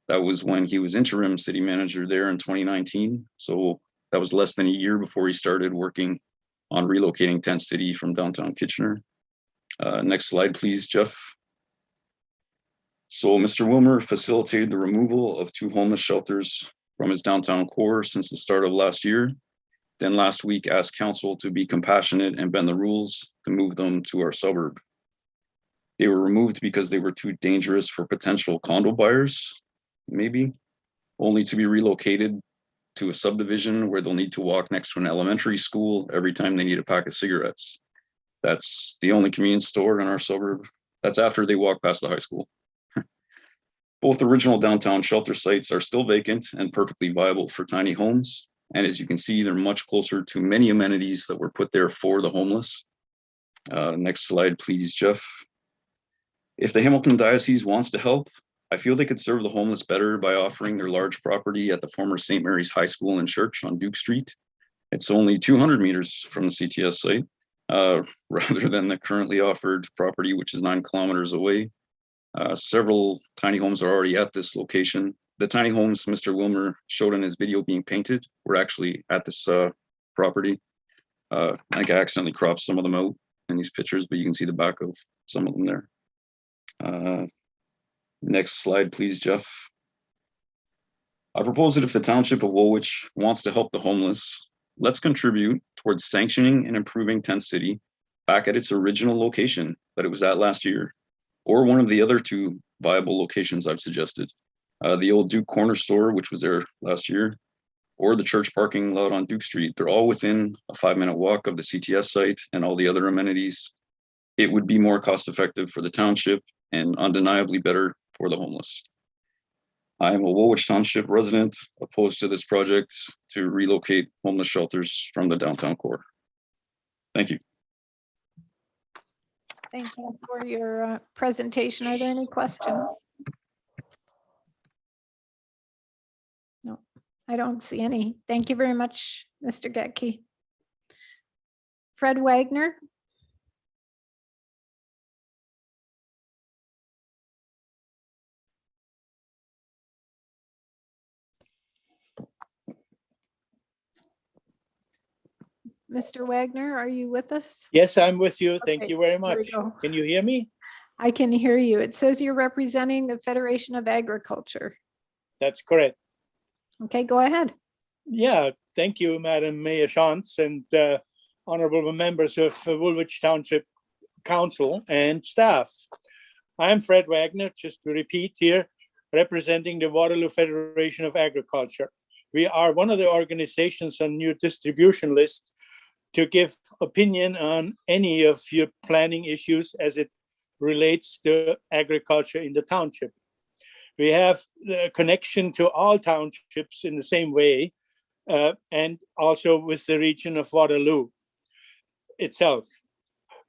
[SPEAKER 22] That was when he was interim city manager there in 2019. So that was less than a year before he started working on relocating Tent City from downtown Kitchener. Next slide, please, Jeff. So Mr. Wilmer facilitated the removal of 2 homeless shelters from his downtown core since the start of last year. Then last week asked council to be compassionate and bend the rules to move them to our suburb. They were removed because they were too dangerous for potential condo buyers, maybe, only to be relocated to a subdivision where they'll need to walk next to an elementary school every time they need a pack of cigarettes. That's the only convenience store in our suburb. That's after they walk past the high school. Both original downtown shelter sites are still vacant and perfectly viable for tiny homes. And as you can see, they're much closer to many amenities that were put there for the homeless. Next slide, please, Jeff. If the Hamilton Diocese wants to help, I feel they could serve the homeless better by offering their large property at the former St. Mary's High School and Church on Duke Street. It's only 200 meters from the CTS site, rather than the currently offered property, which is 9 kilometers away. Several tiny homes are already at this location. The tiny homes Mr. Wilmer showed in his video being painted were actually at this property. I think I accidentally cropped some of them out in these pictures, but you can see the back of some of them there. Next slide, please, Jeff. I propose that if the Township of Woolwich wants to help the homeless, let's contribute towards sanctioning and improving Tent City back at its original location that it was at last year, or one of the other 2 viable locations I've suggested. The old Duke Corner Store, which was there last year, or the church parking lot on Duke Street. They're all within a 5-minute walk of the CTS site and all the other amenities. It would be more cost effective for the township and undeniably better for the homeless. I am a Woolwich Township resident opposed to this project to relocate homeless shelters from the downtown core. Thank you.
[SPEAKER 2] Thank you for your presentation. Are there any questions? No, I don't see any. Thank you very much, Mr. Getke. Fred Wagner. Mr. Wagner, are you with us?
[SPEAKER 13] Yes, I'm with you. Thank
[SPEAKER 2] Okay,
[SPEAKER 13] you very
[SPEAKER 2] there we
[SPEAKER 13] much.
[SPEAKER 2] go.
[SPEAKER 13] Can you hear me?
[SPEAKER 2] I can hear you. It says you're representing the Federation of Agriculture.
[SPEAKER 13] That's correct.
[SPEAKER 2] Okay, go ahead.
[SPEAKER 13] Yeah, thank you, Madam Mayor Shantz and honorable members of Woolwich Township Council and staff. I'm Fred Wagner, just to repeat here, representing the Waterloo Federation of Agriculture. We are one of the organizations on new distribution list to give opinion on any of your planning issues as it relates to agriculture in the township. We have the connection to all townships in the same way, and also with the region of Waterloo itself.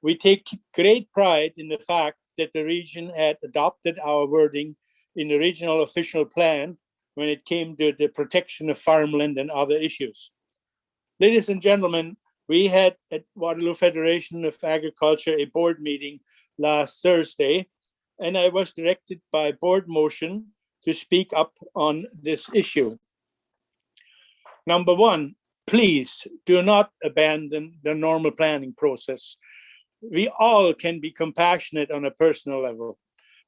[SPEAKER 13] We take great pride in the fact that the region had adopted our wording in the regional official plan when it came to the protection of farmland and other issues. Ladies and gentlemen, we had at Waterloo Federation of Agriculture a board meeting last Thursday, and I was directed by board motion to speak up on this issue. Number one, please do not abandon the normal planning process. We all can be compassionate on a personal level.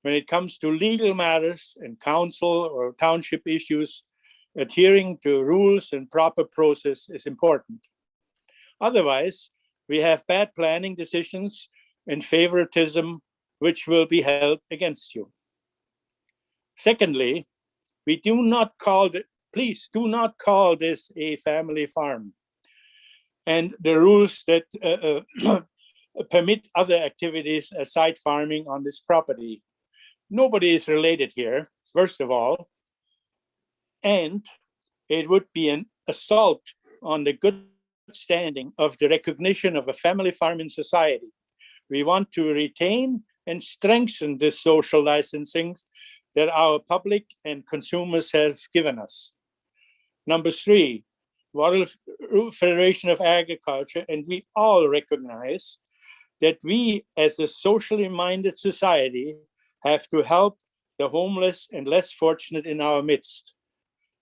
[SPEAKER 13] When it comes to legal matters and council or township issues, adhering to rules and proper process is important. Otherwise, we have bad planning decisions and favoritism, which will be held against you. Secondly, we do not call please do not call this a family farm. and the rules that permit other activities aside farming on this property. Nobody is related here, first of all, and it would be an assault on the good standing of the recognition of a family farming society. We want to retain and strengthen the social licensing that our public and consumers have given us. Number 3, Waterloo Federation of Agriculture, and we all recognize that we as a socially minded society have to help the homeless and less fortunate in our midst.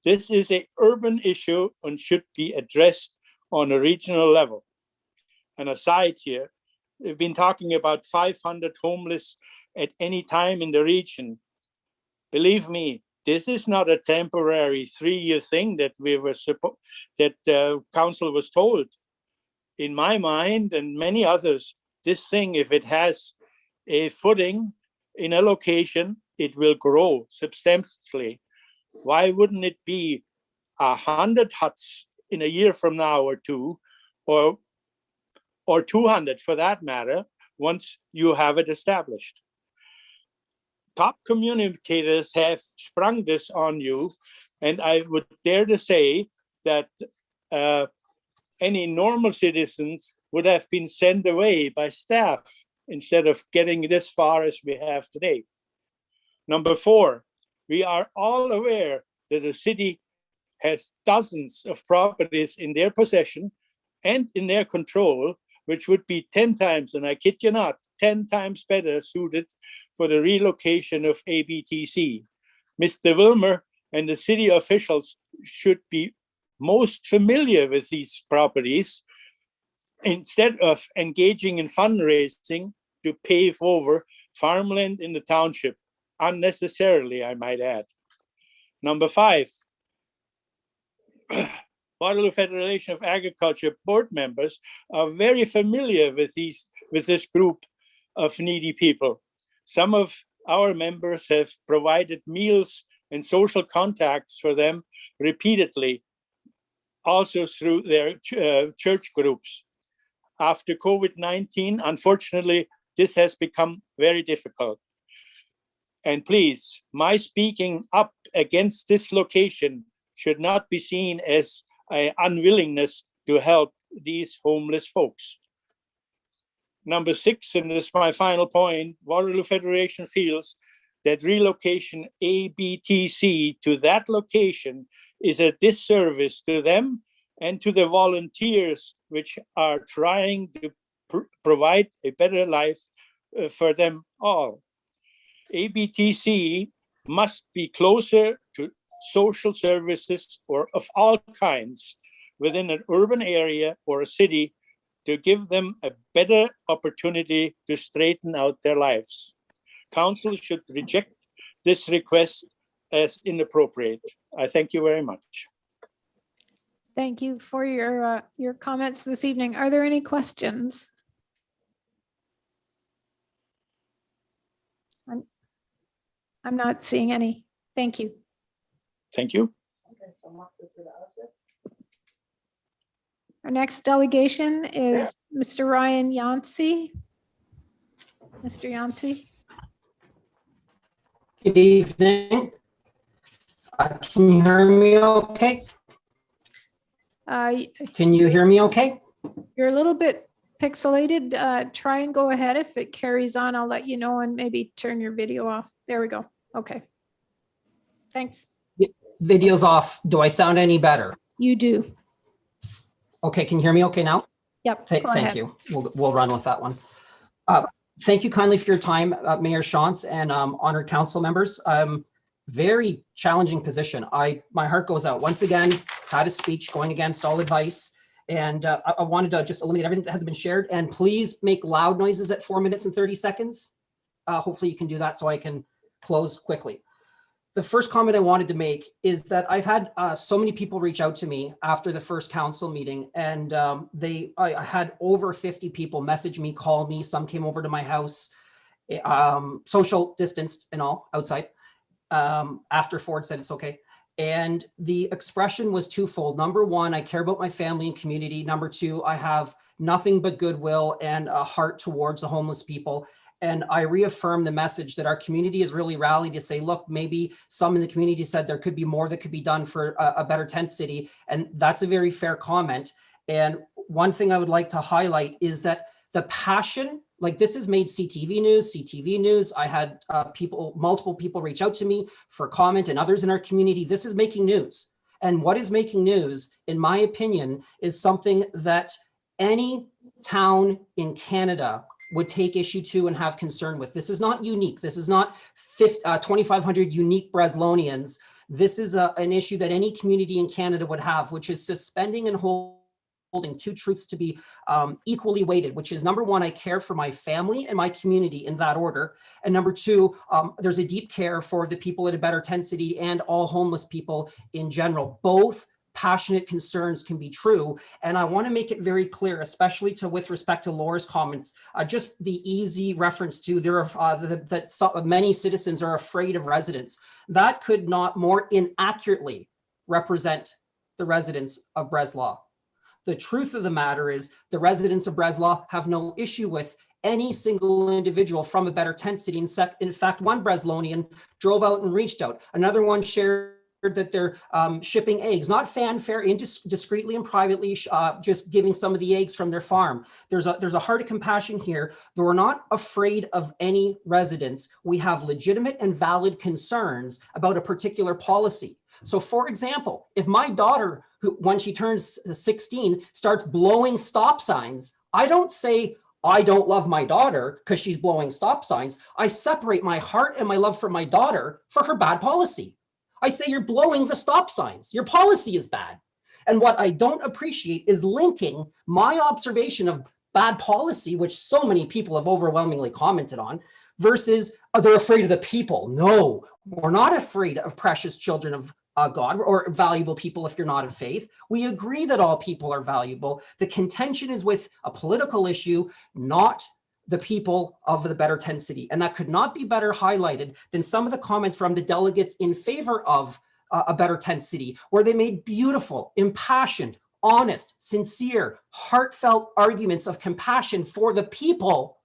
[SPEAKER 13] This is an urban issue and should be addressed on a regional level. And aside here, we've been talking about 500 homeless at any time in the region. Believe me, this is not a temporary 3-year thing that we were council was told. In my mind and many others, this thing, if it has a footing in a location, it will grow substantially. Why wouldn't it be 100 huts in a year from now or two, or 200 for that matter, once you have it established? Top communicators have sprung this on you, and I would dare to say that any normal citizens would have been sent away by staff instead of getting this far as we have today. Number 4, we are all aware that the city has dozens of properties in their possession and in their control, which would be 10 times, and I kid you not, 10 times better suited for the relocation of ABTC. Mr. Wilmer and the city officials should be most familiar with these properties instead of engaging in fundraising to pave over farmland in the township, unnecessarily, I might add. Number 5, Waterloo Federation of Agriculture board members are very familiar with this group of needy people. Some of our members have provided meals and social contacts for them repeatedly, also through their church groups. After COVID-19, unfortunately, this has become very difficult. And please, my speaking up against this location should not be seen as an unwillingness to help these homeless folks. Number 6, and this is my final point, Waterloo Federation feels that relocation ABTC to that location is a disservice to them and to the volunteers which are trying to provide a better life for them all. ABTC must be closer to social services or of all kinds within an urban area or a city to give them a better opportunity to straighten out their lives. Council should reject this request as inappropriate. I thank you very much.
[SPEAKER 2] Thank you for your comments this evening. Are there any questions? I'm not seeing any. Thank you.
[SPEAKER 13] Thank you.
[SPEAKER 2] Our next delegation is Mr. Ryan Yancey. Mr. Yancey.
[SPEAKER 14] Good evening. Can you hear me okay? Can you hear me okay?
[SPEAKER 2] You're a little bit pixelated. Try and go ahead. If it carries on, I'll let you know and maybe turn your video off. There we go. Okay. Thanks.
[SPEAKER 14] Video's off. Do I sound any better?
[SPEAKER 2] You do.
[SPEAKER 14] Okay, can you hear me okay now?
[SPEAKER 2] Yep.
[SPEAKER 14] Thank you. We'll run with that one. Thank you kindly for your time, Mayor Shantz and honored council members. Very challenging position. My heart goes out. Once again, had a speech going against all advice. And I wanted to just eliminate everything that hasn't been shared. And please make loud noises at 4 minutes and 30 seconds. Hopefully you can do that so I can close quickly. The first comment I wanted to make is that I've had so many people reach out to me after the first council meeting, and I had over 50 people message me, call me. Some came over to my house, social distanced and all outside after Ford said it's okay. And the expression was twofold. Number one, I care about my family and community. Number two, I have nothing but goodwill and a heart towards the homeless people. And I reaffirm the message that our community has really rallied to say, look, maybe some in the community said there could be more that could be done for a better tent city. And that's a very fair comment. And one thing I would like to highlight is that the passion, like this has made CTV news. I had multiple people reach out to me for comment and others in our community. This is making news. And what is making news, in my opinion, is something that any town in Canada would take issue to and have concern with. This is not unique. This is not 2,500 unique Breslonians. This is an issue that any community in Canada would have, which is suspending and holding two truths to be equally weighted, which is number one, I care for my family and my community in that order. And number two, there's a deep care for the people at a better tent city and all homeless people in general. Both passionate concerns can be true. And I want to make it very clear, especially with respect to Laura's comments, just the easy reference to that many citizens are afraid of residents. That could not more inaccurately represent the residents of Breslau. The truth of the matter is the residents of Breslau have no issue with any single individual from a better tent city. In fact, one Breslonian drove out and reached out. Another one shared that they're shipping eggs, not fanfare, discreetly and privately, just giving some of the eggs from their farm. There's a heart of compassion here. We're not afraid of any residents. We have legitimate and valid concerns about a particular policy. So for example, if my daughter, when she turns 16, starts blowing stop signs, I don't say, I don't love my daughter because she's blowing stop signs. I separate my heart and my love for my daughter for her bad policy. I say, you're blowing the stop signs. Your policy is bad. And what I don't appreciate is linking my observation of bad policy, which so many people have overwhelmingly commented on, versus they're afraid of the people. No, we're not afraid of precious children of God or valuable people if you're not of faith. We agree that all people are valuable. The contention is with a political issue, not the people of the better tent city. And that could not be better highlighted than some of the comments from the delegates in favor of a better tent city, where they made beautiful, impassioned, honest, sincere, heartfelt arguments of compassion for the people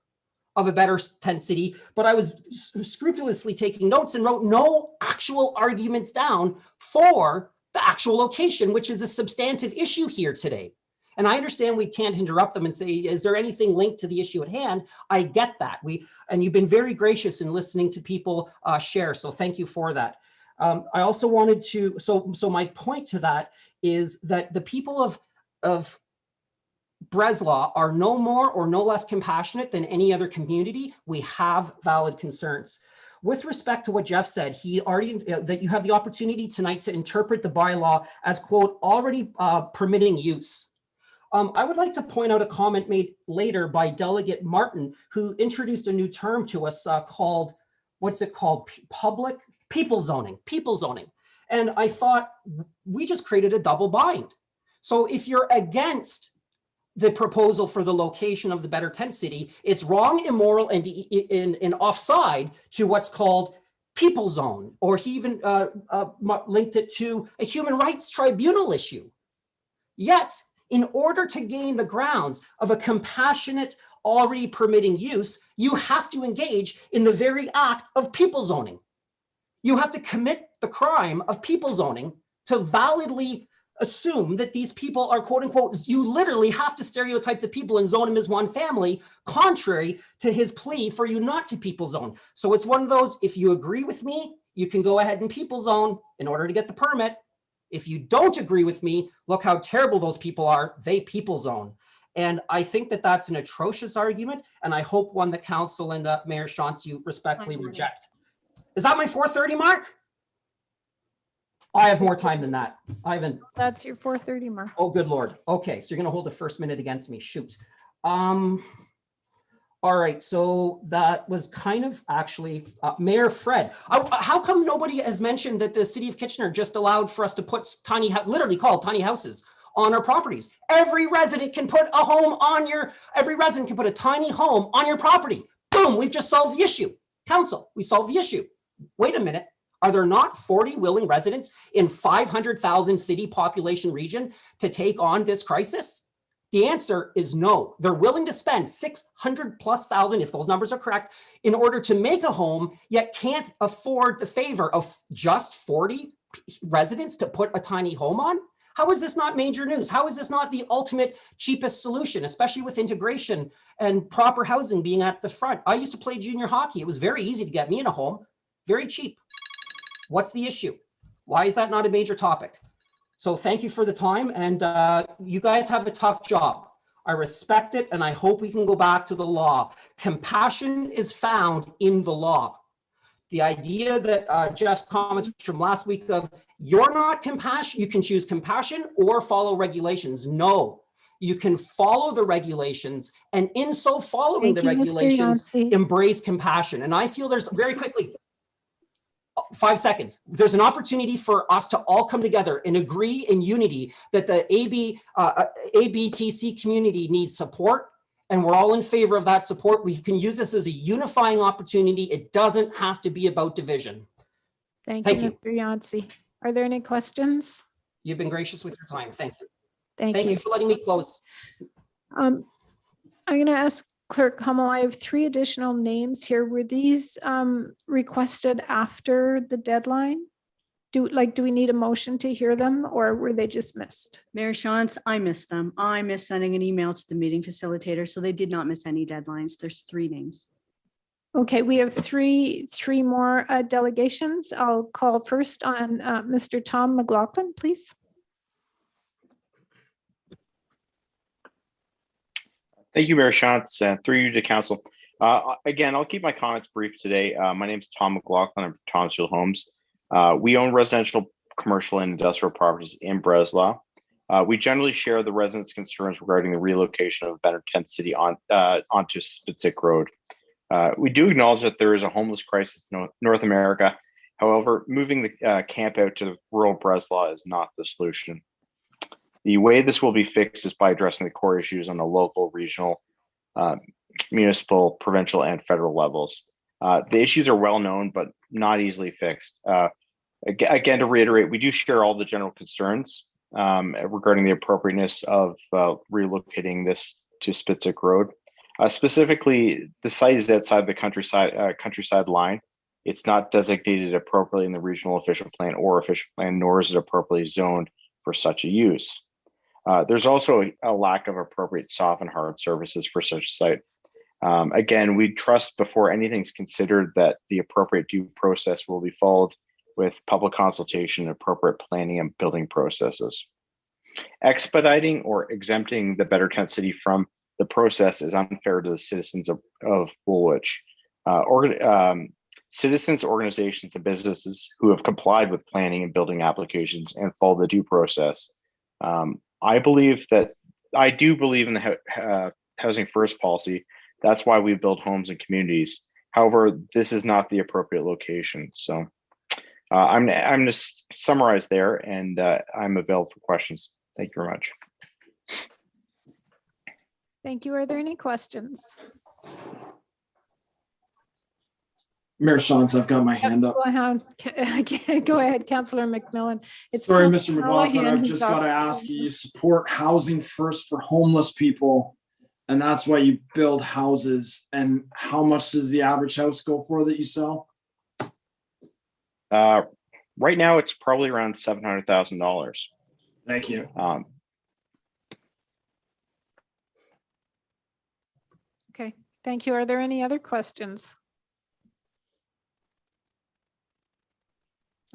[SPEAKER 14] of a better tent city. But I was scrupulously taking notes and wrote no actual arguments down for the actual location, which is a substantive issue here today. And I understand we can't interrupt them and say, is there anything linked to the issue at hand? I get that. And you've been very gracious in listening to people share. So thank you for that. I also wanted to, so my point to that is that the people of Breslau are no more or no less compassionate than any other community. We have valid concerns. With respect to what Jeff said, he already, that you have the opportunity tonight to interpret the bylaw as, quote, already permitting use. I would like to point out a comment made later by Delegate Martin, who introduced a new term to us called, what's it called? People zoning. And I thought we just created a double bind. So if you're against the proposal for the location of the better tent city, it's wrong, immoral, and offside to what's called people zone, or he even linked it to a human rights tribunal issue. Yet, in order to gain the grounds of a compassionate, already permitting use, you have to engage in the very act of people zoning. You have to commit the crime of people zoning to validly assume that these people are, quote unquote, you literally have to stereotype the people and zone them as one family, contrary to his plea for you not to people zone. So it's one of those, if you agree with me, you can go ahead and people zone in order to get the permit. If you don't agree with me, look how terrible those people are, they people zone. And I think that that's an atrocious argument, and I hope one that council and Mayor Shantz you respectfully reject. Is that my 4:30 mark? I have more time than that. I haven't.
[SPEAKER 2] That's your 4:30 mark.
[SPEAKER 14] Oh, good Lord. Okay, so you're gonna hold the first minute against me, shoot. All right, so that was kind of actually Mayor Fred. How come nobody has mentioned that the city of Kitchener just allowed for us to put literally called tiny houses on our properties? Every resident can put a home on every resident can put a tiny home on your property. Boom, we've just solved the issue. Council, we solved the issue. Wait a minute, Are there not 40 willing residents in 500,000 city population region to take on this crisis? The answer is no. They're willing to spend 600,000+, if those numbers are correct, in order to make a home, yet can't afford the favor of just 40 residents to put a tiny home on? How is this not major news? How is this not the ultimate cheapest solution, especially with integration and proper housing being at the front? I used to play junior hockey. It was very easy to get me in a home, very cheap. What's the issue? Why is that not a major topic? So thank you for the time, and you guys have a tough job. I respect it, and I hope we can go back to the law. Compassion is found in the law. The idea that Jeff's comments from last week of you're not compassion, you can choose compassion or follow regulations. No, you can follow the regulations, and in so following the regulations, embrace compassion. And I feel there's, very quickly, 5 seconds. There's an opportunity for us to all come together and agree in unity that the ABTC community needs support, and we're all in favor of that support. We can use this as a unifying opportunity. It doesn't have to be about division.
[SPEAKER 2] Thank you, Mr. Yancey. Are there any questions?
[SPEAKER 14] You've been gracious with your time. Thank you.
[SPEAKER 2] Thank you
[SPEAKER 14] for letting me close.
[SPEAKER 2] I'm going to ask Clerk Hummel, I have 3 additional names here. Were these requested after the deadline? Do we need a motion to hear them, or were they just missed?
[SPEAKER 15] Mayor Shantz, I missed them. I missed sending an email to the meeting facilitator, so they did not miss any deadlines. There's 3 names.
[SPEAKER 2] Okay, we have three more delegations. I'll call first on Mr. Tom McLaughlin, please.
[SPEAKER 17] Thank you, Mayor Shantz, through you to council. Again, I'll keep my comments brief today. My name is Tom McLaughlin. I'm from Townshield Homes. We own residential, commercial, and industrial properties in Breslau. We generally share the residents' concerns regarding the relocation of Better Tent City onto Spitzik Road. We do acknowledge that there is a homeless crisis in North America. However, moving the camp out to rural Breslau is not the solution. The way this will be fixed is by addressing the core issues on the local, regional, municipal, provincial, and federal levels. The issues are well known, but not easily fixed. Again, to reiterate, we do share all the general concerns regarding the appropriateness of relocating this to Spitzik Road. Specifically, the site is outside the countryside line. It's not designated appropriately in the regional official plan or official plan, nor is it appropriately zoned for such a use. There's also a lack of appropriate soft and hard services for such a site. Again, we trust before anything's considered that the appropriate due process will be followed with public consultation, appropriate planning and building processes. Expediting or exempting the Better Tent City from the process is unfair to the citizens of Woolwich. Citizens, organizations, and businesses who have complied with planning and building applications and follow the due process. I do believe in the housing first policy. That's why we build homes and communities. However, this is not the appropriate location. So I'm going to summarize there, and I'm available for questions. Thank you very much.
[SPEAKER 2] Thank you. Are there any questions?
[SPEAKER 11] Mayor Shantz, I've got my hand up.
[SPEAKER 2] Go ahead, Councillor McMillan.
[SPEAKER 11] Sorry, Mr. McLaughlin,
[SPEAKER 2] Callahan
[SPEAKER 11] I've just got to ask you, you support housing first for homeless people, and that's why you build houses. And how much does the average house go for that you sell?
[SPEAKER 17] Right now, it's probably around $700,000.
[SPEAKER 11] Thank you.
[SPEAKER 2] Okay, thank you. Are there any other questions?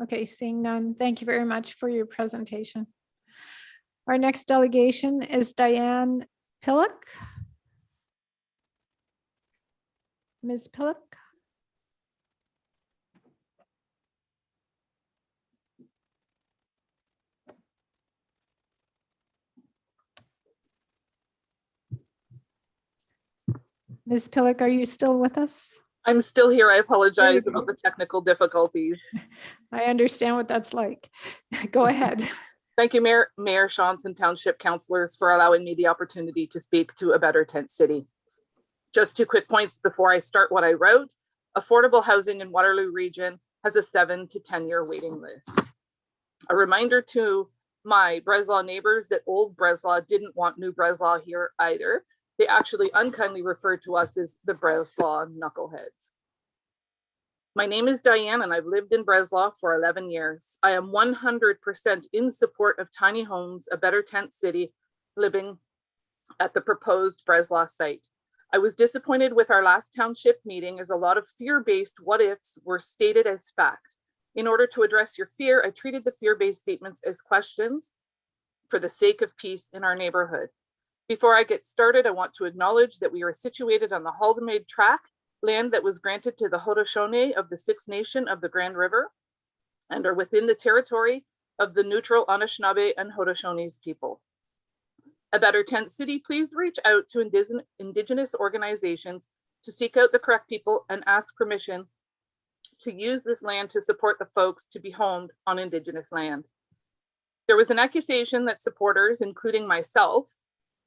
[SPEAKER 2] Okay, seeing none. Thank you very much for your presentation. Our next delegation is Diane Pillock. Ms. Pillock. Ms. Pillock, are you still with us?
[SPEAKER 23] I'm still here. I apologize about the technical difficulties.
[SPEAKER 2] I understand what that's like. Go ahead.
[SPEAKER 23] Thank you, Mayor Shantz and Township councillors, for allowing me the opportunity to speak to a Better Tent City. Just 2 quick points before I start what I wrote. Affordable housing in Waterloo Region has a 7 to 10 year waiting list. A reminder to my Breslau neighbors that old Breslau didn't want new Breslau here either. They actually unkindly referred to us as the Breslau knuckleheads. My name is Diane and I've lived in Breslau for 11 years. I am 100% in support of tiny homes, a better tent city, living at the proposed Breslau site. I was disappointed with our last township meeting as a lot of fear-based what-ifs were stated as fact. In order to address your fear, I treated the fear-based statements as questions for the sake of peace in our neighborhood. Before I get started, I want to acknowledge that we are situated on the Haldimade tract, land that was granted to the Haudenosaunee of the Six Nation of the Grand River, and are within the territory of the neutral Anishinaabe and Haudenosaunee people. A Better Tent City, please reach out to Indigenous organizations to seek out the correct people and ask permission to use this land to support the folks to be homed on Indigenous land. There was an accusation that supporters, including myself,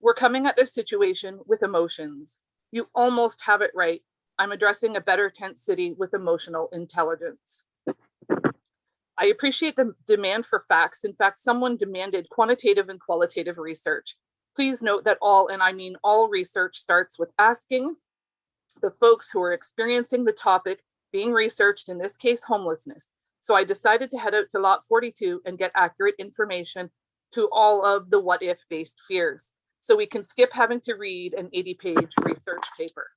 [SPEAKER 23] were coming at this situation with emotions. You almost have it right. I'm addressing a better tent city with emotional intelligence. I appreciate the demand for facts. In fact, someone demanded quantitative and qualitative research. Please note that all, and I mean all, research starts with asking the folks who are experiencing the topic being researched, in this case, homelessness. So I decided to head out to Lot 42 and get accurate information to all of the what-if based fears, so we can skip having to read an 80-page research paper.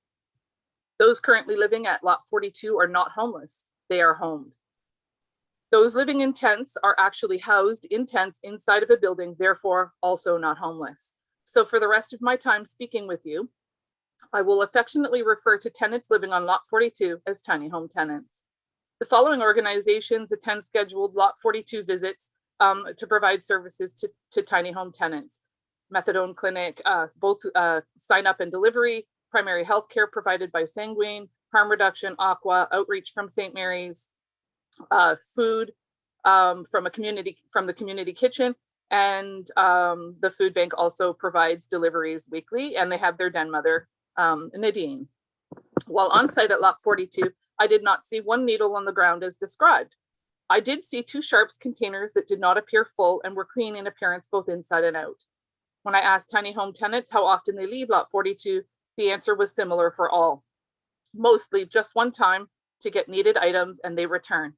[SPEAKER 23] Those currently living at Lot 42 are not homeless, they are homed. Those living in tents are actually housed in tents inside of a building, therefore also not homeless. So for the rest of my time speaking with you, I will affectionately refer to tenants living on Lot 42 as tiny home tenants. The following organizations attend scheduled Lot 42 visits to provide services to tiny home tenants. Methadone Clinic, both sign up and delivery, primary health care provided by Sanguine, harm reduction, Aqua, outreach from St. Mary's, food from the community kitchen, and the food bank also provides deliveries weekly, and they have their den mother, Nadine. While on site at Lot 42, I did not see one needle on the ground as described. I did see 2 Sharps containers that did not appear full and were clean in appearance both inside and out. When I asked tiny home tenants how often they leave Lot 42, the answer was similar for all. Most leave just one time to get needed items and they return.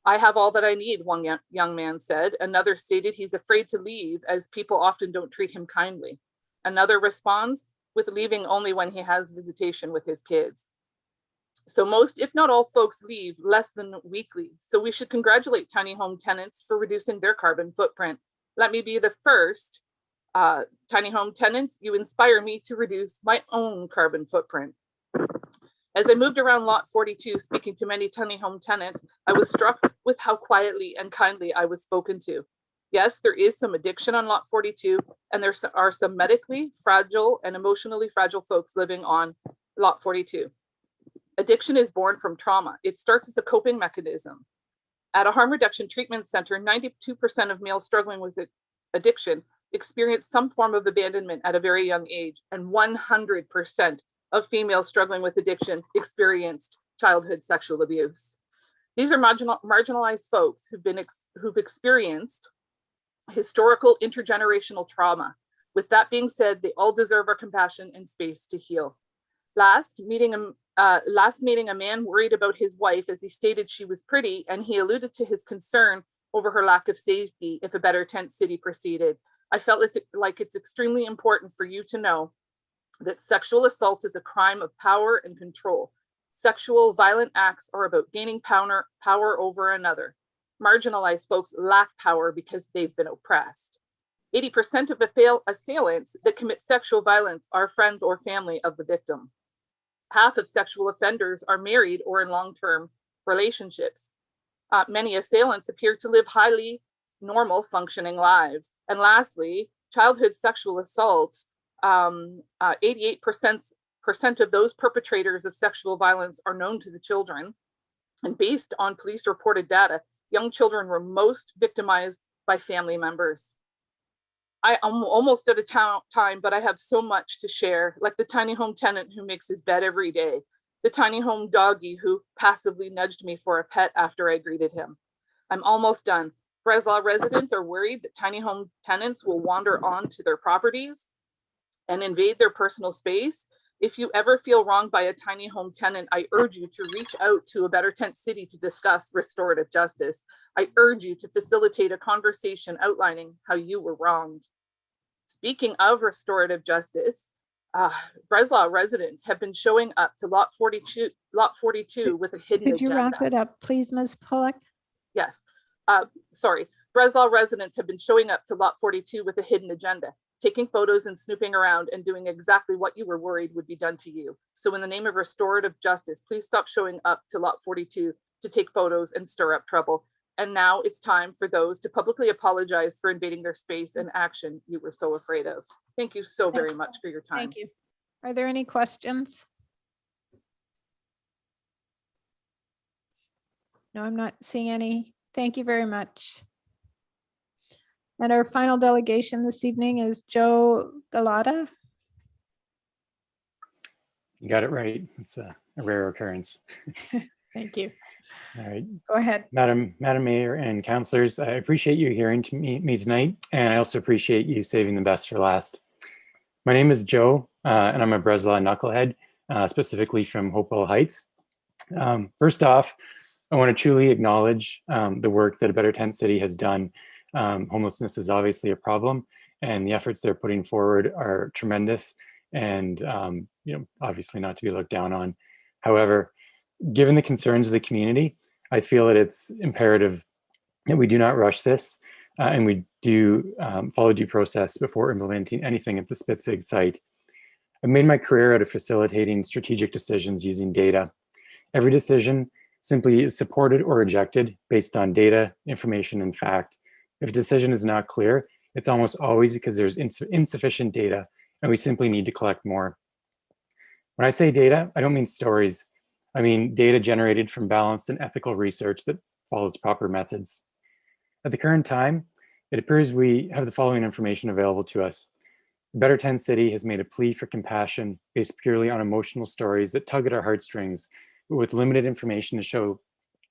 [SPEAKER 23] I have all that I need, one young man said. Another stated he's afraid to leave as people often don't treat him kindly. Another responds with leaving only when he has visitation with his kids. So most, if not all, folks leave less than weekly. So we should congratulate tiny home tenants for reducing their carbon footprint. Let me be the first. Tiny home tenants, you inspire me to reduce my own carbon footprint. As I moved around Lot 42, speaking to many tiny home tenants, I was struck with how quietly and kindly I was spoken to. Yes, there is some addiction on Lot 42, and there are some medically fragile and emotionally fragile folks living on Lot 42. Addiction is born from trauma. It starts as a coping mechanism. At a harm reduction treatment center, 92% of males struggling with addiction experience some form of abandonment at a very young age, and 100% of females struggling with addiction experienced childhood sexual abuse. These are marginalized folks who've experienced historical intergenerational trauma. With that being said, they all deserve our compassion and space to heal. Last meeting, a man worried about his wife as he stated she was pretty, and he alluded to his concern over her lack of safety if a better tent city proceeded. I felt it's extremely important for you to know that sexual assault is a crime of power and control. Sexual violent acts are about gaining power over another. Marginalized folks lack power because they've been oppressed. 80% of assailants that commit sexual violence are friends or family of the victim. Half of sexual offenders are married or in long-term relationships. Many assailants appear to live highly normal functioning lives. And lastly, childhood sexual assaults, 88% of those perpetrators of sexual violence are known to the children. And based on police reported data, young children were most victimized by family members. I am almost out of time, but I have so much to share, like the tiny home tenant who makes his bed every day. the tiny home doggy who passively nudged me for a pet after I greeted him. I'm almost done. Breslau residents are worried that tiny home tenants will wander onto their properties and invade their personal space. If you ever feel wronged by a tiny home tenant, I urge you to reach out to a Better Tent City to discuss restorative justice. I urge you to facilitate a conversation outlining how you were wronged. Speaking of restorative justice, Breslau residents have been showing up to lot 42 with a hidden
[SPEAKER 2] Could you
[SPEAKER 23] agenda.
[SPEAKER 2] wrap it up, please, Ms. Pollock?
[SPEAKER 23] Yes, sorry. Breslau residents have been showing up to lot 42 with a hidden agenda, taking photos and snooping around and doing exactly what you were worried would be done to you. So in the name of restorative justice, please stop showing up to lot 42 to take photos and stir up trouble. And now it's time for those to publicly apologize for invading their space and action you were so afraid of. Thank you so very much for your time.
[SPEAKER 2] Thank you. Are there any questions? No, I'm not seeing any. Thank you very much. And our final delegation this evening is Joe Galata.
[SPEAKER 18] You got it right. It's a rare occurrence.
[SPEAKER 2] Thank you.
[SPEAKER 18] All right.
[SPEAKER 2] Go ahead.
[SPEAKER 18] Madam Mayor and councillors, I appreciate you hearing me tonight, and I also appreciate you saving the best for last. My name is Joe, and I'm a Breslau knucklehead, specifically from Hopewell Heights. First off, I want to truly acknowledge the work that A Better Tent City has done. Homelessness is obviously a problem, and the efforts they're putting forward are tremendous and obviously not to be looked down on. However, given the concerns of the community, I feel that it's imperative that we do not rush this and we do follow due process before implementing anything at the Spitzig site. I've made my career out of facilitating strategic decisions using data. Every decision simply is supported or rejected based on data, information, and fact. If a decision is not clear, it's almost always because there's insufficient data and we simply need to collect more. When I say data, I don't mean stories. I mean data generated from balanced and ethical research that follows proper methods. At the current time, it appears we have the following information available to us. Better Tent City has made a plea for compassion based purely on emotional stories that tug at our heartstrings, but with limited information to show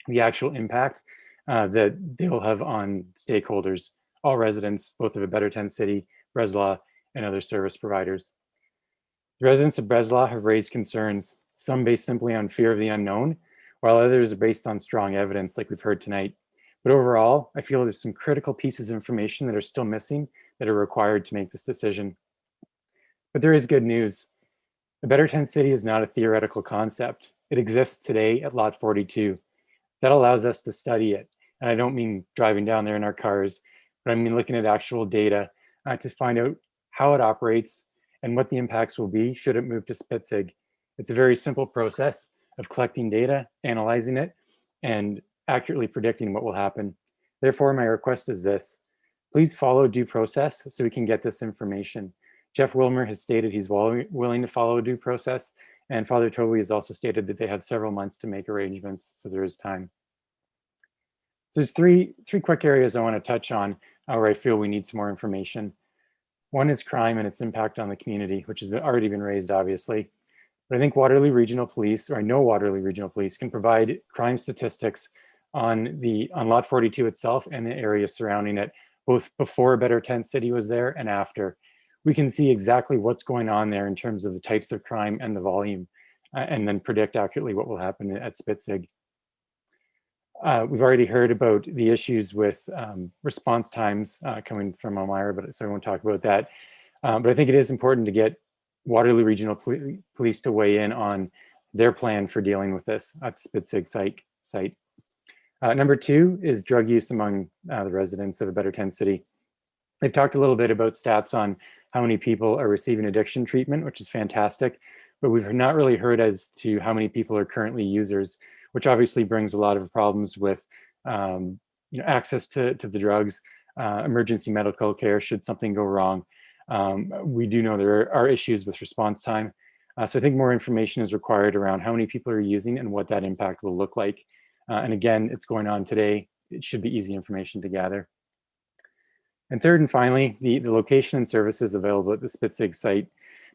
[SPEAKER 18] the actual impact that they will have on stakeholders, all residents, both of A Better Tent City, Breslau, and other service providers. The residents of Breslau have raised concerns, some based simply on fear of the unknown, while others are based on strong evidence like we've heard tonight. But overall, I feel there's some critical pieces of information that are still missing that are required to make this decision. But there is good news. A Better Tent City is not a theoretical concept. It exists today at Lot 42. That allows us to study it. And I don't mean driving down there in our cars, but I mean looking at actual data to find out how it operates and what the impacts will be should it move to Spitzig. It's a very simple process of collecting data, analyzing it, and accurately predicting what will happen. Therefore, my request is this. Please follow due process so we can get this information. Jeff Wilmer has stated he's willing to follow due process, and Father Toby has also stated that they have several months to make arrangements, so there is time. So there's three quick areas I want to touch on where I feel we need some more information. One is crime and its impact on the community, which has already been raised, obviously. But I think Waterloo Regional Police, or I know Waterloo Regional Police, can provide crime statistics on Lot 42 itself and the area surrounding it, both before A Better Tent City was there and after. We can see exactly what's going on there in terms of the types of crime and the volume, and then predict accurately what will happen at Spitzig. We've already heard about the issues with response times coming from Elmira, so I won't talk about that. But I think it is important to get Waterloo Regional Police to weigh in on their plan for dealing with this at the Spitzig site. Number two is drug use among the residents of A Better Tent City. They've talked a little bit about stats on how many people are receiving addiction treatment, which is fantastic, but we've not really heard as to how many people are currently users, which obviously brings a lot of problems with access to the drugs, emergency medical care should something go wrong. We do know there are issues with response time. So I think more information is required around how many people are using and what that impact will look like. And again, it's going on today. It should be easy information to gather. And third and finally, the location and services available at the Spitzig site.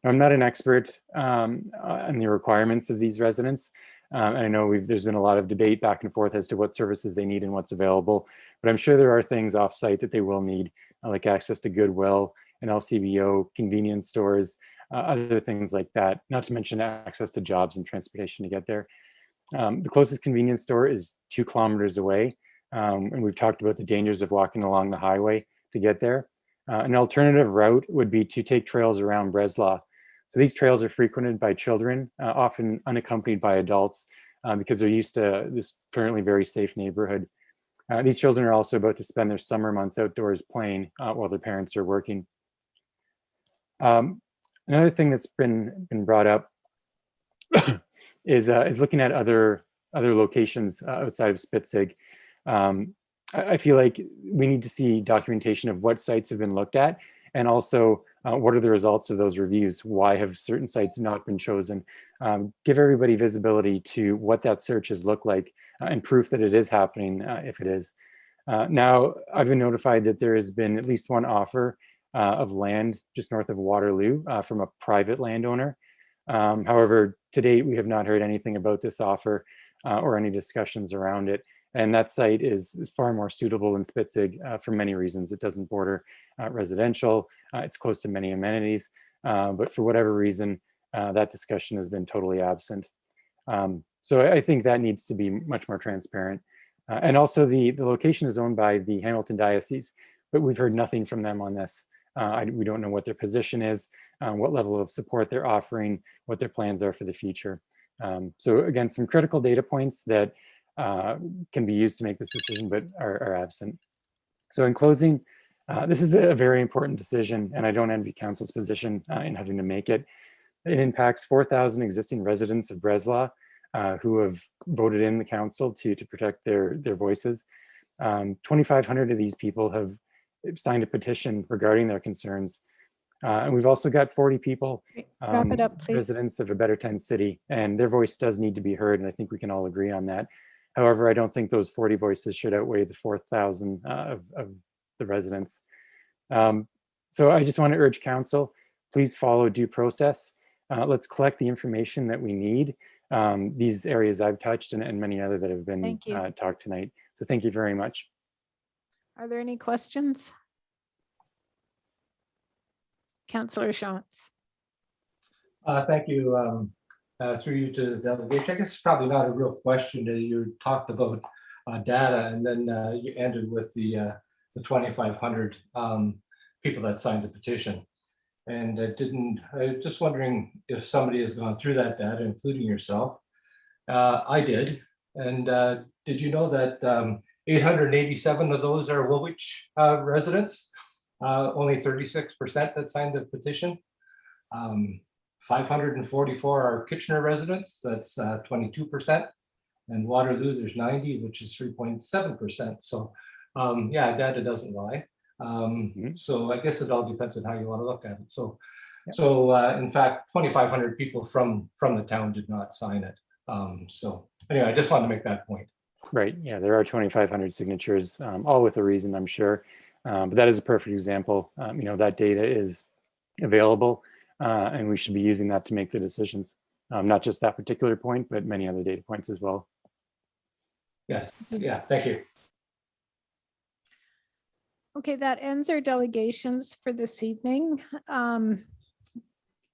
[SPEAKER 18] I'm not an expert on the requirements of these residents. And I know there's been a lot of debate back and forth as to what services they need and what's available, but I'm sure there are things offsite that they will need, like access to Goodwill and LCBO, convenience stores, other things like that, not to mention access to jobs and transportation to get there. The closest convenience store is 2 kilometers away. And we've talked about the dangers of walking along the highway to get there. An alternative route would be to take trails around Breslau. So these trails are frequented by children, often unaccompanied by adults, because they're used to this currently very safe neighborhood. These children are also about to spend their summer months outdoors playing while their parents are working. Another thing that's been brought up is looking at other locations outside of Spitzig. I feel like we need to see documentation of what sites have been looked at, and also what are the results of those reviews? Why have certain sites not been chosen? Give everybody visibility to what that search has looked like and proof that it is happening if it is. Now, I've been notified that there has been at least one offer of land just north of Waterloo from a private landowner. However, to date, we have not heard anything about this offer or any discussions around it. And that site is far more suitable than Spitzig for many reasons. It doesn't border residential, it's close to many amenities, but for whatever reason, that discussion has been totally absent. So I think that needs to be much more transparent. And also the location is owned by the Hamilton Diocese, but we've heard nothing from them on this. We don't know what their position is, what level of support they're offering, what their plans are for the future. So again, some critical data points that can be used to make this decision, but are absent. So in closing, this is a very important decision, and I don't envy council's position in having to make it. It impacts 4,000 existing residents of Breslau who have voted in the council to protect their voices. 2,500 of these people have signed a petition regarding their concerns. And we've also got 40 people,
[SPEAKER 2] Wrap it up, please.
[SPEAKER 18] residents of a Better Tent City, and their voice does need to be heard, and I think we can all agree on that. However, I don't think those 40 voices should outweigh the 4,000 of the residents. So I just want to urge council, please follow due process. Let's collect the information that we need. These areas I've touched and many other that have been talked tonight. So thank you very much.
[SPEAKER 2] Are there any questions? Councillor Shantz.
[SPEAKER 1] Thank you. Through you to the delegation. I guess it's probably not a real question. You talked about data, and then you ended with the 2,500 people that signed the petition. And I was just wondering if somebody has gone through that data, including yourself. I did. And did you know that 887 of those are Woolwich residents? Only 36% that signed the petition. 544 are Kitchener residents, that's 22%. And Waterloo, there's 90, which is 3.7%. So yeah, data doesn't lie. So I guess it all depends on how you want to look at it. So in fact, 2,500 people from the town did not sign it. So anyway, I just wanted to make that point.
[SPEAKER 18] Right, yeah, there are 2,500 signatures, all with a reason, I'm sure. But that is a perfect example. You know, that data is available. And we should be using that to make the decisions, not just that particular point, but many other data points as well.
[SPEAKER 1] Yes, yeah, thank you.
[SPEAKER 2] Okay, that ends our delegations for this evening.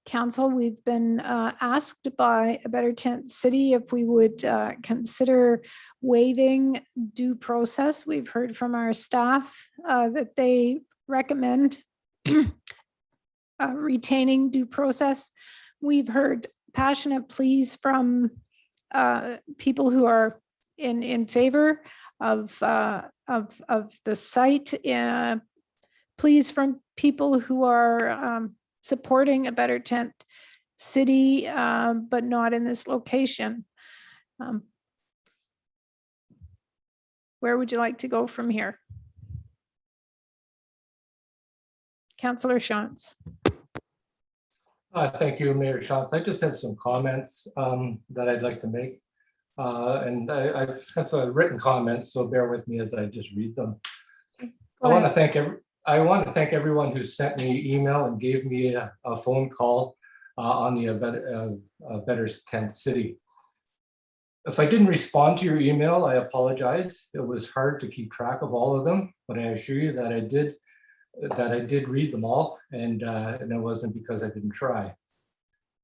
[SPEAKER 2] Council, we've been asked by a Better Tent City if we would consider waiving due process. We've heard from our staff that they recommend retaining due process. We've heard passionate pleas from people who are in favor of the site, pleas from people who are supporting a Better Tent City, but not in this location. Where would you like to go from here? Councillor Shantz.
[SPEAKER 1] Thank you, Mayor Shantz. I just have some comments that I'd like to make. And I have written comments, so bear with me as I just read them. I want to thank everyone who sent me email and gave me a phone call on the Better Tent City. If I didn't respond to your email, I apologize. It was hard to keep track of all of them, but I assure you that I did read them all, and it wasn't because I didn't try.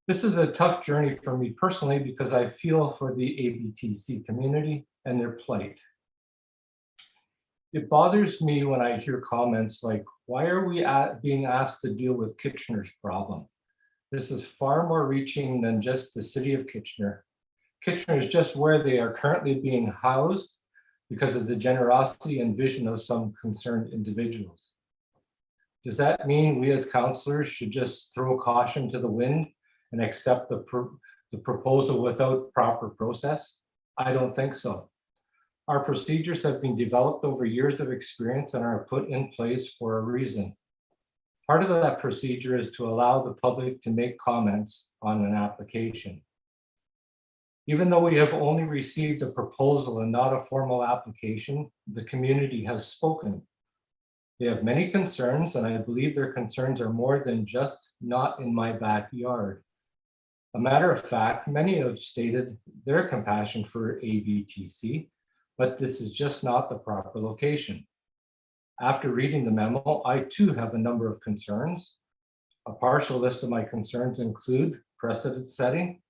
[SPEAKER 1] This is a tough journey for me personally because I feel for the ABTC community and their plight. It bothers me when I hear comments like, why are we being asked to deal with Kitchener's problem? This is far more reaching than just the city of Kitchener. Kitchener is just where they are currently being housed because of the generosity and vision of some concerned individuals. Does that mean we as councillors should just throw caution to the wind and accept the proposal without proper process? I don't think so. Our procedures have been developed over years of experience and are put in place for a reason. Part of that procedure is to allow the public to make comments on an application. Even though we have only received a proposal and not a formal application, the community has spoken. They have many concerns, and I believe their concerns are more than just not in my backyard. A matter of fact, many have stated their compassion for ABTC, but this is just not the proper location. After reading the memo, I too have a number of concerns. A partial list of my concerns include precedent setting,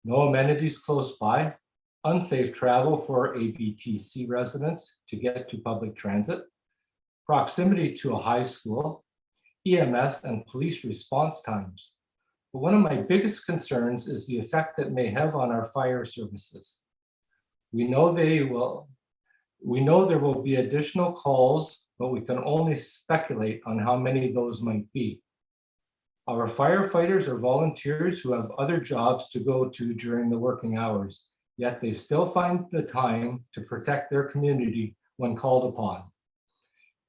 [SPEAKER 1] no amenities close by, unsafe travel for ABTC residents to get to public transit, proximity to a high school, EMS and police response times. But one of my biggest concerns is the effect it may have on our fire services. We know there will be additional calls, but we can only speculate on how many those might be. Our firefighters are volunteers who have other jobs to go to during the working hours, yet they still find the time to protect their community when called upon.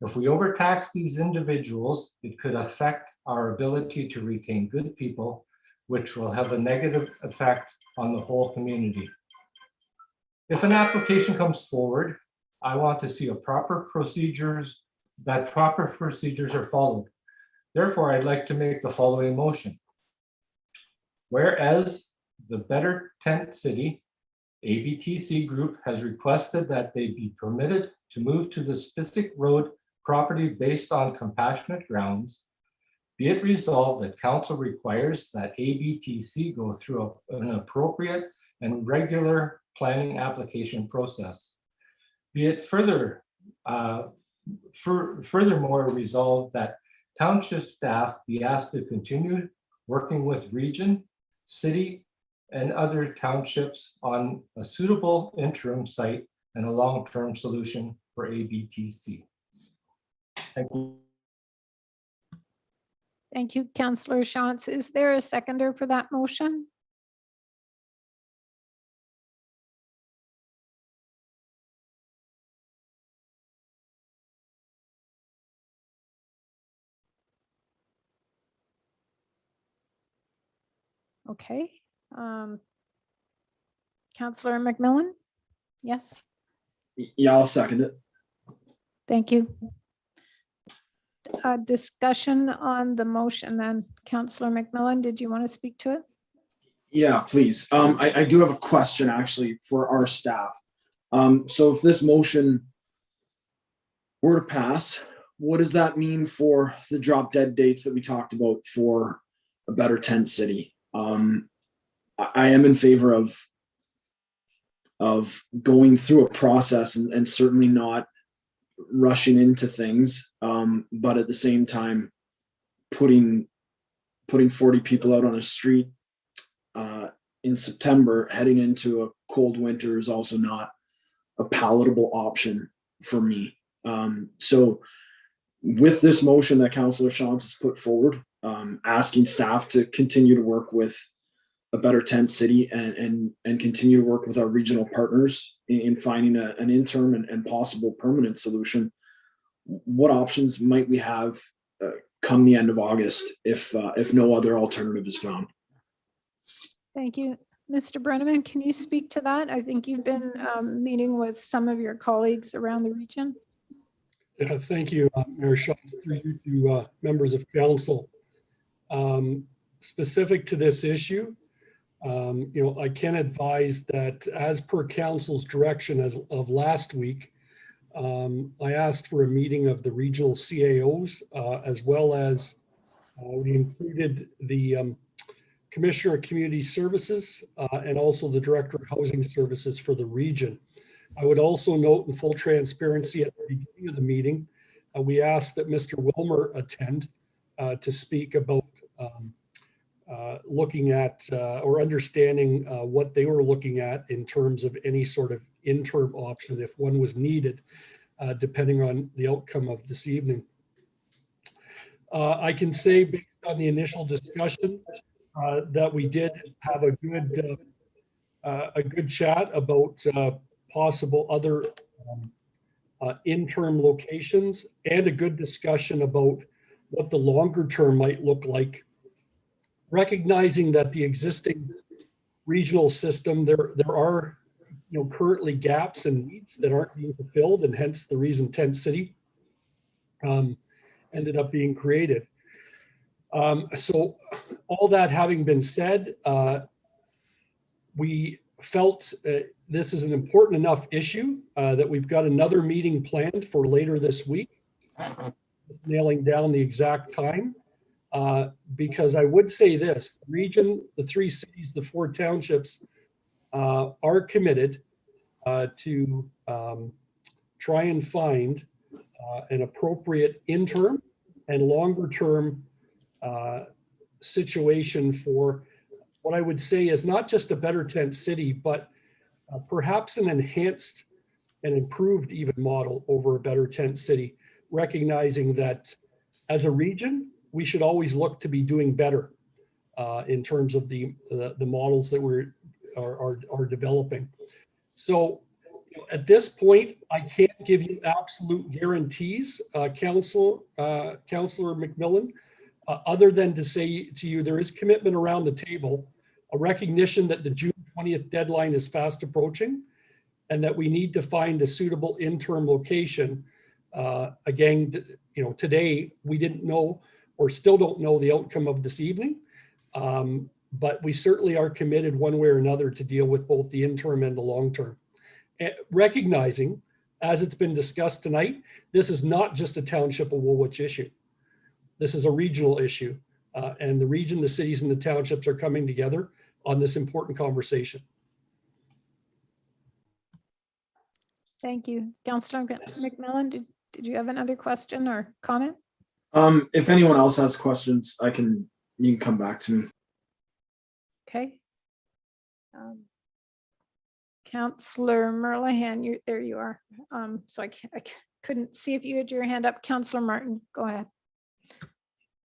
[SPEAKER 1] If we overtax these individuals, it could affect our ability to retain good people, which will have a negative effect on the whole community. If an application comes forward, I want to see proper procedures are followed. Therefore, I'd like to make the following motion. Whereas the Better Tent City ABTC group has requested that they be permitted to move to the Spissick Road property based on compassionate grounds, be it resolved that council requires that ABTC go through an appropriate and regular planning application process. Be it furthermore resolved that Township staff be asked to continue working with region, city, and other townships on a suitable interim site and a long-term solution for ABTC. Thank you.
[SPEAKER 2] Thank you, Councillor Shantz. Is there a seconder for that motion? Okay. Councillor McMillan? Yes.
[SPEAKER 11] Yeah, I'll second it.
[SPEAKER 2] Thank you. Discussion on the motion then. Councillor McMillan, did you want to speak to it?
[SPEAKER 11] Yeah, please. I do have a question actually for our staff. So if this motion were to pass, what does that mean for the drop dead dates that we talked about for a Better Tent City? I am in favor of going through a process and certainly not rushing into things, but at the same time putting 40 people out on a street in September heading into a cold winter is also not a palatable option for me. So with this motion that Councillor Shantz has put forward, asking staff to continue to work with a Better Tent City and continue to work with our regional partners in finding an interim and possible permanent solution, what options might we have come the end of August if no other alternative is found?
[SPEAKER 2] Thank you. Mr. Brenneman, can you speak to that? I think you've been meeting with some of your colleagues around the region.
[SPEAKER 7] Yeah, thank you, Mayor Shantz, through you to members of council. specific to this issue, I can advise that as per council's direction as of last week, I asked for a meeting of the regional CAOs, as well as we included the Commissioner of Community Services and also the Director of Housing Services for the region. I would also note, in full transparency, at the beginning of the meeting, we asked that Mr. Wilmer attend to speak about looking at or understanding what they were looking at in terms of any sort of interim option if one was needed, depending on the outcome of this evening. I can say, based on the initial discussion, that we did have a good chat about possible other interim locations, and a good discussion about what the longer term might look like, recognizing that the existing regional system, there are currently gaps and needs that aren't being fulfilled, and hence the reason Tent City ended up being created. So all that having been said, we felt this is an important enough issue that we've got another meeting planned for later this week, just nailing down the exact time. Because I would say this, the region, the 3 cities, the 4 townships are committed to try and find an appropriate interim and longer term situation for what I would say is not just a better Tent City, but perhaps an enhanced and improved even model over a better Tent City, recognizing that as a region, we should always look to be doing better in terms of the models that are developing. So at this point, I can't give you absolute guarantees, Councillor McMillan, other than to say to you, there is commitment around the table, a recognition that the June 20th deadline is fast approaching, and that we need to find a suitable interim location. Again, today we didn't know or still don't know the outcome of this evening, but we certainly are committed one way or another to deal with both the interim and the long term. Recognizing, as it's been discussed tonight, this is not just a Township of Woolwich issue. This is a regional issue, and the region, the cities, and the townships are coming together on this important conversation.
[SPEAKER 2] Thank you. Councillor McMillan, did you have another question or comment?
[SPEAKER 11] If anyone else has questions, you can come back to me.
[SPEAKER 2] Okay. Councillor Merlihan, there you are. So I couldn't see if you had your hand up. Councillor Martin, go ahead.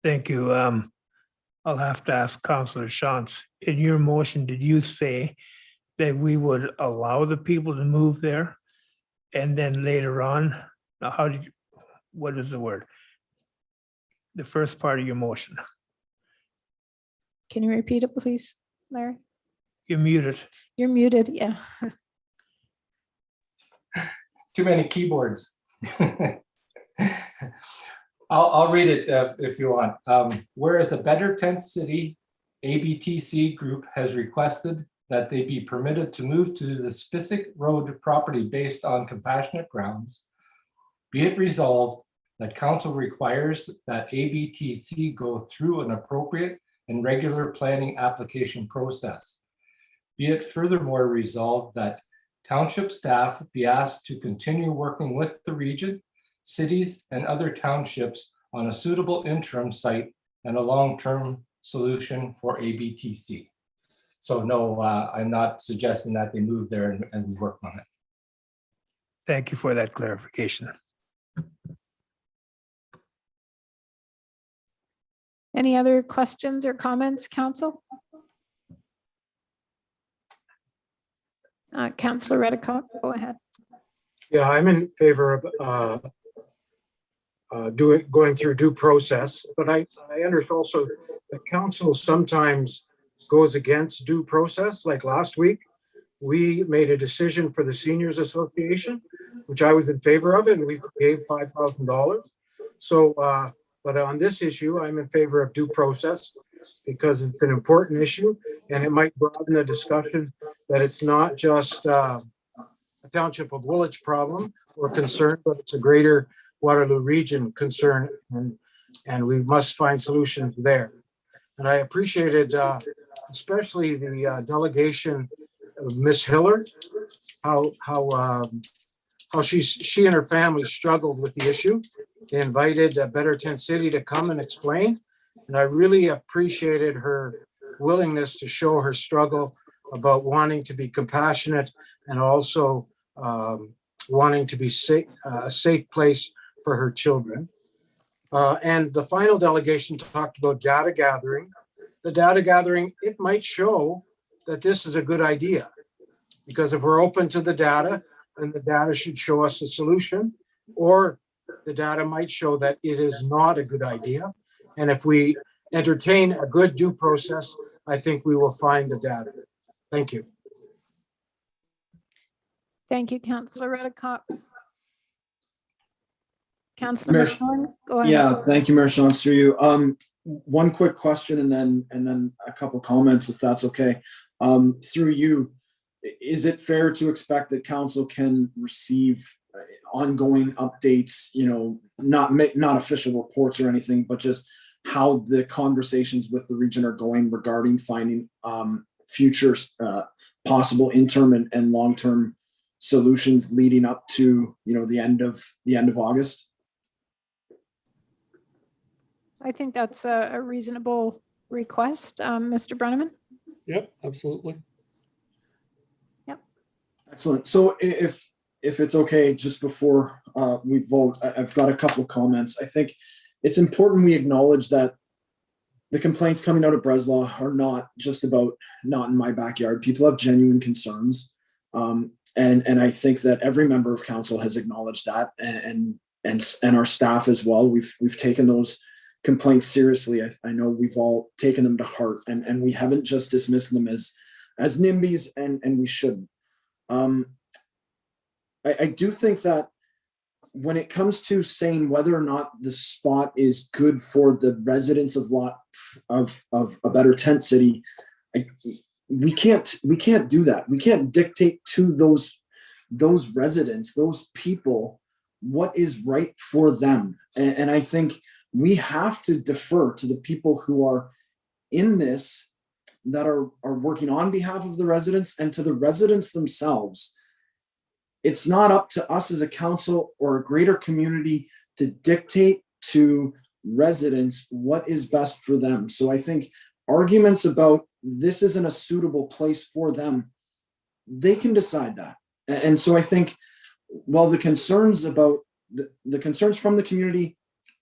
[SPEAKER 3] Thank you. I'll have to ask Councillor Shantz, in your motion, did you say that we would allow the people to move there? And then later on, now what is the word? The first part of your motion.
[SPEAKER 2] Can you repeat it, please, Larry?
[SPEAKER 3] You're muted.
[SPEAKER 2] You're muted, yeah.
[SPEAKER 1] Too many keyboards. I'll read it if you want. Whereas the Better Tent City ABTC group has requested that they be permitted to move to the Spissick Road property based on compassionate grounds, be it resolved that council requires that ABTC go through an appropriate and regular planning application process. Be it furthermore resolved that township staff be asked to continue working with the region, cities, and other townships on a suitable interim site and a long-term solution for ABTC. So no, I'm not suggesting that they move there and we work on it.
[SPEAKER 3] Thank you for that clarification.
[SPEAKER 2] Any other questions or comments, council? Councillor Redicott, go ahead.
[SPEAKER 20] Yeah, I'm in favor of going through due process, but I understand also the council sometimes goes against due process. Like last week, we made a decision for the Seniors Association, which I was in favor of, and we gave $5,000. So, but on this issue, I'm in favor of due process. because it's an important issue and it might broaden the discussion that it's not just a Township of Woolwich problem or concern, but it's a greater Waterloo region concern, and we must find solutions there. And I appreciated especially the delegation of Miss Hiller, how she and her family struggled with the issue. They invited Better Tent City to come and explain, and I really appreciated her willingness to show her struggle about wanting to be compassionate and also wanting to be a safe place for her children. And the final delegation talked about data gathering. The data gathering, it might show that this is a good idea, because if we're open to the data, then the data should show us a solution, or the data might show that it is not a good idea. And if we entertain a good due process, I think we will find the data. Thank you.
[SPEAKER 2] Thank you, Councillor Redicott. Councillor McMillan, go ahead.
[SPEAKER 11] Yeah, thank you, Mayor Shantz, through you. One quick question and then a couple comments, if that's okay. Through you, is it fair to expect that council can receive ongoing updates, you know, not official reports or anything, but just how the conversations with the region are going regarding finding future possible interim and long-term solutions leading up to, you know, the end of August?
[SPEAKER 2] I think that's a reasonable request. Mr. Brenneman?
[SPEAKER 7] Yep, absolutely.
[SPEAKER 2] Yep.
[SPEAKER 11] Excellent. So if it's okay, just before we vote, I've got a couple comments. I think it's important we acknowledge that the complaints coming out of Breslau are not just about not in my backyard. People have genuine concerns. And I think that every member of council has acknowledged that, and our staff as well. We've taken those complaints seriously. I know we've all taken them to heart, and we haven't just dismissed them as NIMBYs, and we shouldn't. I do think that when it comes to saying whether or not the spot is good for the residents of a Better Tent City, we can't do that. We can't dictate to those residents, those people, what is right for them. And I think we have to defer to the people who are in this, that are working on behalf of the residents, and to the residents themselves. It's not up to us as a council or a greater community to dictate to residents what is best for them. So I think arguments about this isn't a suitable place for them, they can decide that. And so I think while the concerns about the concerns from the community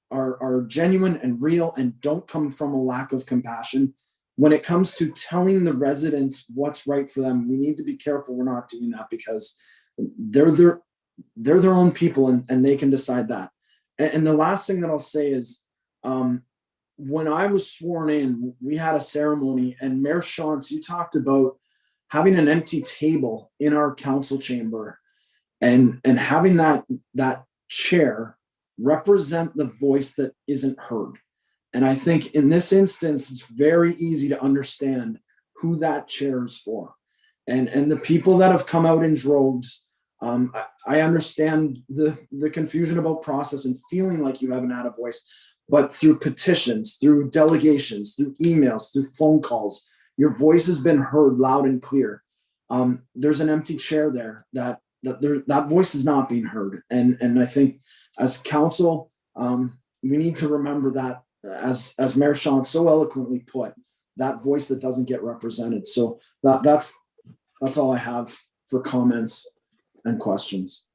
[SPEAKER 11] are genuine and real and don't come from a lack of compassion, when it comes to telling the residents what's right for them, we need to be careful we're not doing that, because they're their own people, and they can decide that. And the last thing that I'll say is, when I was sworn in, we had a ceremony, and Mayor Shantz, you talked about having an empty table in our council chamber, and having that chair represent the voice that isn't heard. And I think in this instance, it's very easy to understand who that chair is for. And the people that have come out in droves, I understand the confusion about process and feeling like you haven't had a voice, but through petitions, through delegations, through emails, through phone calls, your voice has been heard loud and clear. There's an empty chair there that voice is not being heard. And I think as council, we need to remember that, as Mayor Shantz so eloquently put, that voice that doesn't get represented. So that's all I have for comments and questions.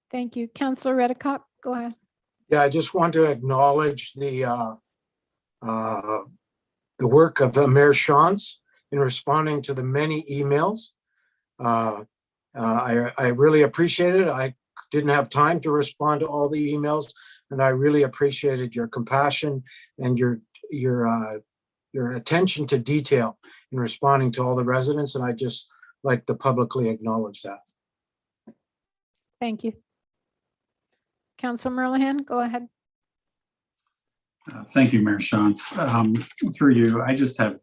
[SPEAKER 2] Thank you. Councillor Redicott, go ahead.
[SPEAKER 20] Yeah, I just want to acknowledge the work of Mayor Shantz in responding to the many emails. I really appreciate it. I didn't have time to respond to all the emails, and I really appreciated your compassion and your attention to detail in responding to all the residents, and I just like to publicly acknowledge that.
[SPEAKER 2] Thank you. Councillor Merlehan, go ahead.
[SPEAKER 4] Thank you, Mayor Shantz. Through you, I just have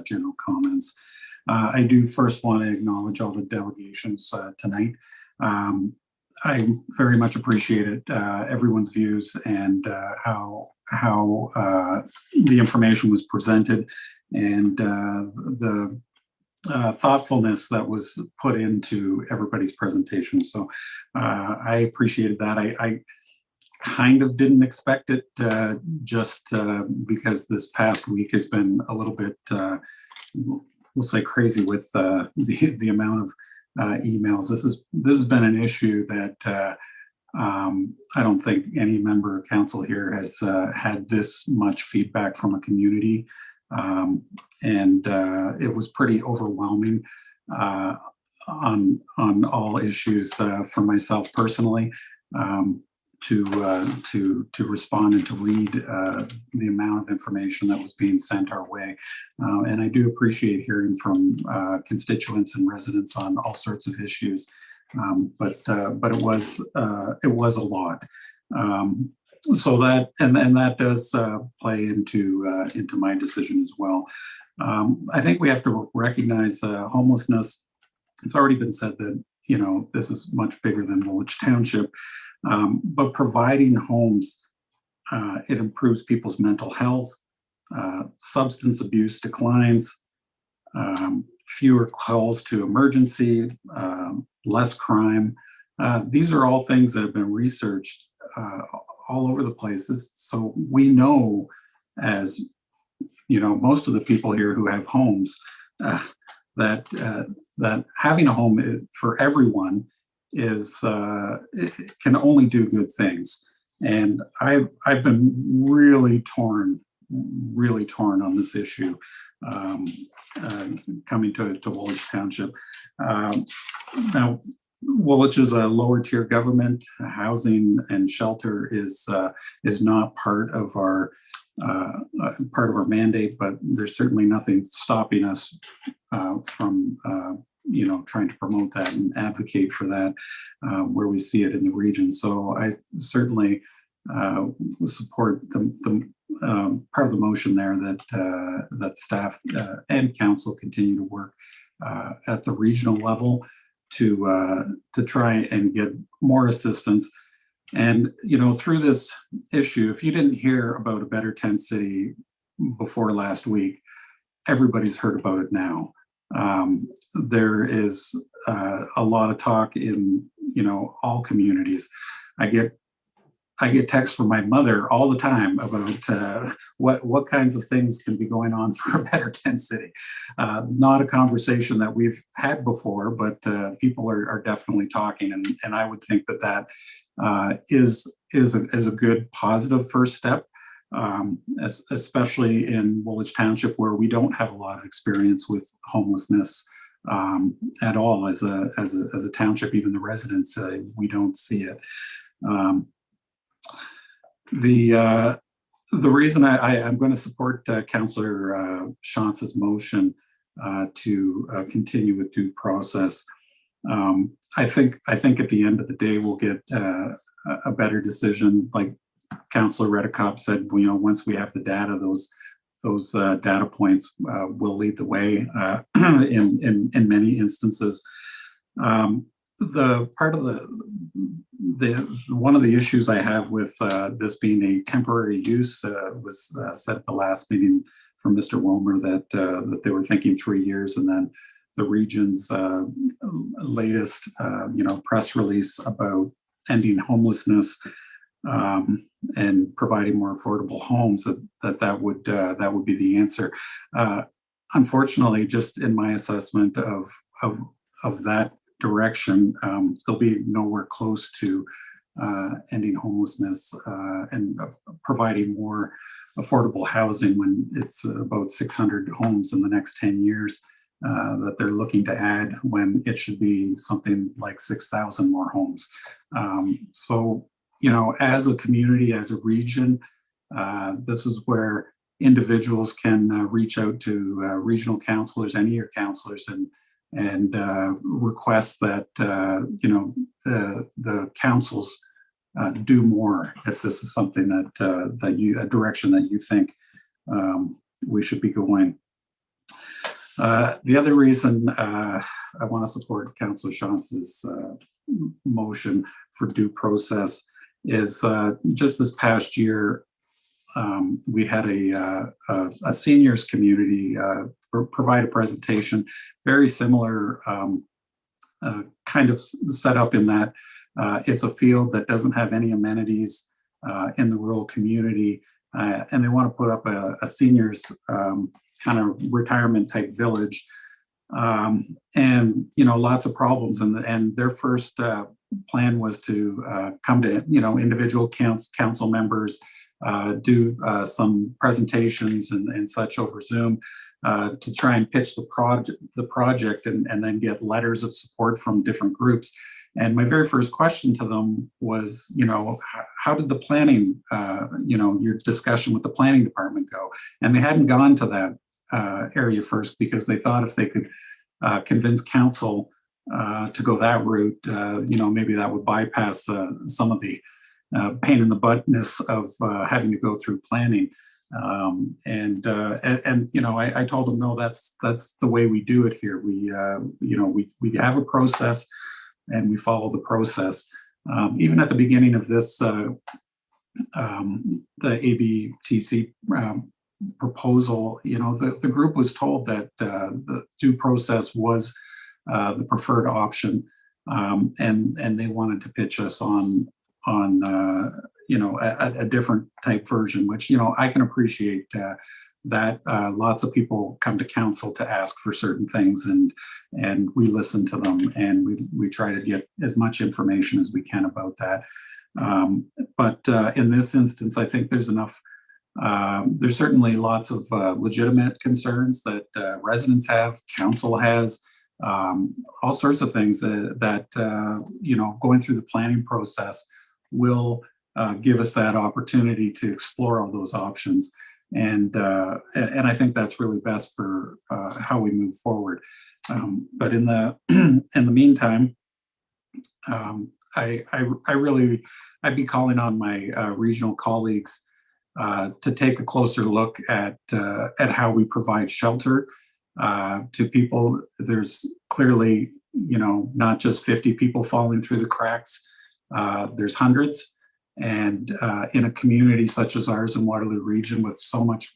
[SPEAKER 4] general comments. I do first want to acknowledge all the delegations tonight. I very much appreciated everyone's views and how the information was presented and the thoughtfulness that was put into everybody's presentation. So I appreciated that. I kind of didn't expect it just because this past week has been a little bit, we'll say, crazy with the amount of emails. This has been an issue that I don't think any member of council here has had this much feedback from a community, and it was pretty overwhelming on all issues for myself personally. To respond and to read the amount of information that was being sent our way. And I do appreciate hearing from constituents and residents on all sorts of issues, but it was a lot. So that and that does play into my decision as well. I think we have to recognize homelessness. It's already been said that, you know, this is much bigger than Woolwich Township. But providing homes, it improves people's mental health, substance abuse declines, fewer calls to emergency, less crime. These are all things that have been researched all over the place. So we know, as you know, most of the people here who have homes, that having a home for everyone is it can only do good things. And I've been really torn on this issue coming to Woolwich Township. Now, Woolwich is a lower tier government. Housing and shelter is not part of our mandate, but there's certainly nothing stopping us from you know, trying to promote that and advocate for that where we see it in the region. So I certainly support the part of the motion there that staff and council continue to work at the regional level to try and get more assistance. And, you know, through this issue, if you didn't hear about a Better Tent City before last week, everybody's heard about it now. There is a lot of talk in, you know, all communities. I get texts from my mother all the time about what kinds of things can be going on for a Better Tent City. Not a conversation that we've had before, but people are definitely talking, and I would think that is a good positive first step. Especially in Woolwich Township, where we don't have a lot of experience with homelessness at all as a township. Even the residents, we don't see it. The reason I'm going to support Councillor Shantz's motion to continue with due process. I think at the end of the day we'll get a better decision. Like Councillor Redekop said, you know, once we have the data, those data points will lead the way in many instances. The part of the one of the issues I have with this being a temporary use was said at the last meeting from Mr. Wilmer that they were thinking 3 years, and then the region's latest press release about ending homelessness and providing more affordable homes, that would be the answer. Unfortunately, just in my assessment of that direction, they'll be nowhere close to ending homelessness and providing more affordable housing when it's about 600 homes in the next 10 years that they're looking to add, when it should be something like 6,000 more homes. So, you know, as a community, as a region, this is where individuals can reach out to regional councillors, any of your councillors, and request that the councils do more if this is something a direction that you think we should be going. The other reason I want to support Councillor Shantz's motion for due process is just this past year, we had a seniors community provide a presentation, very similar kind of set up in that it's a field that doesn't have any amenities in the rural community, and they want to put up a seniors kind of retirement type village, and lots of problems, and their first plan was to come to individual council members, do some presentations and such over Zoom to try and pitch the project and then get letters of support from different groups. And my very first question to them was, how did the planning, your discussion with the planning department go? And they hadn't gone to that area first because they thought if they could convince council to go that route, maybe that would bypass some of the pain in the buttness of having to go through planning. I told them, no, that's the way we do it here. We have a process and we follow the process. Even at the beginning of this, the ABTC proposal, the group was told that the due process was the preferred option, and they wanted to pitch us on a different type version, which I can appreciate that lots of people come to council to ask for certain things, and we listen to them, and we try to get as much information as we can about that. But in this instance, I think there's enough. There's certainly lots of legitimate concerns that residents have, council has, all sorts of things that going through the planning process will give us that opportunity to explore all those options. And I think that's really best for how we move forward. But in the meantime, I'd be calling on my regional colleagues to take a closer look at how we provide shelter to people. There's clearly, not just 50 people falling through the cracks. There's hundreds. And in a community such as ours in Waterloo Region, with so much,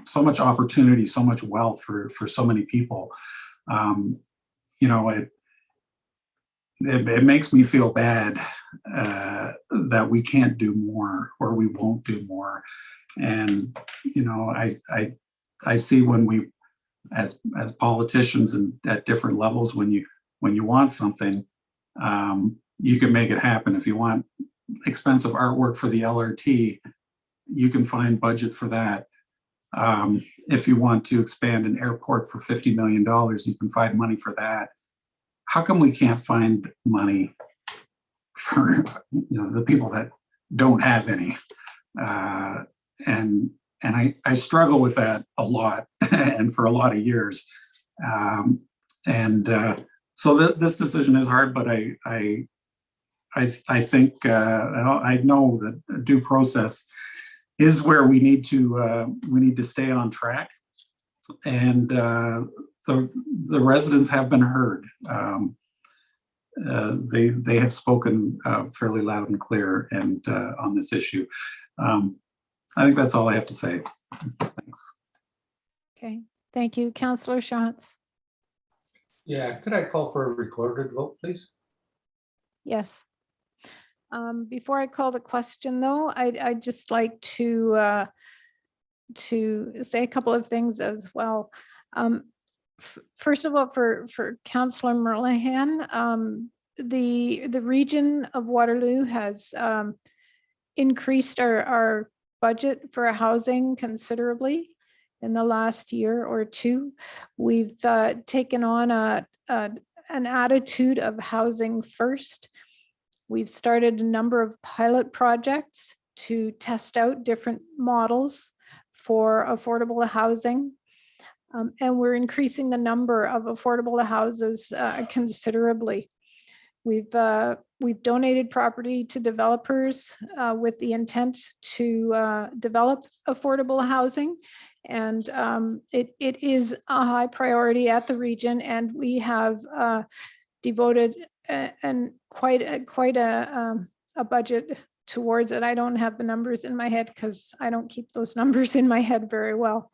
[SPEAKER 4] so much opportunity, so much wealth for so many people, it makes me feel bad that we can't do more or we won't do more. And I see when we, as politicians and at different levels, when you want something, you can make it happen. If you want expensive artwork for the LRT, you can find budget for that. If you want to expand an airport for $50 million, you can find money for that. How come we can't find money for the people that don't have any? And I struggle with that a lot and for a lot of years. So this decision is hard, but I think I know that due process is where we need to stay on track, and the residents have been heard. They have spoken fairly loud and clear and on this issue. I think that's all I have to say. Thanks.
[SPEAKER 2] Okay, thank you. Councillor Shantz.
[SPEAKER 1] Yeah, could I call for a recorded vote, please?
[SPEAKER 2] Yes. Before I call the question, though, I'd just like to say a couple of things as well. First of all, for Councillor Merlehan, the region of Waterloo has increased our budget for housing considerably in the last year or two. We've taken on an attitude of housing first. We've started a number of pilot projects to test out different models for affordable housing. And we're increasing the number of affordable houses considerably. We've donated property to developers with the intent to develop affordable housing. And it is a high priority at the region, and we have devoted quite a budget towards it. I don't have the numbers in my head because I don't keep those numbers in my head very well.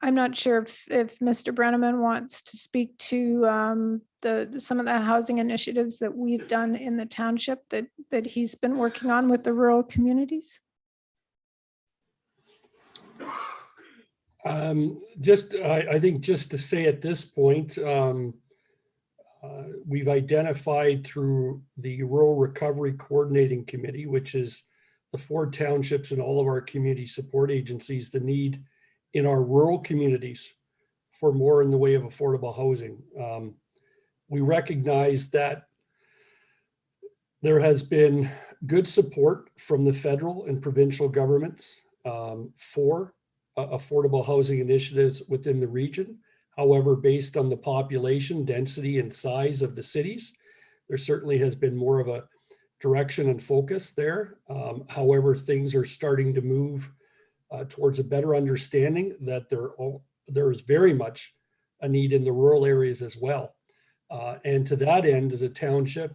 [SPEAKER 2] I'm not sure if Mr. Brenneman wants to speak to some of the housing initiatives that we've done in the township that he's been working on with the rural communities.
[SPEAKER 7] I think just to say at this point, we've identified through the Rural Recovery Coordinating Committee, which is the 4 townships and all of our community support agencies, the need in our rural communities for more in the way of affordable housing. We recognize that there has been good support from the federal and provincial governments for affordable housing initiatives within the region. However, based on the population density and size of the cities, there certainly has been more of a direction and focus there. However, things are starting to move towards a better understanding that there is very much a need in the rural areas as well. And to that end, as a township,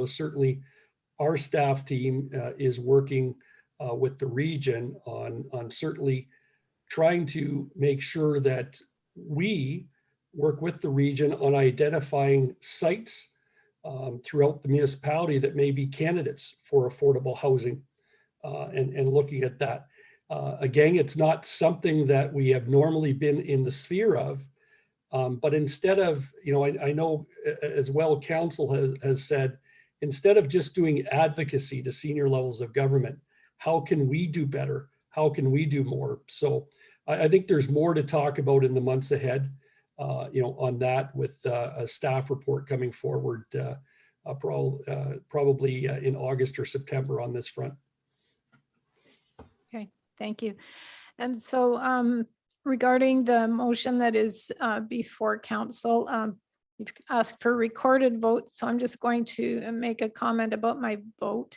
[SPEAKER 7] certainly our staff team is working with the region on certainly trying to make sure that we work with the region on identifying sites throughout the municipality that may be candidates for affordable housing and looking at that. Again, it's not something that we have normally been in the sphere of, but instead of, I know as well, council has said, instead of just doing advocacy to senior levels of government, how can we do better? How can we do more? So I think there's more to talk about in the months ahead, on that, with a staff report coming forward probably in August or September on this front.
[SPEAKER 2] Okay, thank you. And so regarding the motion that is before council, you've asked for recorded vote, so I'm just going to make a comment about my vote.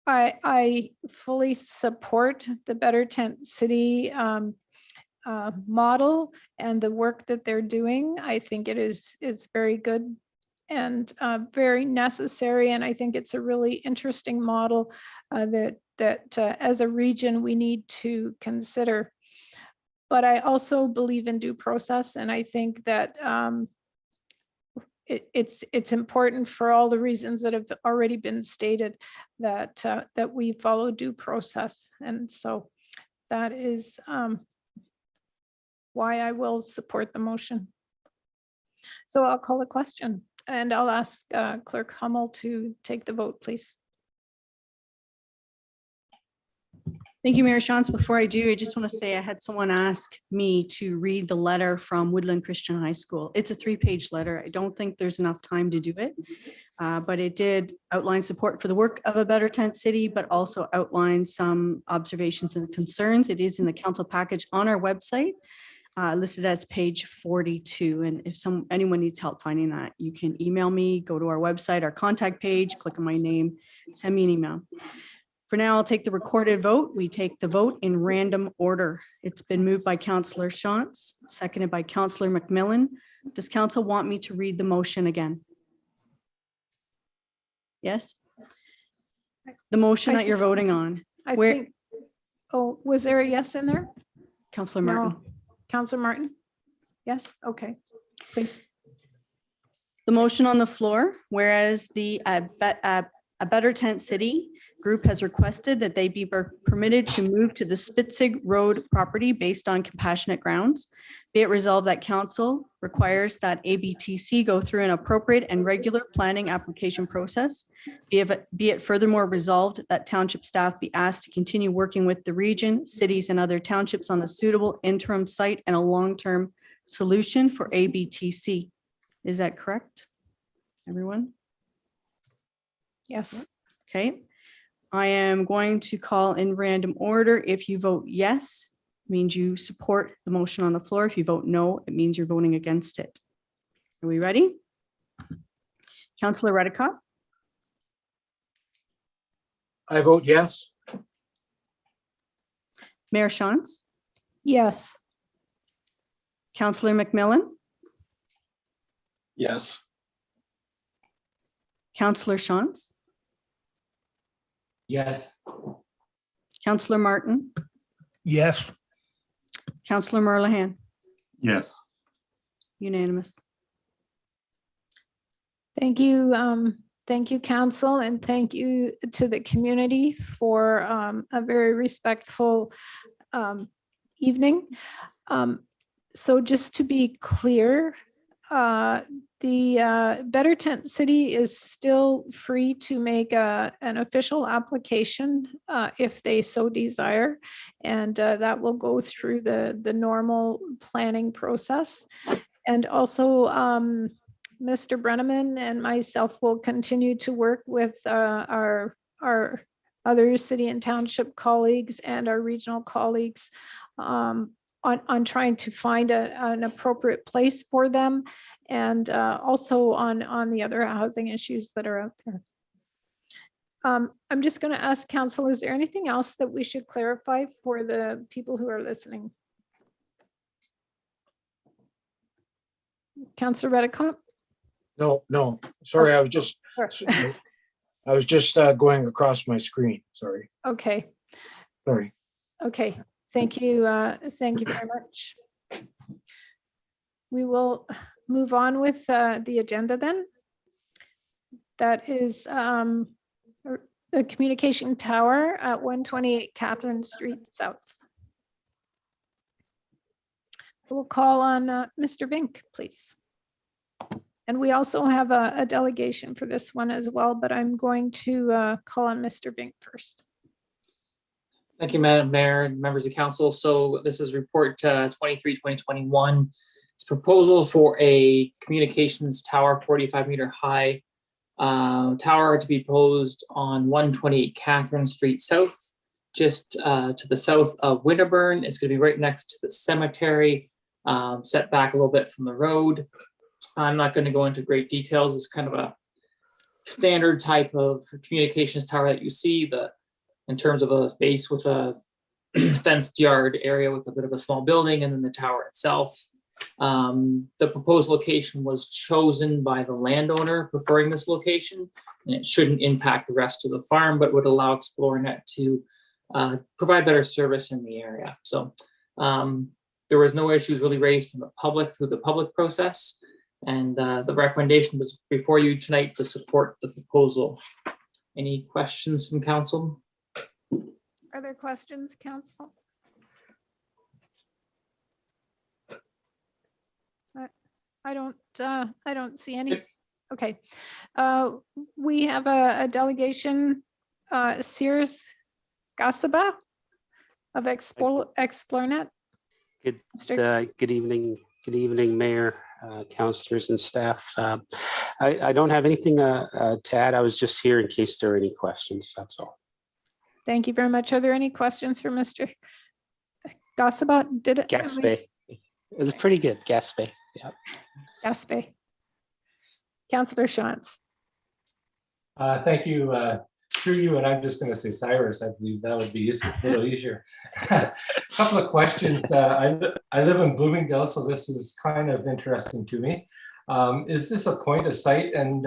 [SPEAKER 2] I fully support the Better Tent City model and the work that they're doing. I think it is very good and very necessary, and I think it's a really interesting model that as a region we need to consider. But I also believe in due process, and I think that it's important for all the reasons that have already been stated that we follow due process. And so that is why I will support the motion. So I'll call a question, and I'll ask Clerk Hummel to take the vote, please.
[SPEAKER 15] Thank you, Mayor Shantz. Before I do, I just want to say I had someone ask me to read the letter from Woodland Christian High School. It's a 3-page letter. I don't think there's enough time to do it, but it did outline support for the work of a Better Tent City, but also outline some observations and concerns. It is in the council package on our website, listed as page 42. And if anyone needs help finding that, you can email me, go to our website, our contact page, click on my name, send me an email. For now, I'll take the recorded vote. We take the vote in random order. It's been moved by Councillor Shantz, seconded by Councillor McMillan. Does council want me to read the motion again? Yes? The motion that you're voting on.
[SPEAKER 2] Oh, was there a yes in there?
[SPEAKER 15] Councillor Martin.
[SPEAKER 2] No. Councillor Martin? Yes, okay, please.
[SPEAKER 15] The motion on the floor, whereas the A Better Tent City group has requested that they be permitted to move to the Spitzig Road property based on compassionate grounds. Be it resolved that council requires that ABTC go through an appropriate and regular planning application process. Be it furthermore resolved that township staff be asked to continue working with the region, cities, and other townships on a suitable interim site and a long-term solution for ABTC. Is that correct, everyone?
[SPEAKER 2] Yes.
[SPEAKER 15] Okay. I am going to call in random order. If you vote yes, it means you support the motion on the floor. If you vote no, it means you're voting against it. Are we ready? Councillor Redicott,
[SPEAKER 20] I vote yes.
[SPEAKER 15] Mayor Shantz,
[SPEAKER 2] Yes.
[SPEAKER 15] Councillor McMillan,
[SPEAKER 11] Yes.
[SPEAKER 15] Councillor Shantz,
[SPEAKER 1] Yes.
[SPEAKER 15] Councillor Martin,
[SPEAKER 3] Yes.
[SPEAKER 15] Councillor Merlehan,
[SPEAKER 4] Yes.
[SPEAKER 15] unanimous.
[SPEAKER 2] Thank you. Thank you, council, and thank you to the community for a very respectful evening. So just to be clear, the Better Tent City is still free to make an official application if they so desire, and that will go through the normal planning process. And also, Mr. Brenneman and myself will continue to work with our other city and township colleagues and our regional colleagues on trying to find an appropriate place for them, and also on the other housing issues that are out there. I'm just going to ask council, is there anything else that we should clarify for the people who are listening? Councillor Redicott?
[SPEAKER 20] No, sorry, I was just going across my screen, sorry.
[SPEAKER 2] Okay.
[SPEAKER 20] Sorry.
[SPEAKER 2] Okay, thank you. Thank you very much. We will move on with the agenda then. That is the communication tower at 128 Catherine Street South. We'll call on Mr. Vink, please. And we also have a delegation for this one as well, but I'm going to call on Mr. Vink first.
[SPEAKER 5] Thank you, Madam Mayor and members of council. So this is report 23-2021. It's proposal for a communications tower, 45-meter high tower to be proposed on 128 Catherine Street South, just to the south of Winterburn. It's going to be right next to the cemetery, set back a little bit from the road. I'm not going to go into great details. It's kind of a standard type of communications tower that you see in terms of a base with a fenced yard area with a bit of a small building, and then the tower itself. The proposed location was chosen by the landowner preferring this location, and it shouldn't impact the rest of the farm, but would allow Xplornet to provide better service in the area. So there was no issues really raised from the public through the public process. And the recommendation was before you tonight to support the proposal. Any questions from council?
[SPEAKER 2] Are there questions, council? I don't see any. Okay. We have a delegation, Sears Gasaba of Xplornet.
[SPEAKER 19] Good evening, Mayor, councilors and staff. I don't have anything to add. I was just here in case there are any questions, that's all.
[SPEAKER 2] Thank you very much. Are there any questions for Mr. Gasaba?
[SPEAKER 19] Gaspé. It was pretty good, Gaspé. Yeah.
[SPEAKER 2] Gaspé. Councillor Shantz.
[SPEAKER 1] Thank you. Through you, and I'm just going to say Cyrus. I believe that would be a little easier. A couple of questions. I live in Bloomingdale, so this is kind of interesting to me. Is this a point of sight, and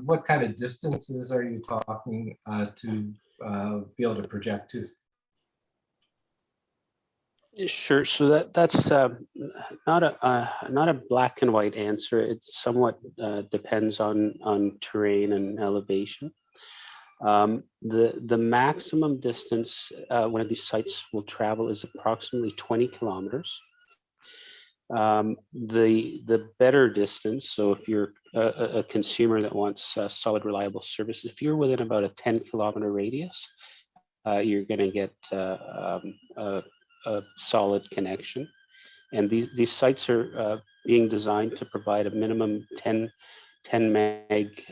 [SPEAKER 1] what kind of distances are you talking to be able to project to?
[SPEAKER 19] Sure. So that's not a black and white answer. It somewhat depends on terrain and elevation. The maximum distance one of these sites will travel is approximately 20 kilometers. The better distance, so if you're a consumer that wants solid, reliable service, if you're within about a 10-kilometer radius, you're going to get a solid connection. And these sites are being designed to provide a minimum 10 meg,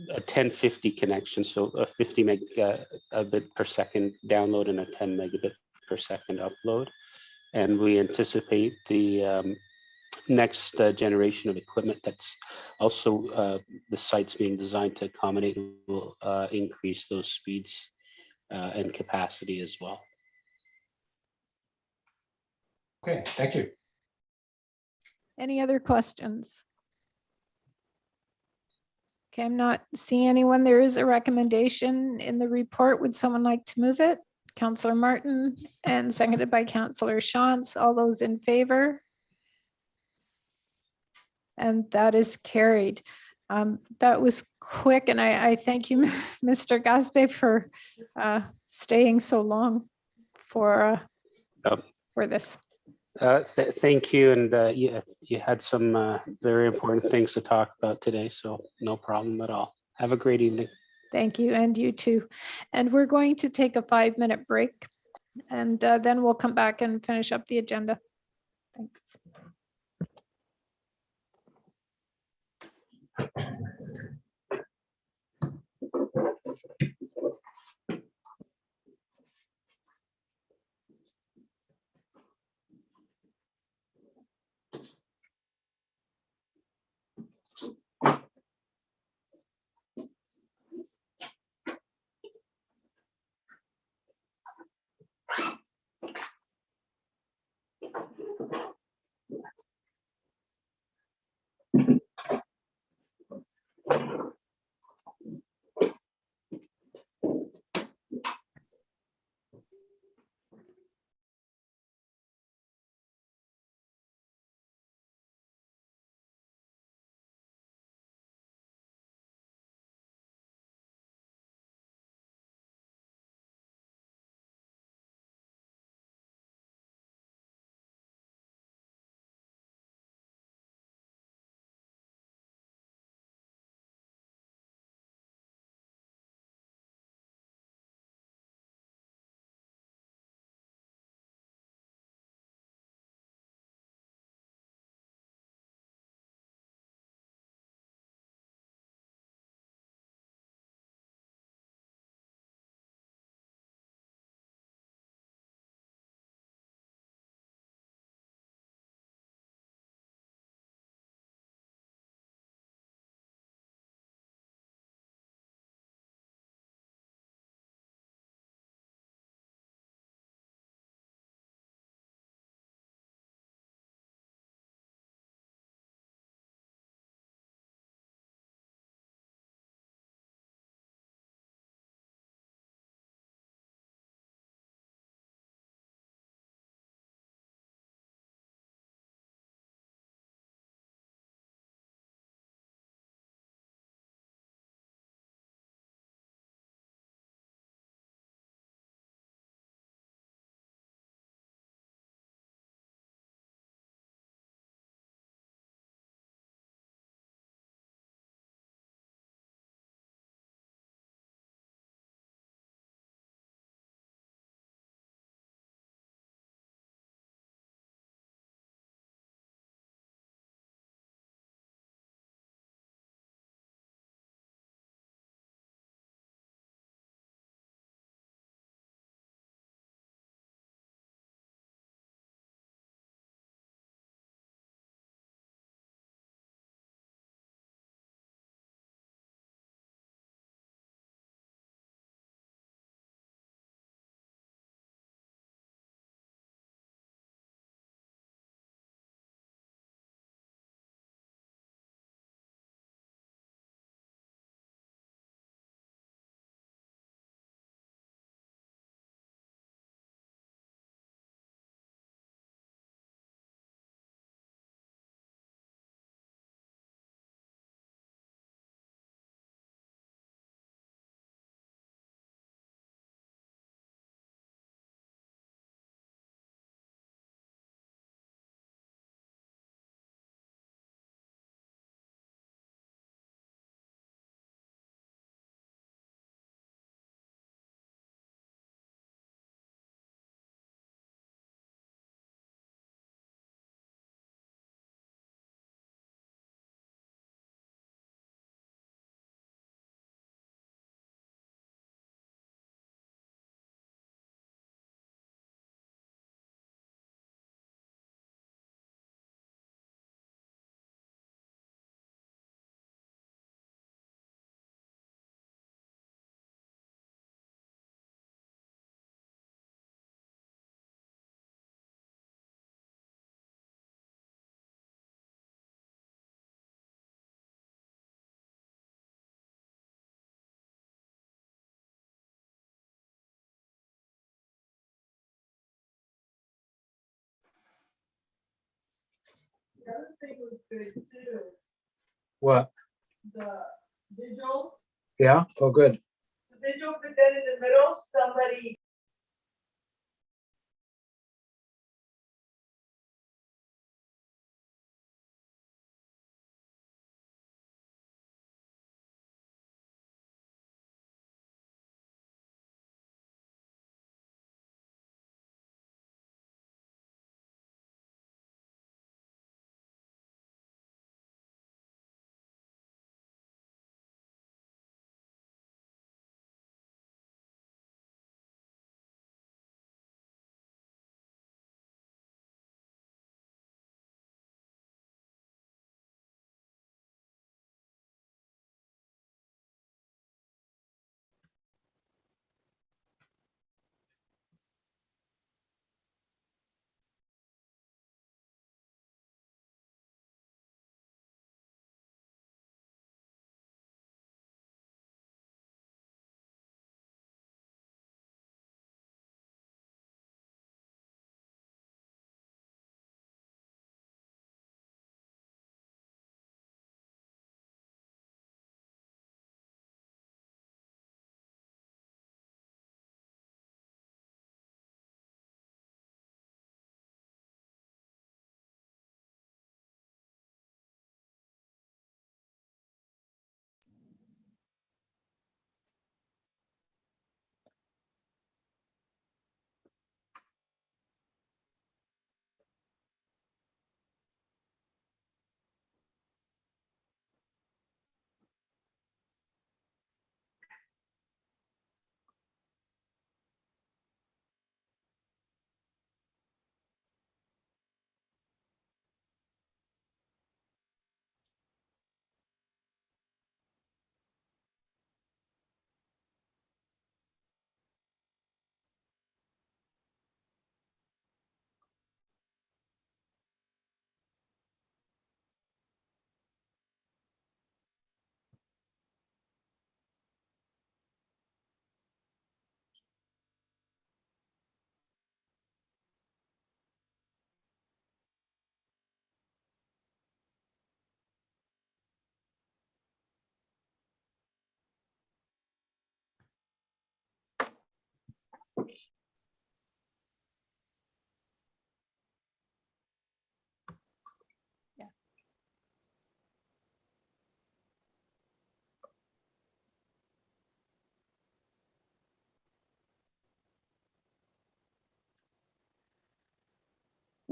[SPEAKER 19] a 1050 connection, so a 50 megabit per second download and a 10 megabit per second upload. And we anticipate the next generation of equipment that's also the site's being designed to accommodate will increase those speeds and capacity as well.
[SPEAKER 1] Okay, thank you.
[SPEAKER 2] Any other questions? Okay, I'm not seeing anyone. There is a recommendation in the report. Would someone like to move it? Councillor Martin and seconded by Councillor Shantz. All those in favor? And that is carried. That was quick, and I thank you, Mr. Gaspe, for staying so long for this.
[SPEAKER 19] Thank you, and you had some very important things to talk about today, so no problem at all. Have a great evening.
[SPEAKER 2] Thank you, and you too. And we're going to take a 5-minute break, and then we'll come back and finish up the agenda. Thanks.
[SPEAKER 20] The other thing was good too. What? The vigil. Yeah, oh, good. The vigil, but then in the middle, somebody.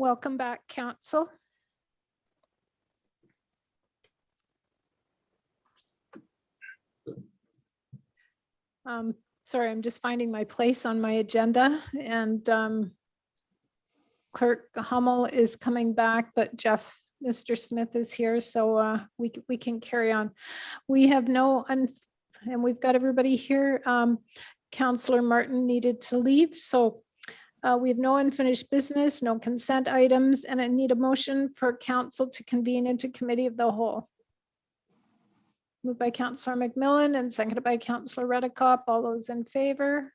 [SPEAKER 2] Welcome back, council. Sorry, I'm just finding my place on my agenda, and Clerk Hummel is coming back, but Mr. Smith is here, so we can carry on. We have and we've got everybody here. Councillor Martin needed to leave, so we have no unfinished business, no consent items, and I need a motion for council to convene into committee of the whole. Moved by Councillor McMillan and seconded by Councillor Redekop. All those in favor?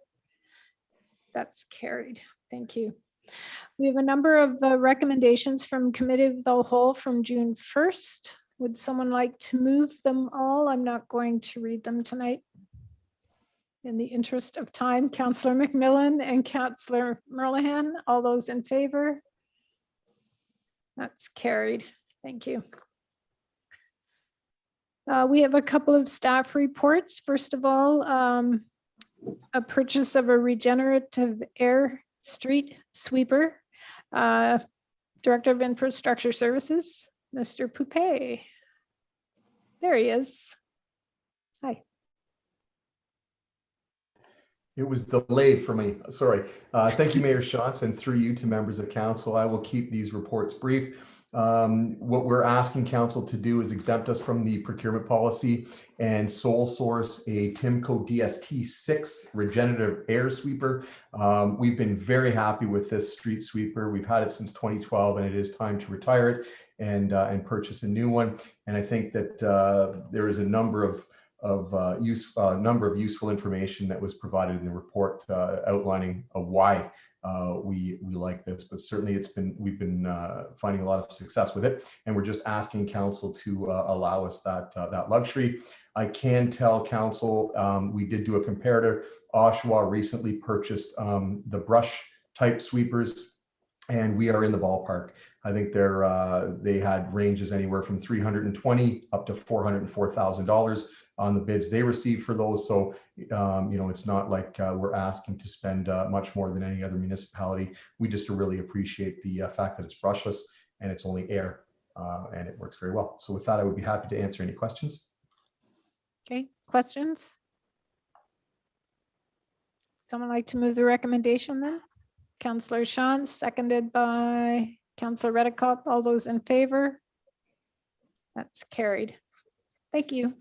[SPEAKER 2] That's carried. Thank you. We have a number of recommendations from committee of the whole from June 1st. Would someone like to move them all? I'm not going to read them tonight. In the interest of time, Councillor McMillan and Councillor Merlihan, all those in favor? That's carried. Thank you. We have a couple of staff reports. First of all, a purchase of a regenerative air street sweeper. Director of Infrastructure Services, Mr. Poupé. There he is. Hi.
[SPEAKER 8] It was delayed for me. Sorry. Thank you, Mayor Schatz, and through you to members of council. I will keep these reports brief. What we're asking council to do is exempt us from the procurement policy and sole source a Timco DST-6 regenerative air sweeper. We've been very happy with this street sweeper. We've had it since 2012, and it is time to retire it and purchase a new one. And I think that there is a number of useful information that was provided in the report outlining why we like this, but certainly we've been finding a lot of success with it, and we're just asking council to allow us that luxury. I can tell council, we did do a comparator. Oshawa recently purchased the brush type sweepers, and we are in the ballpark. I think they had ranges anywhere from $320 up to $404,000 on the bids they received for those. So, it's not like we're asking to spend much more than any other municipality. We just really appreciate the fact that it's brushless and it's only air, and it works very well. So with that, I would be happy to answer any questions.
[SPEAKER 2] Okay, questions? Someone like to move the recommendation then? Councillor Sean, seconded by Councillor Redekop. All those in favor? That's carried. Thank you.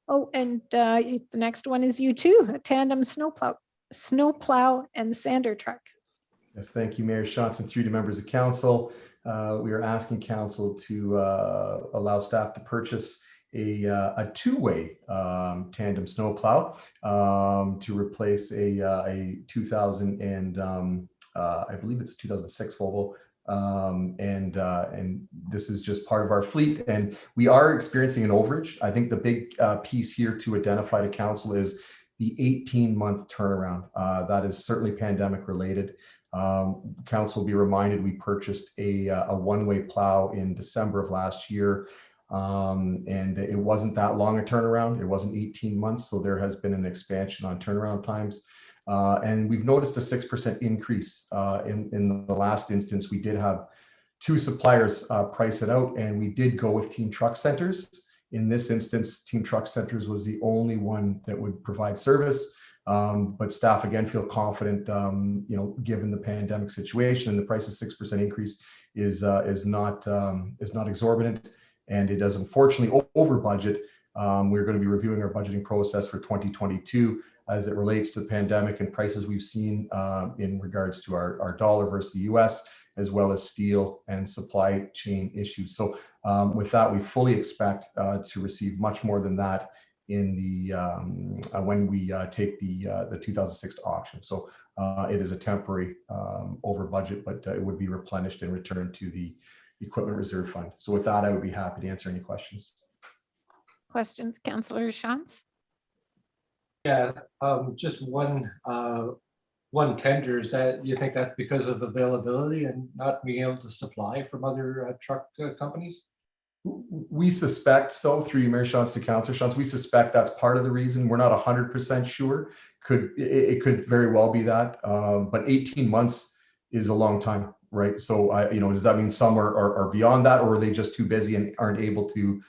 [SPEAKER 2] Oh, and the next one is you too, a tandem snowplow and sander truck.
[SPEAKER 8] Yes, thank you, Mayor Shantz, and through to members of council. We are asking council to allow staff to purchase a two-way tandem snowplow to replace a 2000 and I believe it's 2006 Volvo. And this is just part of our fleet, and we are experiencing an overage. I think the big piece here to identify to council is the 18-month turnaround. That is certainly pandemic related. Council will be reminded we purchased a one-way plow in December of last year, and it wasn't that long a turnaround. It wasn't 18 months, so there has been an expansion on turnaround times. And we've noticed a 6% increase in the last instance. We did have two suppliers price it out, and we did go with Team Truck Centers. In this instance, Team Truck Centers was the only one that would provide service. But staff again feel confident, given the pandemic situation, the price of 6% increase is not exorbitant, and it does unfortunately over budget. We're going to be reviewing our budgeting process for 2022 as it relates to the pandemic and prices we've seen in regards to our dollar versus the US, as well as steel and supply chain issues. So with that, we fully expect to receive much more than that in the when we take the 2006 to auction. So it is a temporary over budget, but it would be replenished and returned to the Equipment Reserve Fund. So with that, I would be happy to answer any questions.
[SPEAKER 2] Questions, Councillor Shantz?
[SPEAKER 1] Yeah, just one tender. Is that, you think that's because of availability and not being able to supply from other truck companies?
[SPEAKER 8] We suspect so, through you, Mayor Shantz, to Councillor Shantz. We suspect that's part of the reason. We're not 100% sure. It could very well be that, but 18 months is a long time, right? So, does that mean some are beyond that, or are they just too busy and aren't able to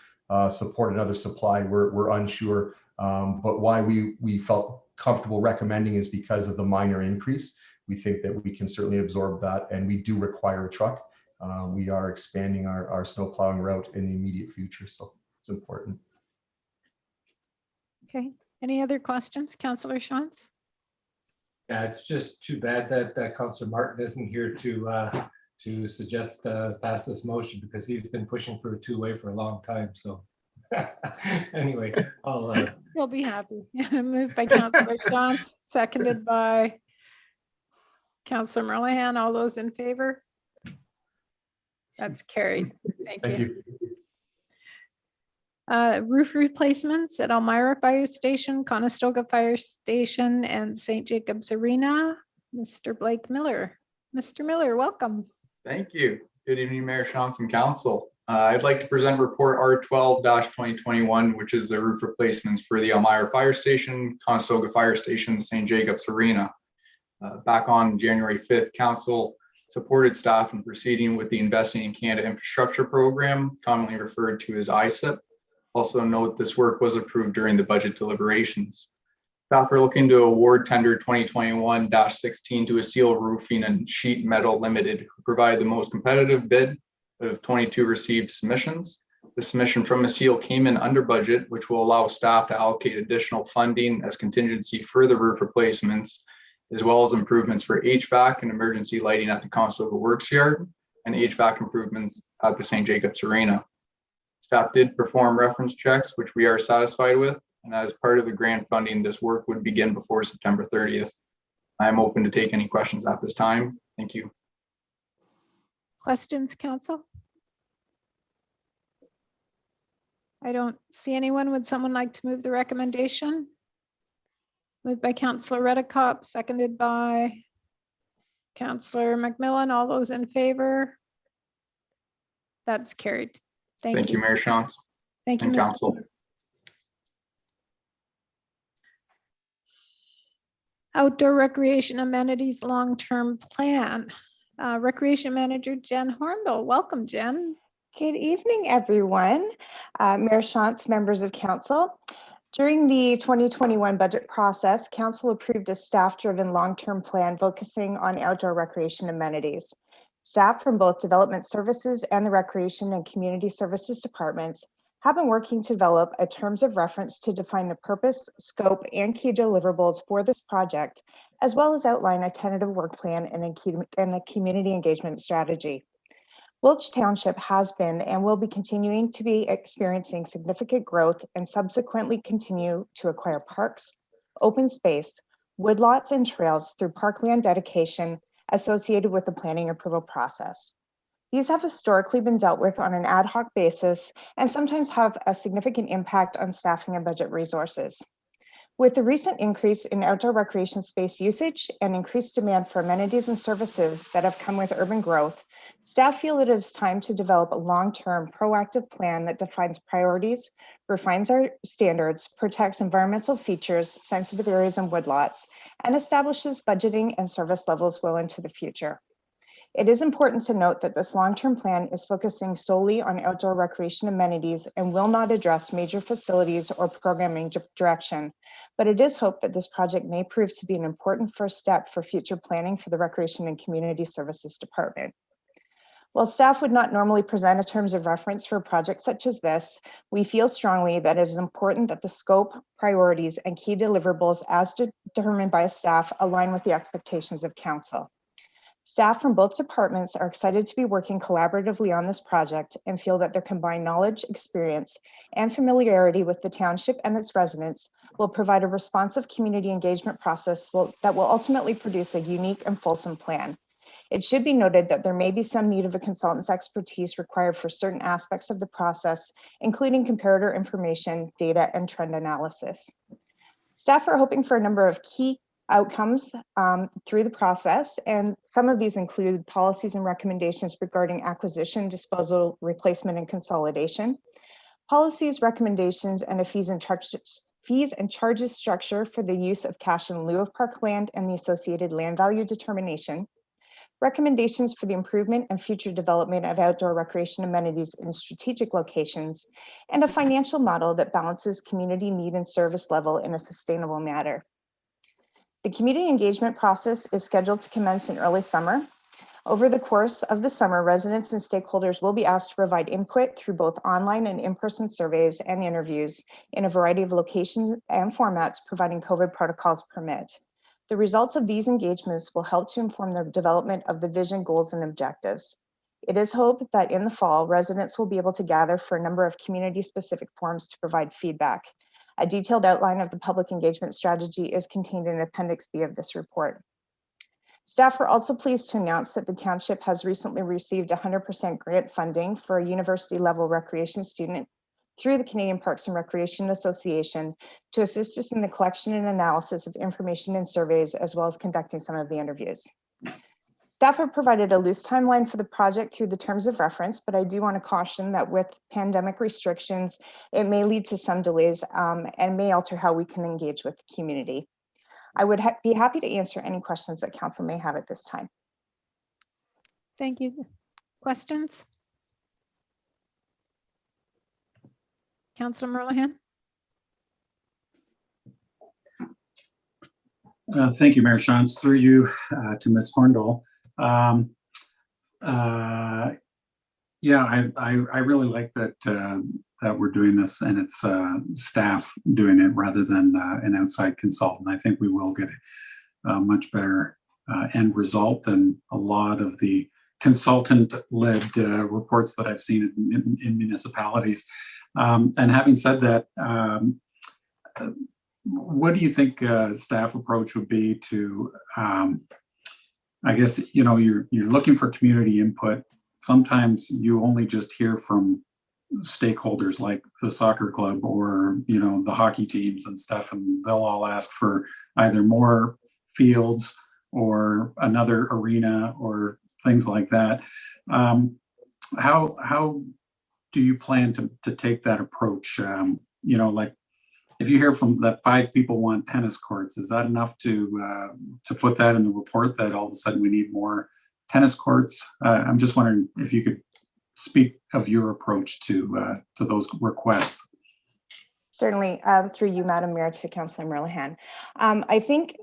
[SPEAKER 8] support another supply? We're unsure. But why we felt comfortable recommending is because of the minor increase. We think that we can certainly absorb that, and we do require a truck. We are expanding our snow plowing route in the immediate future, so it's important.
[SPEAKER 2] Okay, any other questions, Councillor Shantz?
[SPEAKER 1] Yeah, it's just too bad that Councillor Martin isn't here to suggest pass this motion, because he's been pushing for a two-way for a long time. So anyway,
[SPEAKER 2] You'll be happy. Moved by Councillor Shantz, seconded by Councillor Merlehan. All those in favor? That's carried. Thank you. Roof replacements at Elmira Fire Station, Conestoga Fire Station, and St. Jacobs Arena. Mr. Blake Miller. Mr. Miller, welcome.
[SPEAKER 9] Thank you. Good evening, Mayor Shantz and Council. I'd like to present report R12-2021, which is the roof replacements for the Elmira Fire Station, Conestoga Fire Station, St. Jacobs Arena. Back on January 5th, Council supported staff in proceeding with the Investing in Canada Infrastructure Program, commonly referred to as ISIP. Also note this work was approved during the budget deliberations. Staff are looking to award tender 2021-16 to Seal Roofing and Sheet Metal Limited, who provide the most competitive bid of 22 received submissions. The submission from Seal came in under budget, which will allow staff to allocate additional funding as contingency for the roof replacements, as well as improvements for HVAC and emergency lighting at the Conestoga Works Yard and HVAC improvements at the St. Jacobs Arena. Staff did perform reference checks, which we are satisfied with, and as part of the grant funding, this work would begin before September 30th. I'm open to take any questions at this time. Thank you.
[SPEAKER 2] Questions, council? I don't see anyone. Would someone like to move the recommendation? Moved by Councillor Redekop, seconded by Councillor McMillan. All those in favor? That's carried.
[SPEAKER 9] Thank you, Mayor Shantz.
[SPEAKER 2] Thank you,
[SPEAKER 9] And
[SPEAKER 2] Mr.
[SPEAKER 9] council.
[SPEAKER 2] Outdoor recreation amenities long-term plan. Recreation Manager Jen Hornbill. Welcome, Jen.
[SPEAKER 6] Good evening, everyone. Mayor Shantz, members of council. During the 2021 budget process, council approved a staff-driven long-term plan focusing on outdoor recreation amenities. Staff from both Development Services and the Recreation and Community Services departments have been working to develop a terms of reference to define the purpose, scope, and key deliverables for this project, as well as outline a tentative work plan and a community engagement strategy. Woolwich Township has been and will be continuing to be experiencing significant growth and subsequently continue to acquire parks, open space, woodlots, and trails through parkland dedication associated with the planning approval process. These have historically been dealt with on an ad hoc basis and sometimes have a significant impact on staffing and budget resources. With the recent increase in outdoor recreation space usage and increased demand for amenities and services that have come with urban growth, staff feel it is time to develop a long-term proactive plan that defines priorities, refines our standards, protects environmental features, sensitive areas and woodlots, and establishes budgeting and service levels well into the future. It is important to note that this long-term plan is focusing solely on outdoor recreation amenities and will not address major facilities or programming direction, but it is hoped that this project may prove to be an important first step for future planning for the Recreation and Community Services Department. While staff would not normally present a terms of reference for a project such as this, we feel strongly that it is important that the scope, priorities, and key deliverables as determined by staff align with the expectations of council. Staff from both departments are excited to be working collaboratively on this project and feel that their combined knowledge, experience, and familiarity with the township and its residents will provide a responsive community engagement process that will ultimately produce a unique and fulsome plan. It should be noted that there may be some need of a consultant's expertise required for certain aspects of the process, including comparator information, data, and trend analysis. Staff are hoping for a number of key outcomes through the process, and some of these include policies and recommendations regarding acquisition, disposal, replacement, and consolidation, policies, recommendations, and a fees and charges structure for the use of cash in lieu of parkland and the associated land value determination, recommendations for the improvement and future development of outdoor recreation amenities in strategic locations, and a financial model that balances community need and service level in a sustainable manner. The community engagement process is scheduled to commence in early summer. Over the course of the summer, residents and stakeholders will be asked to provide input through both online and in-person surveys and interviews in a variety of locations and formats, providing COVID protocols permit. The results of these engagements will help to inform the development of the vision, goals, and objectives. It is hoped that in the fall, residents will be able to gather for a number of community-specific forums to provide feedback. A detailed outline of the public engagement strategy is contained in Appendix B of this report. Staff are also pleased to announce that the township has recently received 100% grant funding for a university-level recreation student through the Canadian Parks and Recreation Association to assist us in the collection and analysis of information and surveys, as well as conducting some of the interviews. Staff have provided a loose timeline for the project through the terms of reference, but I do want to caution that with pandemic restrictions, it may lead to some delays and may alter how we can engage with the community. I would be happy to answer any questions that council may have at this time.
[SPEAKER 2] Thank you. Questions? Councillor Merlehan?
[SPEAKER 4] Thank you, Mayor Shantz. Through you to Ms. Hornbill. Yeah, I really like that that we're doing this and it's staff doing it rather than an outside consultant. I think we will get a much better end result than a lot of the consultant-led reports that I've seen in municipalities. And having said that, what do you think staff approach would be to, I guess, you know, you're looking for community input. Sometimes you only just hear from stakeholders like the soccer club or, you know, the hockey teams and stuff, and they'll all ask for either more fields or another arena or things like that. How do you plan to take that approach? You know, like if you hear from that 5 people want tennis courts, is that enough to put that in the report that all of a sudden we need more tennis courts? I'm just wondering if you could speak of your approach to those requests.
[SPEAKER 6] Certainly, through you, Madam Mayor, to Councillor Merlehan. I think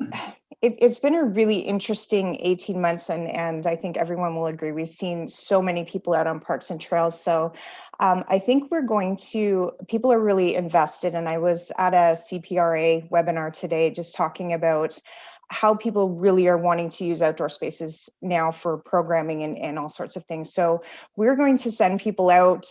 [SPEAKER 6] it's been a really interesting 18 months, and I think everyone will agree. We've seen so many people out on parks and trails. So I think people are really invested. And I was at a CPRA webinar today just talking about how people really are wanting to use outdoor spaces now for programming and all sorts of things. So we're going to send people out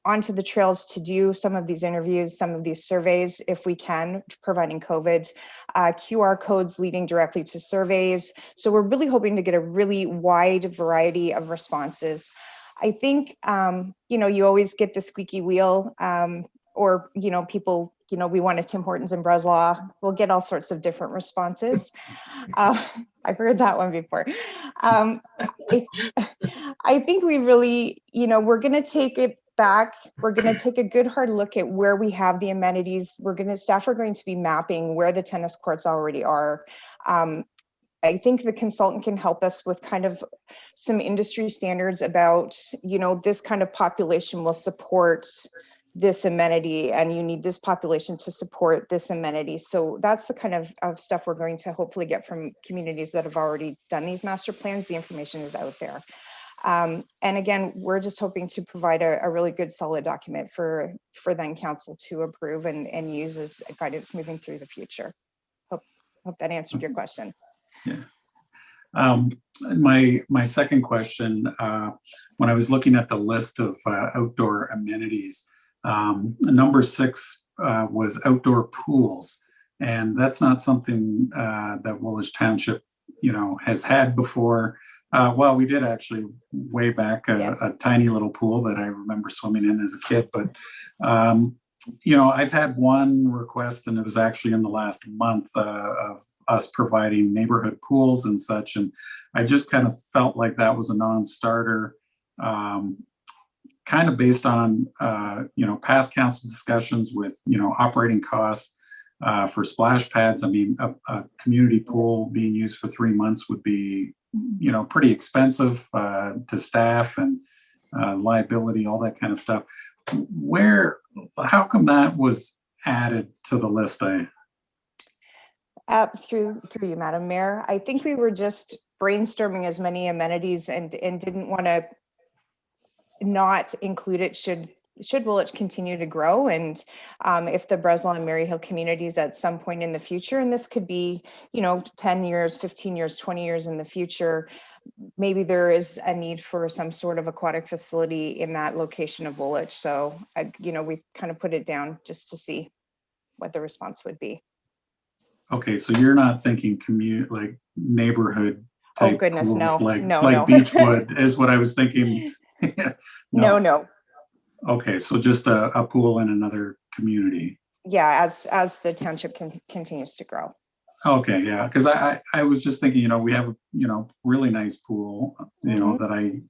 [SPEAKER 6] onto the trails to do some of these interviews, some of these surveys, if we can, providing COVID, QR codes leading directly to surveys. So we're really hoping to get a really wide variety of responses. I think, you know, you always get the squeaky wheel or, you know, people, you know, we want a Tim Hortons in Breslau. We'll get all sorts of different responses. I've heard that one before. I think we really, you know, we're going to take it back. We're going to take a good hard look at where we have the amenities. Staff are going to be mapping where the tennis courts already are. I think the consultant can help us with kind of some industry standards about, you know, this kind of population will support this amenity and you need this population to support this amenity. So that's the kind of stuff we're going to hopefully get from communities that have already done these master plans. The information is out there. And again, we're just hoping to provide a really good solid document for then council to approve and use as guidance moving through the future. Hope that answered your question.
[SPEAKER 4] Yeah. My second question, when I was looking at the list of outdoor amenities, number 6 was outdoor pools, and that's not something that Woolwich Township, you know, has had before. Well, we did actually way back a tiny little pool that I remember swimming in as a kid, but you know, I've had one request, and it was actually in the last month of us providing neighborhood pools and such, and I just kind of felt like that was a non-starter. Kind of based on, you know, past council discussions with, you know, operating costs for splash pads. I mean, a community pool being used for 3 months would be, you know, pretty expensive to staff and liability, all that kind of stuff. How come that was added to the list?
[SPEAKER 6] Through you, Madam Mayor. I think we were just brainstorming as many amenities and didn't want to not include it should Woolwich continue to grow, and if the Breslau and Maryhill communities at some point in the future, and this could be, you know, 10 years, 15 years, 20 years in the future, maybe there is a need for some sort of aquatic facility in that location of Woolwich. So, you know, we kind of put it down just to see what the response would be.
[SPEAKER 4] Okay, so you're not thinking like neighborhood type
[SPEAKER 6] oh goodness,
[SPEAKER 4] pools,
[SPEAKER 6] no,
[SPEAKER 4] like
[SPEAKER 6] no.
[SPEAKER 4] Beechwood is what I was thinking.
[SPEAKER 6] No.
[SPEAKER 4] Okay, so just a pool in another community.
[SPEAKER 6] Yeah, as the township continues to grow.
[SPEAKER 4] Okay, yeah, because I was just thinking, you know, we have, you know, really nice pool, you know, that I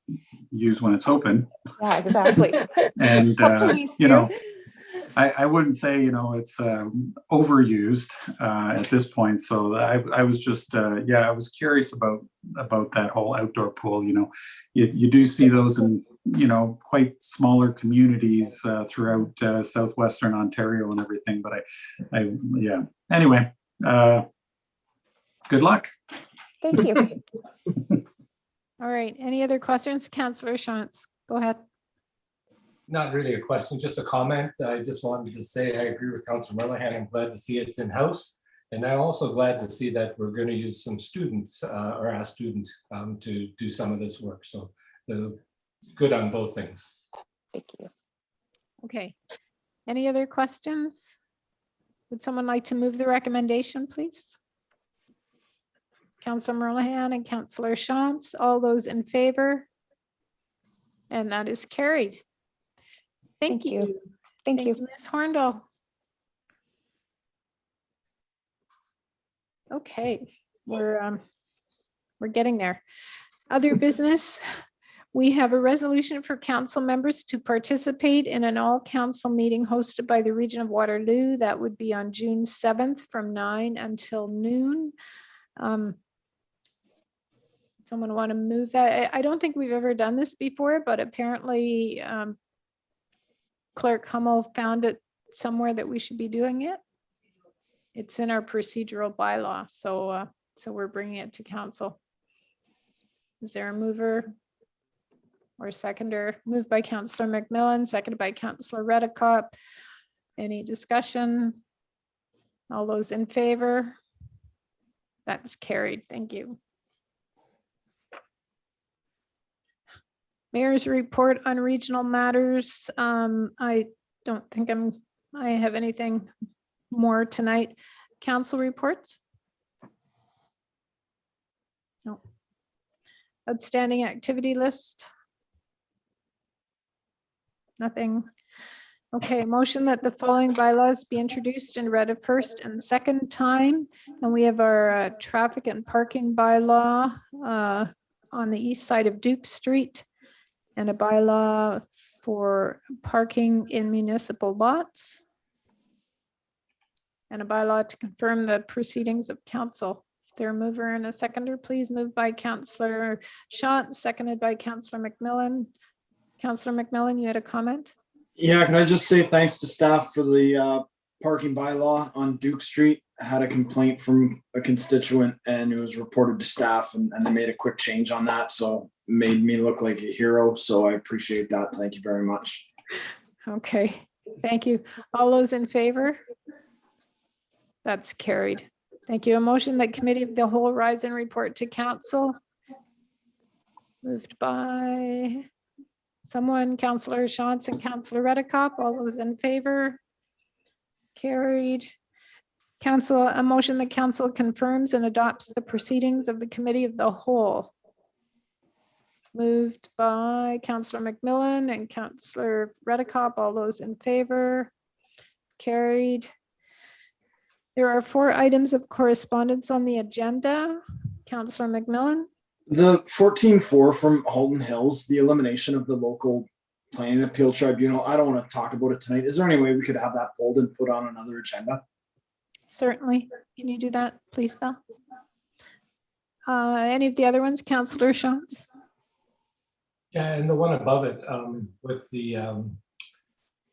[SPEAKER 4] use when it's open.
[SPEAKER 6] Yeah, exactly.
[SPEAKER 4] And, you know, I wouldn't say, you know, it's overused at this point. So I was just, I was curious about that whole outdoor pool. You know, you do see those in, you know, quite smaller communities throughout southwestern Ontario and everything. But yeah. Anyway, good luck.
[SPEAKER 6] Thank you.
[SPEAKER 2] All right. Any other questions? Councillor Shantz, go ahead.
[SPEAKER 1] Not really a question, just a comment. I just wanted to say I agree with Councillor Merlehan. I'm glad to see it's in-house. And I'm also glad to see that we're going to use some students or ask students to do some of this work. So good on both things.
[SPEAKER 6] Thank you.
[SPEAKER 2] Okay. Any other questions? Would someone like to move the recommendation, please? Councillor Merlehan and Councillor Shantz, all those in favor? And that is carried. Thank you.
[SPEAKER 6] Thank you.
[SPEAKER 2] Ms. Horndal. Okay, we're getting there. Other business. We have a resolution for council members to participate in an all-council meeting hosted by the Region of Waterloo. That would be on June 7th from 9 until noon. Someone want to move that? I don't think we've ever done this before, but apparently Clerk Hummel found it somewhere that we should be doing it. It's in our procedural bylaw, so we're bringing it to council. Is there a mover or seconder? Moved by Councillor McMillan, seconded by Councillor Redicott. Any discussion? All those in favor? That's carried. Thank you. Mayor's report on regional matters. I don't think I have anything more tonight. Council reports? No. Outstanding activity list? Nothing. Okay, motion that the following bylaws be introduced and read a first and second time. And we have our traffic and parking bylaw on the east side of Duke Street, and a bylaw for parking in municipal lots, and a bylaw to confirm the proceedings of council. Is there a mover and a seconder, please? Moved by Councillor Shantz, seconded by Councillor McMillan. Councillor McMillan, you had a comment?
[SPEAKER 11] Yeah, can I just say thanks to staff for the parking bylaw on Duke Street. I had a complaint from a constituent and it was reported to staff and they made a quick change on that. So it made me look like a hero. So I appreciate that. Thank you very much.
[SPEAKER 2] Okay, thank you. All those in favor? That's carried. Thank you. A motion that Committee of the Whole rise and report to council. Moved by someone, Councillor Shantz and Councillor Redicott. All those in favor? Carried. Council, a motion that council confirms and adopts the proceedings of the Committee of the Whole. Moved by Councillor McMillan and Councillor Redicott. All those in favor? Carried. There are 4 items of correspondence on the agenda. Councillor McMillan.
[SPEAKER 11] The 14-4 from Halton Hills, the elimination of the local planning appeal tribunal. I don't want to talk about it tonight. Is there any way we could have that pulled and put on another agenda?
[SPEAKER 2] Certainly. Can you do that, please, Val? Any of the other ones, Councillor Shantz?
[SPEAKER 1] Yeah, and the one above it with the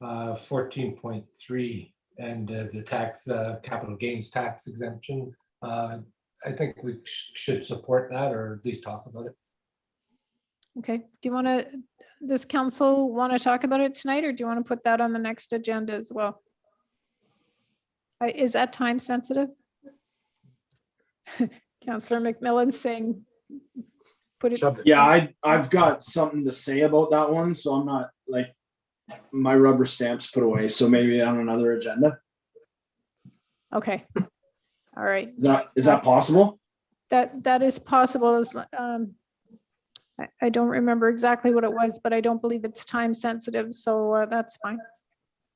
[SPEAKER 1] 14.3 and the tax capital gains tax exemption. I think we should support that, or at least talk about it.
[SPEAKER 2] Okay. Do you want to, does council want to talk about it tonight, or do you want to put that on the next agenda as well? Is that time sensitive? Councillor McMillan saying, put it.
[SPEAKER 11] Yeah, I've got something to say about that one, so I'm not like my rubber stamps put away. So maybe on another agenda.
[SPEAKER 2] Okay. All right.
[SPEAKER 11] Is that possible?
[SPEAKER 2] That is possible. I don't remember exactly what it was, but I don't believe it's time sensitive, so that's fine.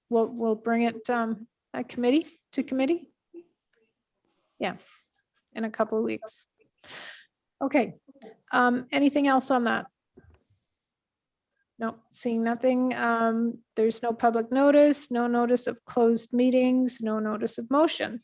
[SPEAKER 2] We'll bring it a committee to committee. Yeah, in a couple of weeks. Okay. Anything else on that? No, seeing nothing. There's no public notice, no notice of closed meetings, no notice of motion.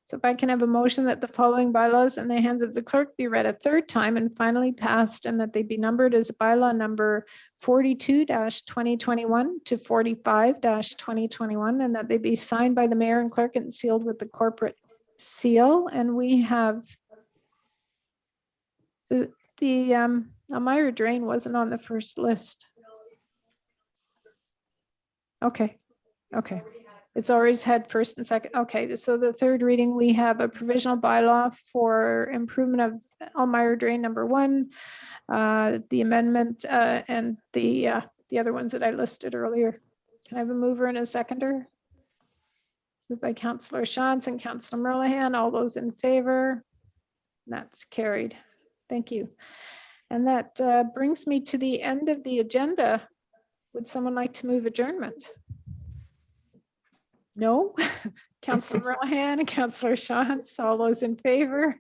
[SPEAKER 2] So if I can have a motion that the following bylaws in the hands of the clerk be read a third time and finally passed, and that they be numbered as bylaw number 42-2021 to 45-2021, and that they be signed by the mayor and clerk and sealed with the corporate seal. And we have the Elmira Drain wasn't on the first list. Okay. It's always had first and second. Okay, so the third reading, we have a provisional bylaw for improvement of Elmira Drain number 1, the amendment and the other ones that I listed earlier. Can I have a mover and a seconder? moved by Councillor Shantz and Councillor Merlehan. All those in favor? That's carried. Thank you. And that brings me to the end of the agenda. Would someone like to move adjournment? No? Councillor Merlehan and Councillor Shantz, all those in favor?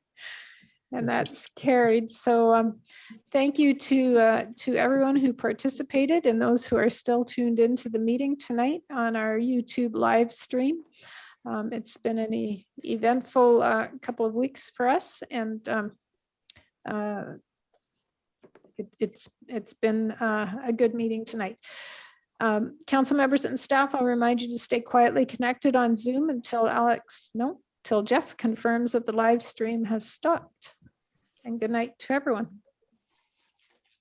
[SPEAKER 2] And that's carried. So thank you to everyone who participated and those who are still tuned into the meeting tonight on our YouTube live stream. It's been an eventful couple of weeks for us, and it's been a good meeting tonight. Council members and staff, I'll remind you to stay quietly connected on Zoom until till Jeff confirms that the live stream has stopped. And good night to everyone.